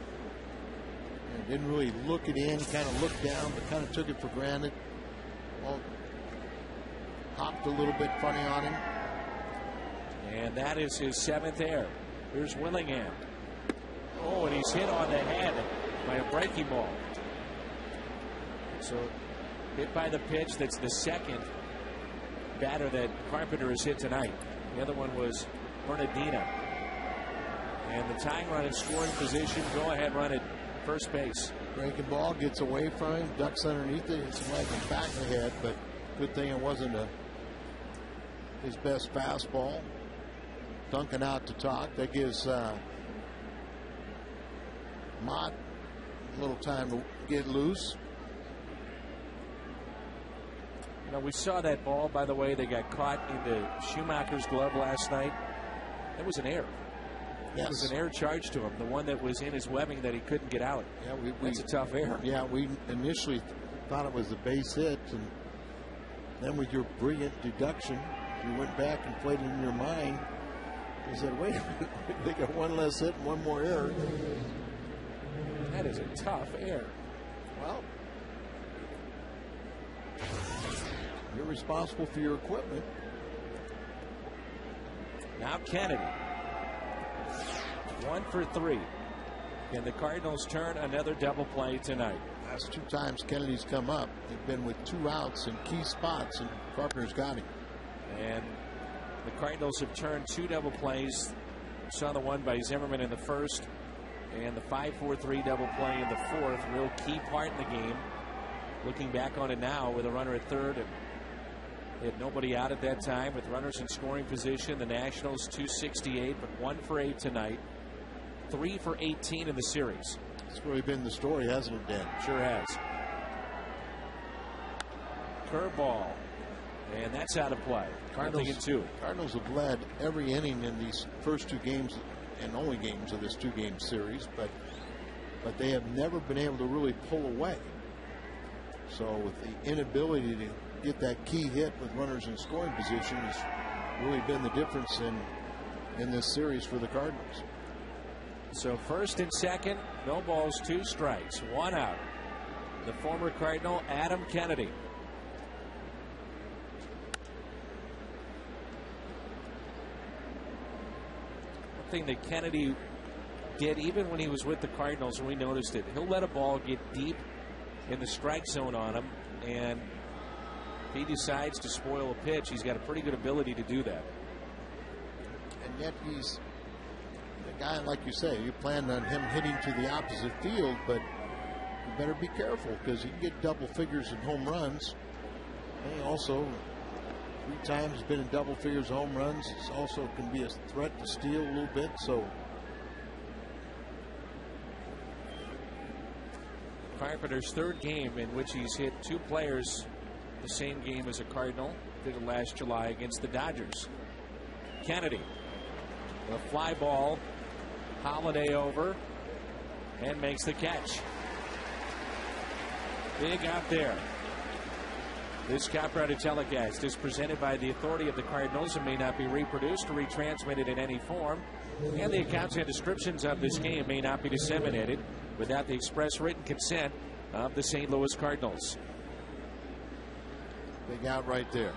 And didn't really look it in, kind of looked down, but kind of took it for granted. Well, hopped a little bit funny on him. And that is his 7th error. Here's Willingham. Oh, and he's hit on the head by a breaking ball. So hit by the pitch. That's the second batter that Carpenter has hit tonight. The other one was Bernardina. And the tying run in scoring position. Go ahead run at first base. Breaking ball gets away from him, ducks underneath it. It's like a back of the head, but good thing it wasn't his best fastball. Duncan out to talk. That gives Mott a little time to get loose. You know, we saw that ball, by the way, that got caught into Schumacher's glove last night. That was an error. Yes. It was an error charge to him, the one that was in his webbing that he couldn't get out. Yeah, that's a tough error. Yeah, we initially thought it was a base hit, and then with your brilliant deduction, you went back and played it in your mind. You said, wait a minute, they got one less hit and one more error. That is a tough error. Well, you're responsible for your equipment. Now Kennedy. 1 for 3. Can the Cardinals turn another double play tonight? Last 2 times Kennedy's come up, they've been with 2 outs in key spots, and Carpenter's got him. And the Cardinals have turned 2 double plays. Saw the one by Zimmerman in the first, and the 5-4-3 double play in the 4th. Real key part in the game. Looking back on it now with a runner at third, and they had nobody out at that time with runners in scoring position. The Nationals 268, but 1 for 8 tonight. 3 for 18 in the series. It's really been the story, hasn't it, Dan? Sure has. Curveball. And that's out of play. Cardinals have led every inning in these first 2 games and only games of this 2-game series, but they have never been able to really pull away. So with the inability to get that key hit with runners in scoring position has really been the difference in this series for the Cardinals. So first and second, no balls, 2 strikes, 1 out. The former Cardinal, Adam Kennedy. One thing that Kennedy did, even when he was with the Cardinals, and we noticed it, he'll let a ball get deep in the strike zone on him, and if he decides to spoil a pitch, he's got a pretty good ability to do that. And yet he's a guy, like you say, you plan on him hitting to the opposite field, but you better be careful because he can get double figures in home runs. And he also 3 times been in double figures home runs. He also can be a threat to steal a little bit. So Carpenter's 3rd game in which he's hit 2 players the same game as a Cardinal. Did it last July against the Dodgers. Kennedy, a fly ball, Holiday over, and makes the catch. Big out there. This copyrighted telecast is presented by the authority of the Cardinals and may not be reproduced or retransmitted in any form. And the accounts and descriptions of this game may not be disseminated without the express written consent of the St. Louis Cardinals. Big out right there.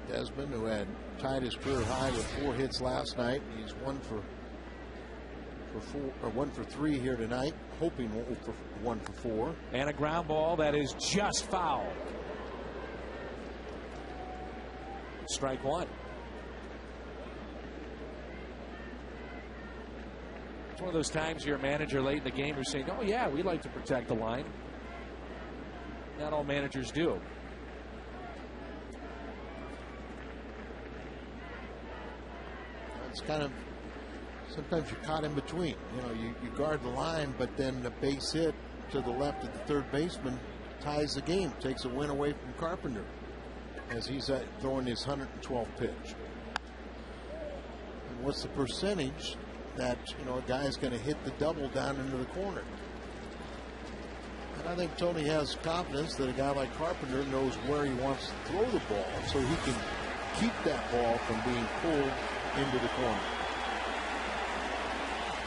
Desmond, who had tied his career high with 4 hits last night, he's 1 for 3 here tonight, hoping for 1 for 4. And a ground ball that is just foul. Strike 1. It's one of those times you're a manager late in the game, you're saying, oh, yeah, we like to protect the line. Not all managers do. It's kind of, sometimes you're caught in between. You know, you guard the line, but then the base hit to the left of the third baseman ties the game, takes a win away from Carpenter as he's throwing his 112th pitch. And what's the percentage that, you know, a guy's going to hit the double down into the corner? And I think Tony has confidence that a guy like Carpenter knows where he wants to throw the ball so he can keep that ball from being pulled into the corner.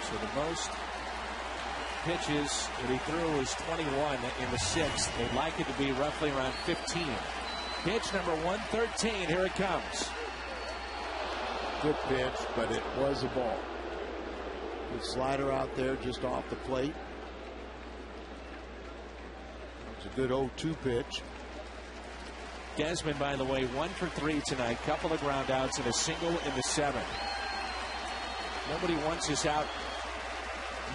So the most pitches that he threw was 21 in the sixth. They'd like it to be roughly around 15. Pitch number 113. Here it comes. Good pitch, but it was a ball. Good slider out there just off the plate. It was a good 0-2 pitch. Desmond, by the way, 1 for 3 tonight. Couple of ground outs and a single in the seventh. Nobody wants this out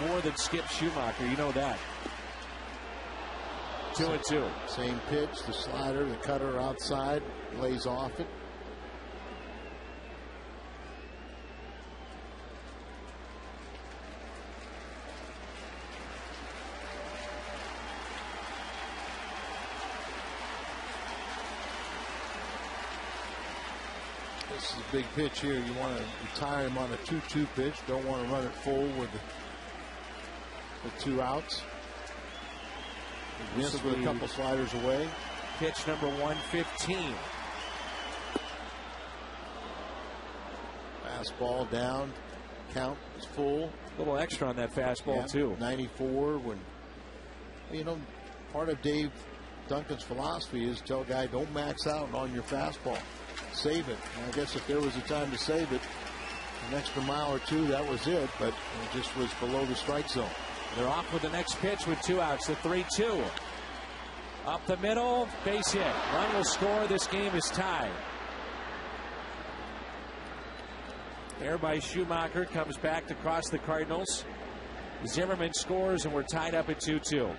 more than Skip Schumacher. You know that. 2-2. Same pitch, the slider, the cutter outside, lays off it. This is a big pitch here. You want to retire him on a 2-2 pitch. Don't want to run it full with the 2 outs. Missed with a couple sliders away. Pitch number 115. Fastball down. Count is full. A little extra on that fastball, too. 94. When, you know, part of Dave Duncan's philosophy is tell a guy don't max out on your fastball. Save it. And I guess if there was a time to save it, an extra mile or two, that was it. But it just was below the strike zone. They're off with the next pitch with 2 outs. The 3-2. Up the middle. Base hit. Run will score. This game is tied. Air by Schumacher comes back to cross the Cardinals. Zimmerman scores, and we're tied up at 2-2.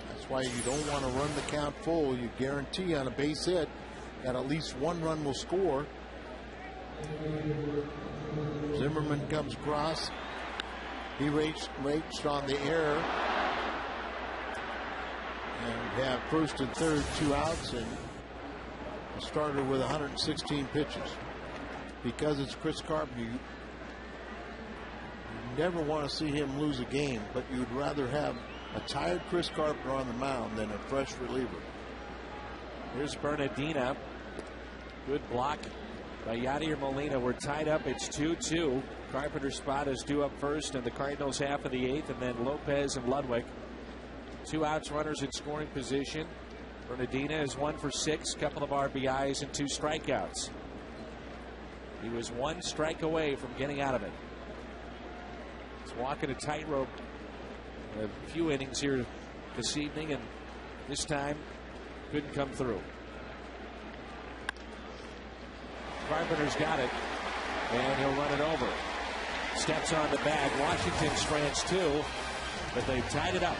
That's why you don't want to run the count full. You guarantee on a base hit that at least one run will score. Zimmerman comes across. He reached on the air. And we have first and third, 2 outs, and a starter with 116 pitches. Because it's Chris Carpenter, you never want to see him lose a game, but you'd rather have a tired Chris Carpenter on the mound than a fresh reliever. Here's Bernardina. Good block by Yadier Molina. We're tied up. It's 2-2. Carpenter's spot is due up first in the Cardinals half of the 8th, and then Lopez and Ludwig. 2 outs, runners in scoring position. Bernardina is 1 for 6, couple of RBIs and 2 strikeouts. He was 1 strike away from getting out of it. He's walking a tightrope a few innings here this evening, and this time couldn't come through. Carpenter's got it, and he'll run it over. Steps on the bag. Washington strands 2, but they tied it up.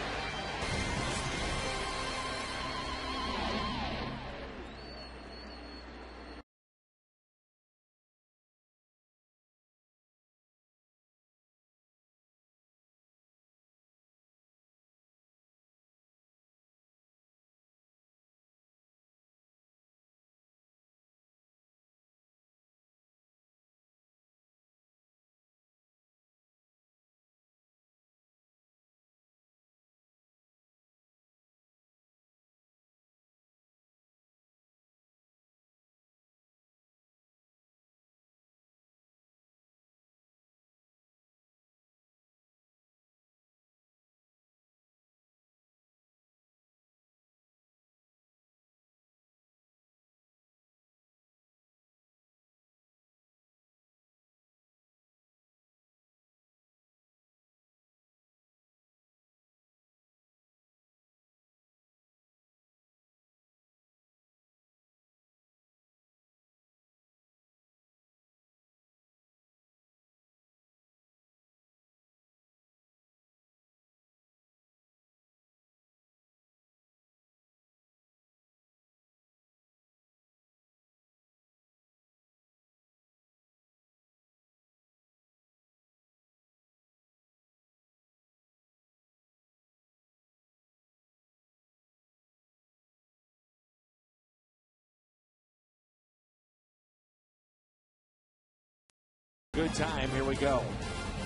Good time. Here we go.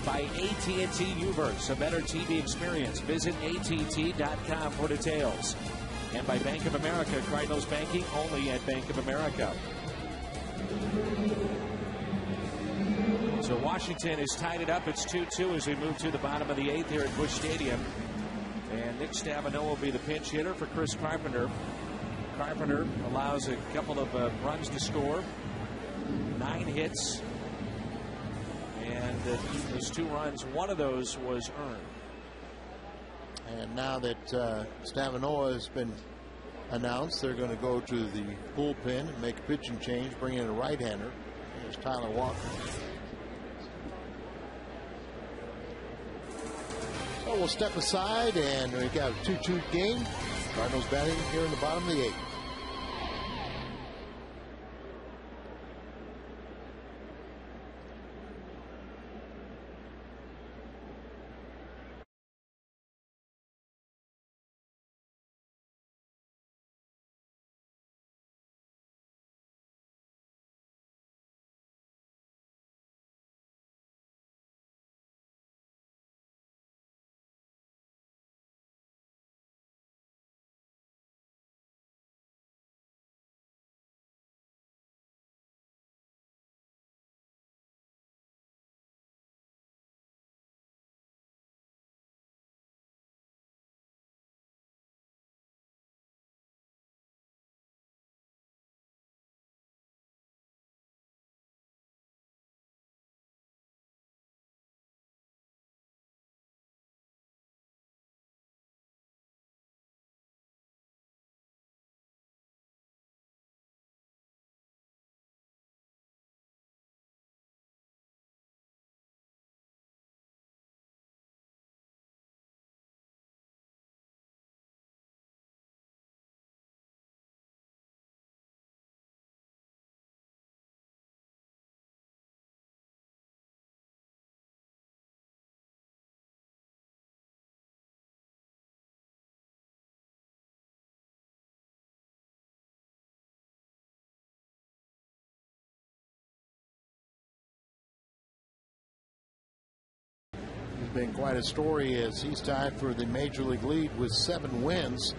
By AT&T Uverse, a better TV experience. Visit att.com for details. And by Bank of America, Cardinals banking only at Bank of America. So Washington has tied it up. It's 2-2 as we move to the bottom of the 8th here at Busch Stadium. And Nick Stavino will be the pinch hitter for Chris Carpenter. Carpenter allows a couple of runs to score. 9 hits. And those 2 runs, one of those was earned. And now that Stavino has been announced, they're going to go to the bullpen and make a pitching change, bring in a right-hander. There's Tyler Walker. So we'll step aside, and we got a 2-2 game. Cardinals batting here in the bottom of the 8th. Been quite a story as he's tied for the major league lead with 7 wins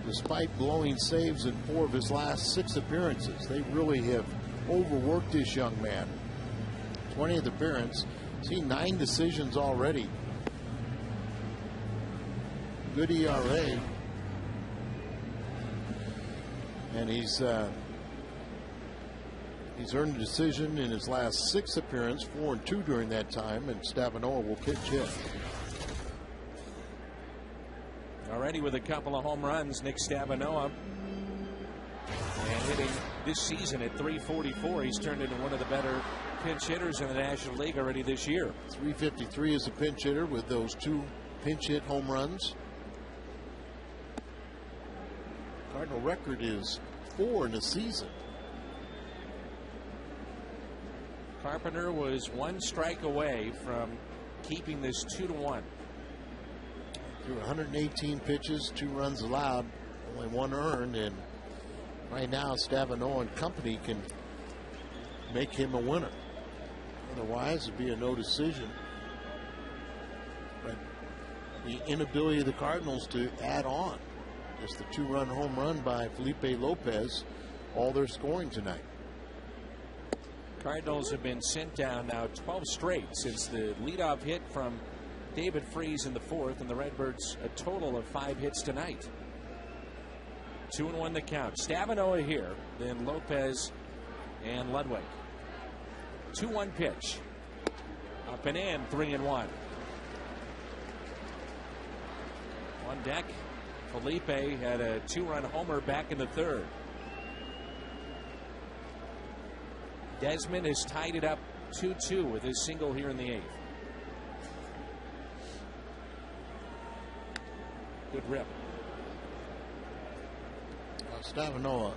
despite blowing saves in 4 of his last 6 appearances. They really have overworked this young man. 20th appearance, seen 9 decisions already. Good ERA, and he's earned a decision in his last 6 appearances, 4-2 during that time, and Stavino will pitch hit. Already with a couple of home runs, Nick Stavino, and hitting this season at .344. He's turned into one of the better pinch hitters in the National League already this year. .353 as a pinch hitter with those 2 pinch hit home runs. Cardinal record is 4 in a season. Carpenter was 1 strike away from keeping this 2-1. Through 118 pitches, 2 runs allowed, only 1 earned, and right now Stavino and company can make him a winner. Otherwise, it'd be a no decision. But the inability of the Cardinals to add on, just the 2-run home run by Felipe Lopez, all their scoring tonight. Cardinals have been sent down now 12 straight since the leadoff hit from David Freese in the 4th, and the Redbirds a total of 5 hits tonight. 2-1 the count. Stavino here, then Lopez and Ludwig. 2-1 pitch. Up and in, 3-1. On deck, Felipe had a 2-run homer back in the 3rd. Desmond has tied it up 2-2 with his single here in the 8th. Good rip. Stavino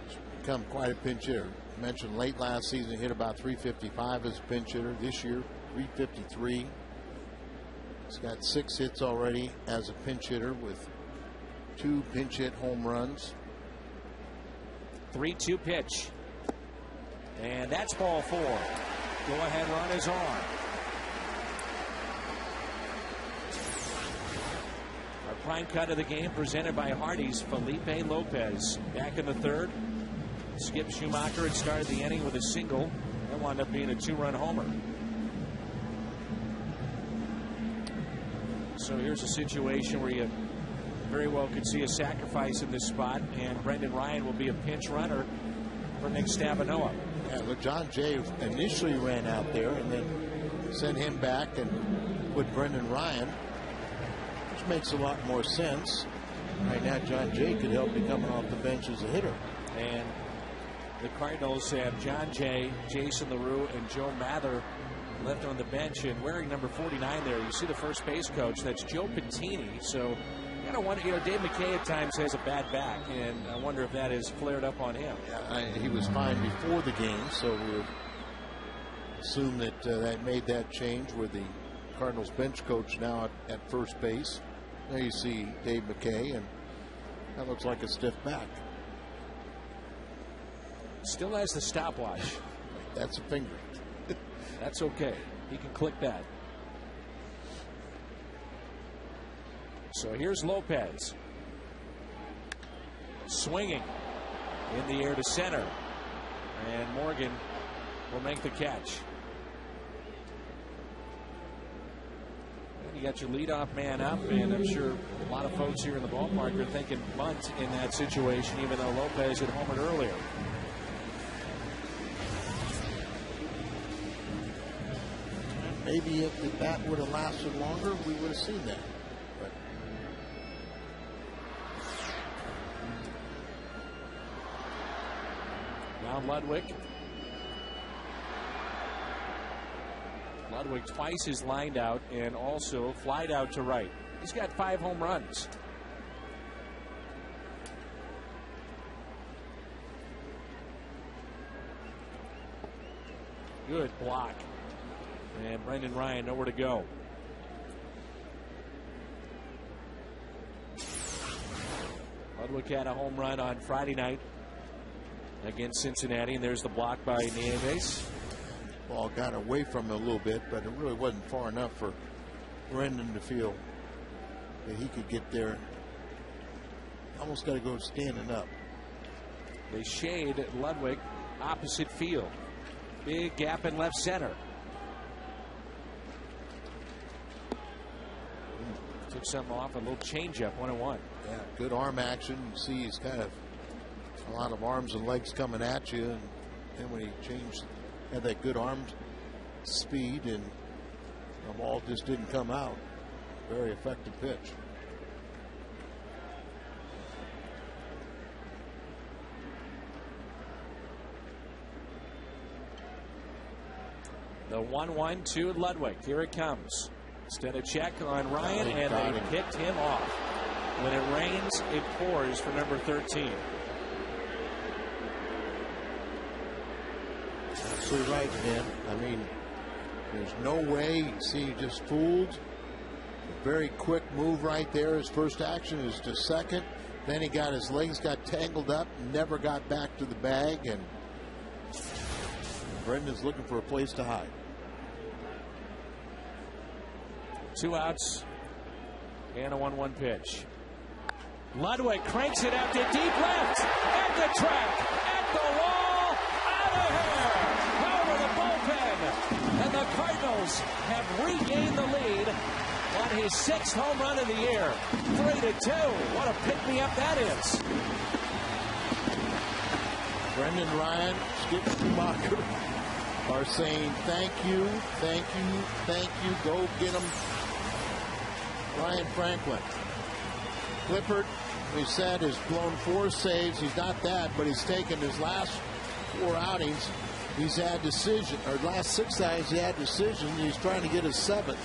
has become quite a pinch hitter. Mentioned late last season, hit about .355 as a pinch hitter. This year, .353. He's got 6 hits already as a pinch hitter with 2 pinch hit home runs. 3-2 pitch. And that's ball 4. Go-ahead run is on. Our prime cut of the game presented by Hardee's Felipe Lopez. Back in the third. Skip Schumacher had started the inning with a single. That wound up being a 2-run homer. So here's a situation where you very well could see a sacrifice in this spot, and Brendan Ryan will be a pinch runner for Nick Stavanoa. Yeah, look, John Jay initially ran out there and then sent him back and put Brendan Ryan, which makes a lot more sense. Right now, John Jay could help be coming off the bench as a hitter. And the Cardinals have John Jay, Jason LaRue, and Joe Mather left on the bench, and wearing number 49 there. You see the first base coach. That's Joe Pentini. So you gotta wonder. Dave McKay at times has a bad back, and I wonder if that has flared up on him. Yeah, he was fine before the game, so we would assume that that made that change with the Cardinals bench coach now at first base. Now you see Dave McKay, and that looks like a stiff back. Still has the stopwatch. That's a finger. That's okay. He can click that. So here's Lopez. Swinging in the air to center. And Morgan will make the catch. And you got your leadoff man up, and I'm sure a lot of folks here in the ballpark are thinking bunt in that situation, even though Lopez had homered earlier. Maybe if the bat would have lasted longer, we would have seen that. But now Ludwig. Ludwig twice is lined out and also flied out to right. He's got 5 home runs. Good block. And Brendan Ryan nowhere to go. Ludwig had a home run on Friday night against Cincinnati, and there's the block by Nieves. Ball got away from him a little bit, but it really wasn't far enough for Brendan to feel that he could get there. Almost got to go standing up. They shade Ludwig opposite field. Big gap in left center. Took something off, a little changeup, 1-1. Yeah, good arm action. You see he's kind of a lot of arms and legs coming at you, and then when he changed, had that good arm speed, and the ball just didn't come out. Very effective pitch. The 1-1 to Ludwig. Here it comes. Instead of check on Ryan, and they picked him off. When it rains, it pours for number 13. Absolutely right, man. I mean, there's no way. You see, he just fooled. A very quick move right there. His first action is to second. Then he got his legs got tangled up, never got back to the bag, and Brendan's looking for a place to hide. 2 outs and a 1-1 pitch. Ludwig cranks it out to deep left, at the track, at the wall, out of here, over the bullpen, and the Cardinals have regained the lead on his 6th home run of the year. 3-2. What a pick-me-up that is. Brendan Ryan, Skip Schumacher are saying thank you, thank you, thank you. Go get him. Ryan Franklin. Clippard, we said, has blown 4 saves. He's not that, but he's taken his last 4 outings. He's had decision, or last 6 outings he had decision. He's trying to get his 7th.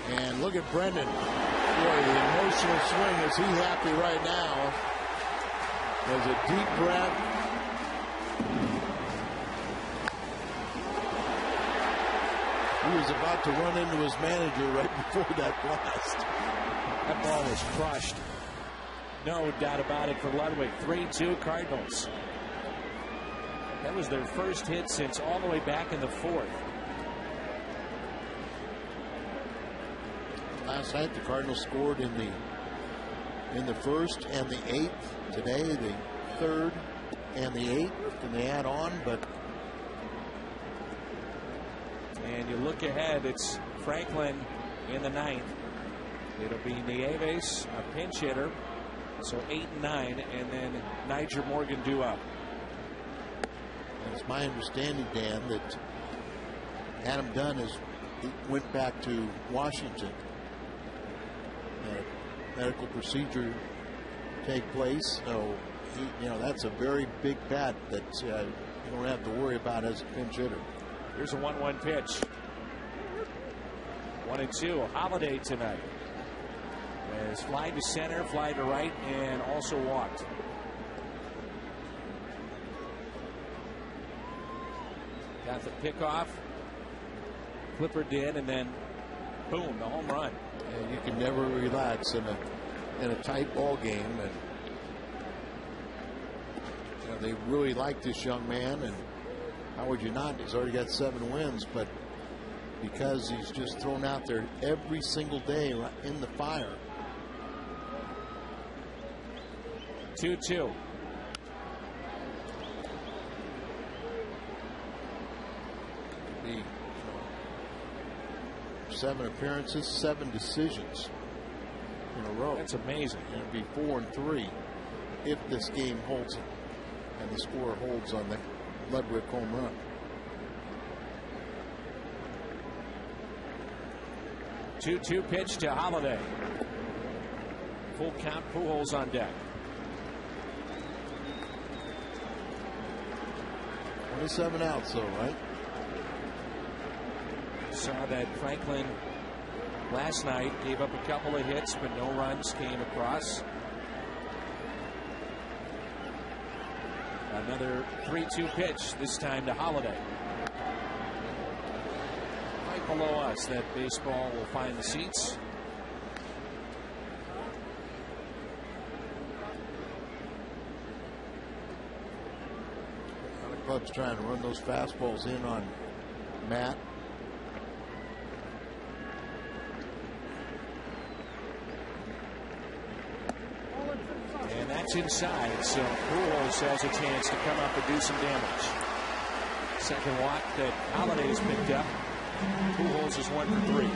And look at Brendan. Boy, the emotional swing. Is he happy right now? There's a deep breath. He was about to run into his manager right before that blast. That ball was crushed. No doubt about it for Ludwig. 3-2 Cardinals. That was their first hit since all the way back in the 4th. Last night the Cardinals scored in the 1st and the 8th. Today the 3rd and the 8th. Can they add on? And you look ahead, it's Franklin in the 9th. It'll be Nieves, a pinch hitter. So 8 and 9, and then Niger Morgan due up. It's my understanding, Dan, that Adam Dunn went back to Washington. Medical procedure take place. So that's a very big bat that you don't have to worry about as a pinch hitter. Here's a 1-1 pitch. 1-2. Holiday tonight. As fly to center, fly to right, and also walked. Got the pickoff. Clipper did, and then boom, the home run. And you can never relax in a tight ball game, and they really like this young man. And how would you not? He's already got 7 wins, but because he's just thrown out there every single day in the fire. 2-2. The 7 appearances, 7 decisions in a row. That's amazing. And it'd be 4-3 if this game holds and the score holds on the Ludwig home run. Two pitch to Holiday. Full count, Pujols on deck. 27 outs, though, right? Saw that Franklin last night gave up a couple of hits, but no runs came across. Another 3-2 pitch, this time to Holiday. Right below us, that baseball will find the seats. The club's trying to run those fastballs in on Matt. And that's inside, so Pujols has a chance to come up and do some damage. Second walk that Holiday's picked up. Pujols is 1 for 3.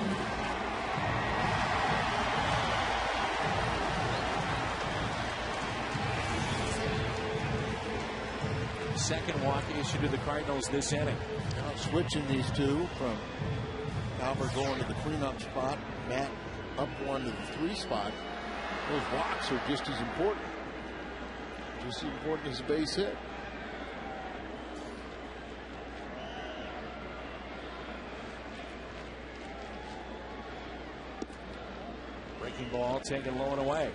Second walk issued to the Cardinals this inning. Now switching these two from Albert going to the cleanup spot, Matt up 1 to the 3 spot. Those walks are just as important. Just as important as a base hit. Breaking ball taken low and away.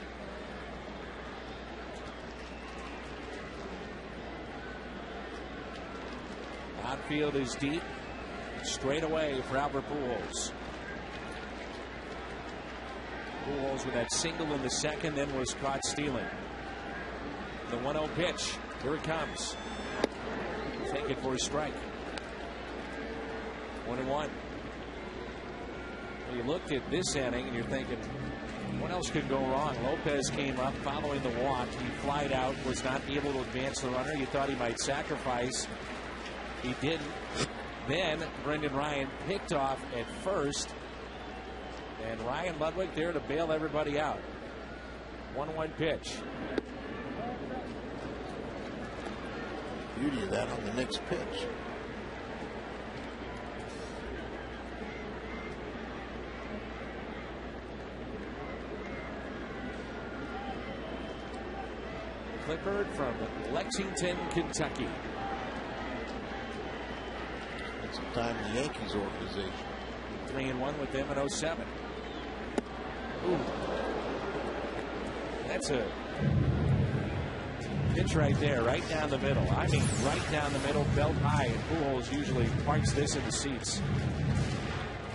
Outfield is deep. Straight away for Albert Pujols. Pujols with that single in the second, then was caught stealing. The 1-0 pitch. Here it comes. Take it for a strike. 1-1. You looked at this inning and you're thinking, what else could go wrong? Lopez came up following the walk. He flied out, was not able to advance the runner. You thought he might sacrifice. He didn't. Then Brendan Ryan picked off at first. And Ryan Ludwig there to bail everybody out. 1-1 pitch. Beauty of that on the next pitch. Clippard from Lexington, Kentucky. Spent some time in the Yankees organization. 3-1 with them in 07. Ooh. That's a pitch right there, right down the middle. I mean, right down the middle, belt high, and Pujols usually parks this in the seats.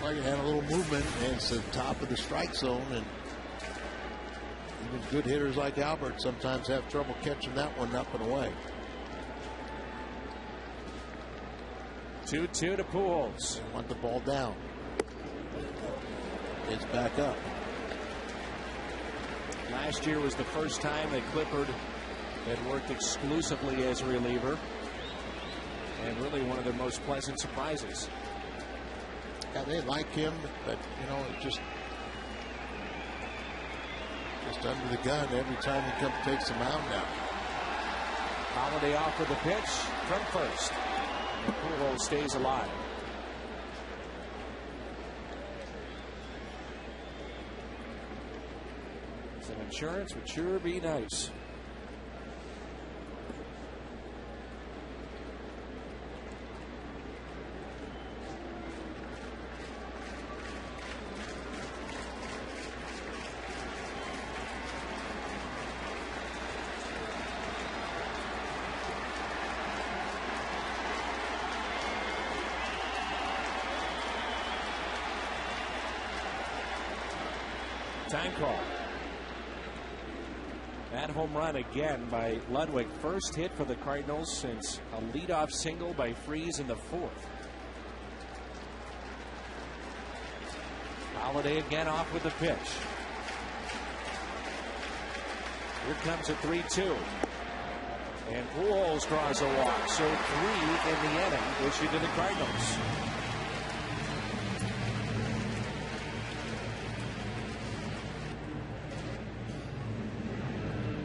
Like it had a little movement, and it's the top of the strike zone, and even good hitters like Albert sometimes have trouble catching that one up and away. 2-2 to Pujols. They want the ball down. It's back up. Last year was the first time that Clippard had worked exclusively as a reliever, and really one of their most pleasant surprises. Yeah, they like him, but it just under the gun every time he takes the mound now. Holiday off with a pitch from first. And Pujols stays alive. Some insurance would sure be nice. Time call. That home run again by Ludwig. First hit for the Cardinals since a leadoff single by Freese in the fourth. Holiday again off with the pitch. Here comes a 3-2. And Pujols draws a walk. So 3 in the inning issued to the Cardinals.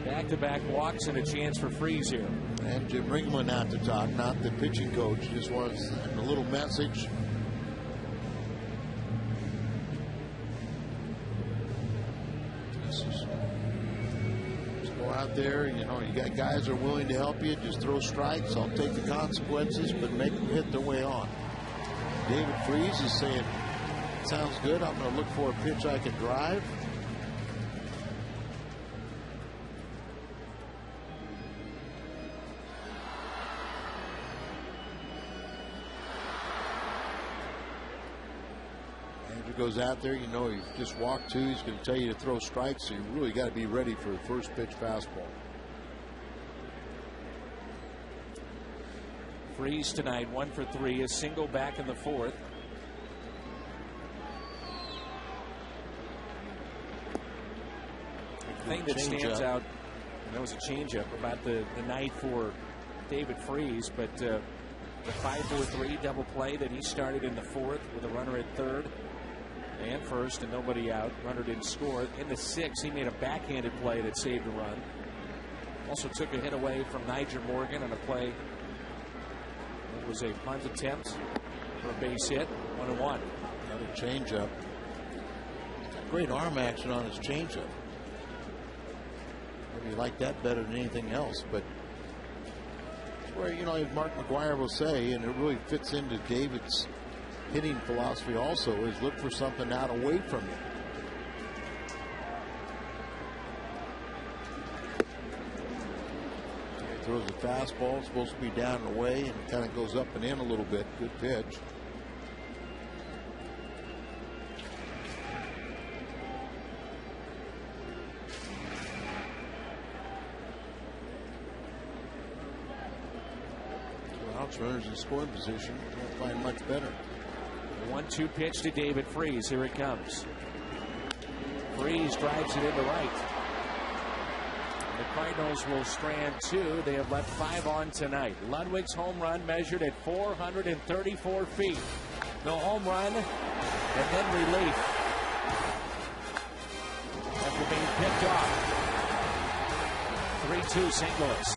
Back-to-back walks and a chance for Freese here. And Jim Ringland out to talk, not the pitching coach. Just wants a little message. Just go out there. You got guys that are willing to help you. Just throw strikes. I'll take the consequences, but make them hit their way on. David Freese is saying, sounds good. I'm going to look for a pitch I can drive. Goes out there, he just walked 2. He's going to tell you to throw strikes, so you really got to be ready for the first pitch fastball. Freese tonight 1 for 3, a single back in the fourth. The thing that stands out, and that was a changeup about the night for David Freese, but the 5-4-3 double play that he started in the fourth with a runner at third and first and nobody out. Runner didn't score. In the sixth, he made a backhanded play that saved a run. Also took a hit away from Niger Morgan on a play that was a punt attempt for a base hit. 1-1. Another changeup. Great arm action on his changeup. Maybe you like that better than anything else, but it's where, as Mark McGuire will say, and it really fits into David's hitting philosophy also, is look for something out away from you. He throws a fastball, it's supposed to be down and away, and it kind of goes up and in a little bit. Good pitch. Two outs, runners in scoring position. Can't find much better. 1-2 pitch to David Freese. Here it comes. Freese drives it into right. The Cardinals will strand 2. They have left 5 on tonight. Ludwig's home run measured at 434 feet. The home run and then relief after being picked off. 3-2 St. Louis.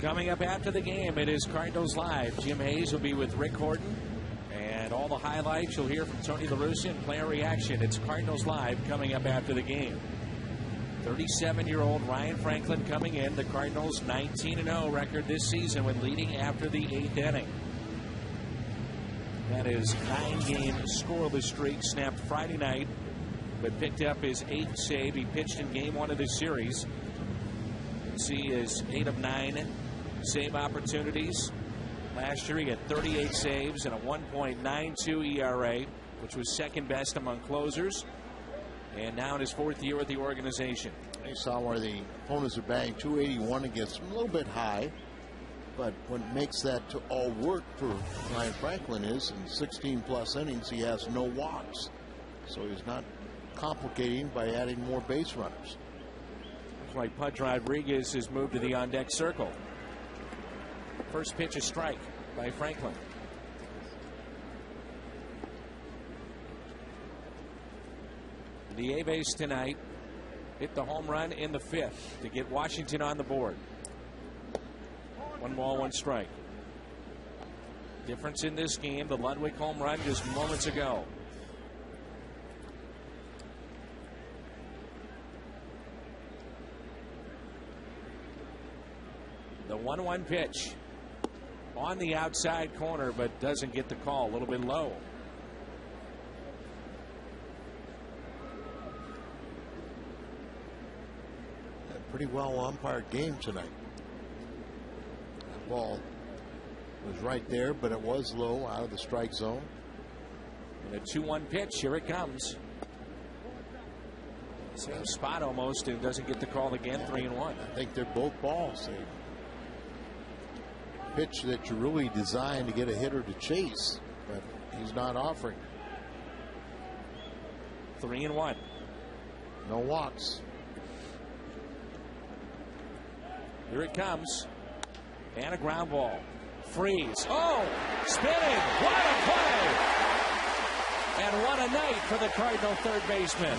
Coming up after the game, it is Cardinals Live. Jim Hayes will be with Rick Horton. And all the highlights you'll hear from Tony La Russa and player reaction. It's Cardinals Live coming up after the game. 37-year-old Ryan Franklin coming in. The Cardinals 19-0 record this season when leading after the 8th inning. That is 9-game scoreless streak snapped Friday night, but picked up his 8th save. He pitched in game 1 of this series. You can see his 8 of 9 save opportunities. Last year he had 38 saves and a 1.92 ERA, which was second best among closers. And now in his 4th year with the organization. You saw where the opponents are batting 281 against him, a little bit high. But what makes that to all work for Ryan Franklin is in 16-plus innings he has no walks. So he's not complicating by adding more base runners. Looks like Pudge Rodriguez has moved to the on-deck circle. First pitch, a strike by Franklin. The Aves tonight hit the home run in the 5th to get Washington on the board. 1 ball, 1 strike. Difference in this game, the Ludwig home run just moments ago. The 1-1 pitch on the outside corner, but doesn't get the call. A little bit low. A pretty well umpired game tonight. That ball was right there, but it was low out of the strike zone. And a 2-1 pitch. Here it comes. Same spot almost, and doesn't get the call again. 3-1. I think they're both balls. They pitch that you really designed to get a hitter to chase, but he's not offering. 3-1. No walks. Here it comes. And a ground ball. Freeze. Oh, spinning. What a play. And what a night for the Cardinal third baseman.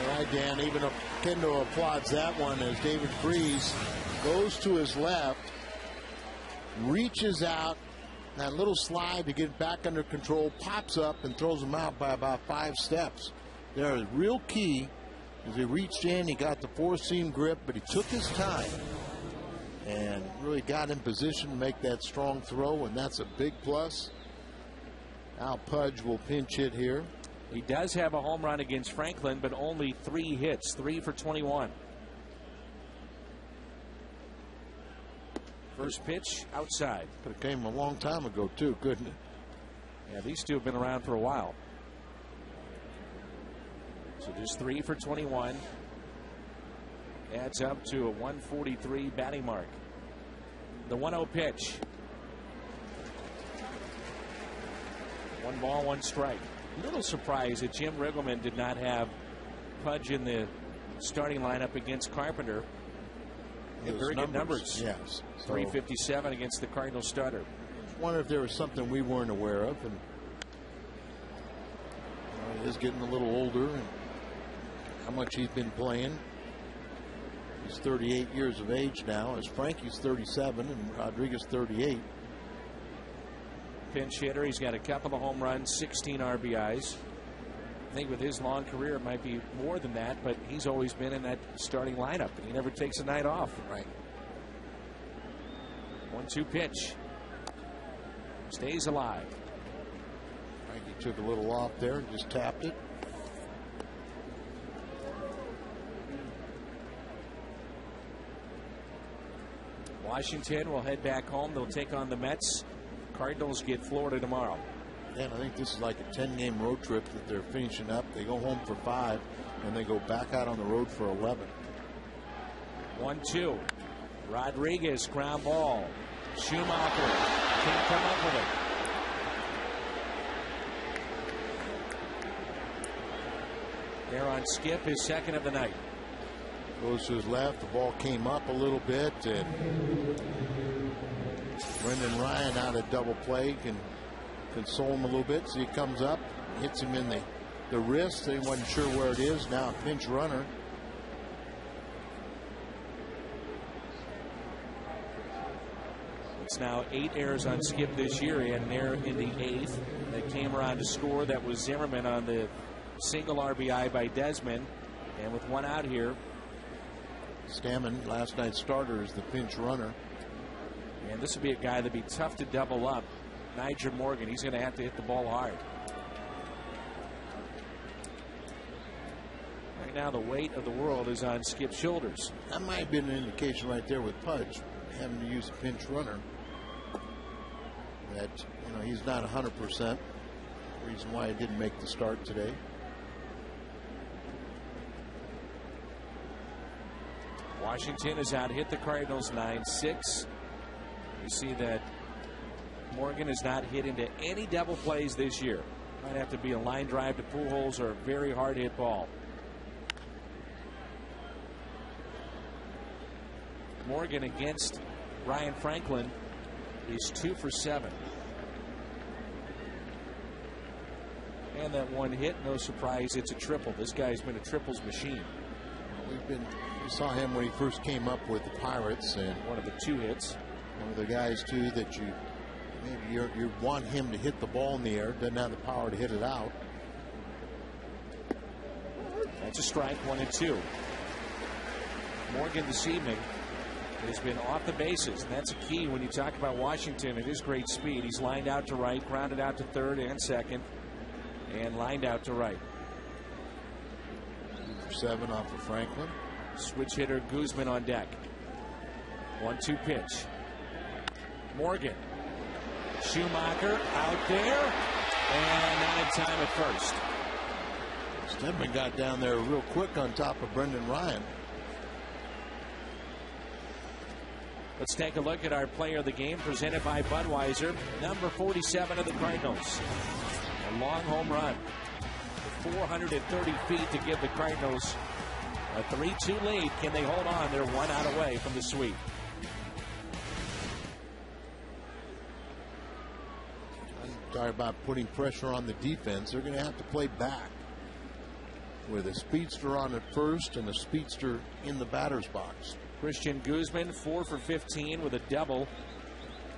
All right, Dan, even Kendo applauds that one as David Freeze goes to his left, reaches out, that little slide to get back under control, pops up and throws him out by about 5 steps. There is real key as he reached in, he got the 4-seam grip, but he took his time and really got in position to make that strong throw, and that's a big plus. Now Pudge will pinch hit here. He does have a home run against Franklin, but only 3 hits, 3 for 21. First pitch outside. Could have came a long time ago too, couldn't it? Yeah, these two have been around for a while. So just 3 for 21. Adds up to a 143 batting mark. The 1-0 pitch. 1 ball, 1 strike. A little surprised that Jim Riggleman did not have Pudge in the starting lineup against Carpenter. Very good numbers. Yes. So 357 against the Cardinals starter. I wonder if there was something we weren't aware of. And he is getting a little older, and how much he's been playing. He's 38 years of age now, as Frankie's 37 and Rodriguez 38. Pinch hitter. He's got a couple of home runs, 16 RBIs. I think with his long career it might be more than that, but he's always been in that starting lineup. He never takes a night off. Right. 1-2 pitch. Stays alive. Frankie took a little off there and just tapped it. Washington will head back home. They'll take on the Mets. Cardinals get Florida tomorrow. And I think this is like a 10-game road trip that they're finishing up. They go home for 5, and they go back out on the road for 11. 1-2. Rodriguez, ground ball. Schumacher can't come up with it. There on Skip, his second of the night. Goes to his left. The ball came up a little bit, and Brendan Ryan out of double play can console him a little bit. So he comes up, hits him in the wrist. He wasn't sure where it is. Now a pinch runner. It's now 8 errors on Skip this year, and they're in the 8th. They came around to score. That was Zimmerman on the single RBI by Desmond. And with one out here, Stammen, last night's starter, is the pinch runner. And this would be a guy that'd be tough to double up. Nigel Morgan, he's going to have to hit the ball hard. Right now, the weight of the world is on Skip's shoulders. That might have been an indication right there with Pudge having to use a pinch runner that, you know, he's not 100%. Reason why he didn't make the start today. Washington has out hit the Cardinals 9-6. You see that Morgan has not hit into any double plays this year. Might have to be a line drive to Pujols or a very hard hit ball. Morgan against Ryan Franklin is 2 for 7. And that one hit, no surprise, it's a triple. This guy's been a triples machine. We saw him when he first came up with the Pirates, and one of the 2 hits. One of the guys too that you want him to hit the ball in the air, doesn't have the power to hit it out. That's a strike, 1-2. Morgan this evening has been off the bases, and that's a key when you talk about Washington at his great speed. He's lined out to right, grounded out to third and second, and lined out to right. 2 for 7 off of Franklin. Switch hitter Guzman on deck. 1-2 pitch. Morgan. Schumacher out there, and not in time at first. Stedman got down there real quick on top of Brendan Ryan. Let's take a look at our player of the game presented by Budweiser. Number 47 of the Cardinals. A long home run. 430 feet to give the Cardinals a 3-2 lead. Can they hold on? They're 1 out away from the sweep. I'm talking about putting pressure on the defense. They're going to have to play back with a speedster on at first and a speedster in the batter's box. Christian Guzman 4 for 15 with a double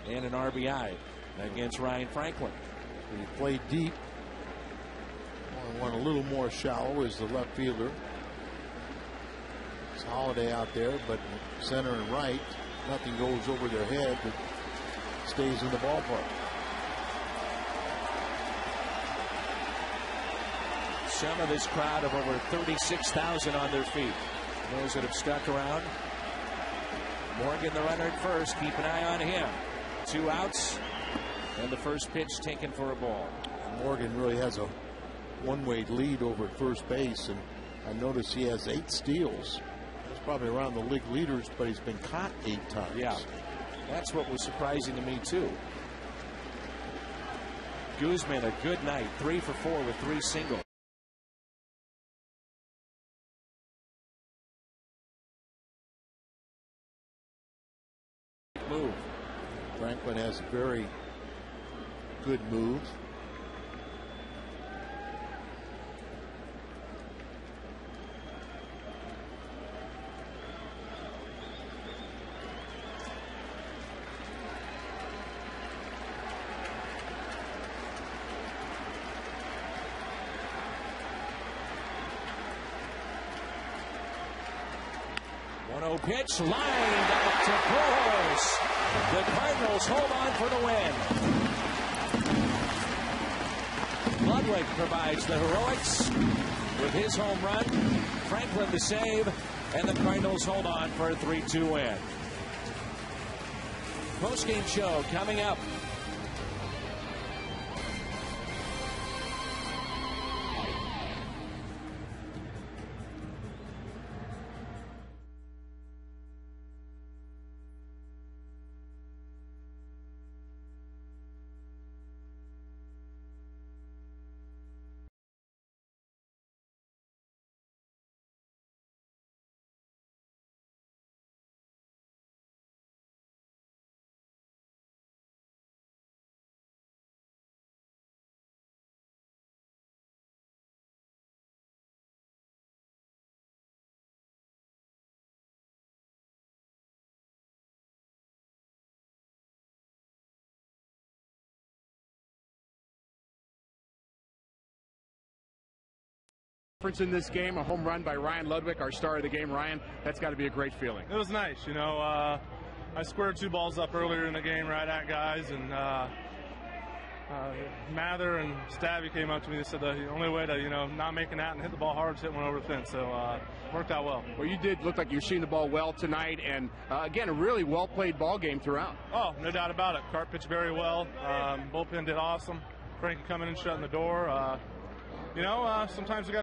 and an RBI against Ryan Franklin. When you play deep, one a little more shallow is the left fielder. It's Holiday out there, but center and right, nothing goes over their head. It stays in the ballpark. Some of this crowd of over 36,000 on their feet. Those that have stuck around. Morgan, the runner at first. Keep an eye on him. 2 outs, and the first pitch taken for a ball. Morgan really has a one-way lead over at first base, and I notice he has 8 steals. That's probably around the league leaders, but he's been caught 8 times. Yeah, that's what was surprising to me too. Guzman, a good night, 3 for 4 with 3 singles. Move. Franklin has a very good move. Pitch lined out to Pujols. The Cardinals hold on for the win. Ludwig provides the heroics with his home run. Franklin the save, and the Cardinals hold on for a 3-2 win. Post-game show coming up. difference in this game, a home run by Ryan Ludwig, our star of the game. Ryan, that's got to be a great feeling. It was nice, you know. I squared 2 balls up earlier in the game right at guys, and Mather and Stabby came up to me. They said the only way to, not make an out and hit the ball hard is hit one over the fence. So worked out well. Well, you did look like you're seeing the ball well tonight, and again, a really well-played ball game throughout. Oh, no doubt about it. Cart pitched very well. Bullpen did awesome. Frankie coming in, shutting the door. Sometimes we got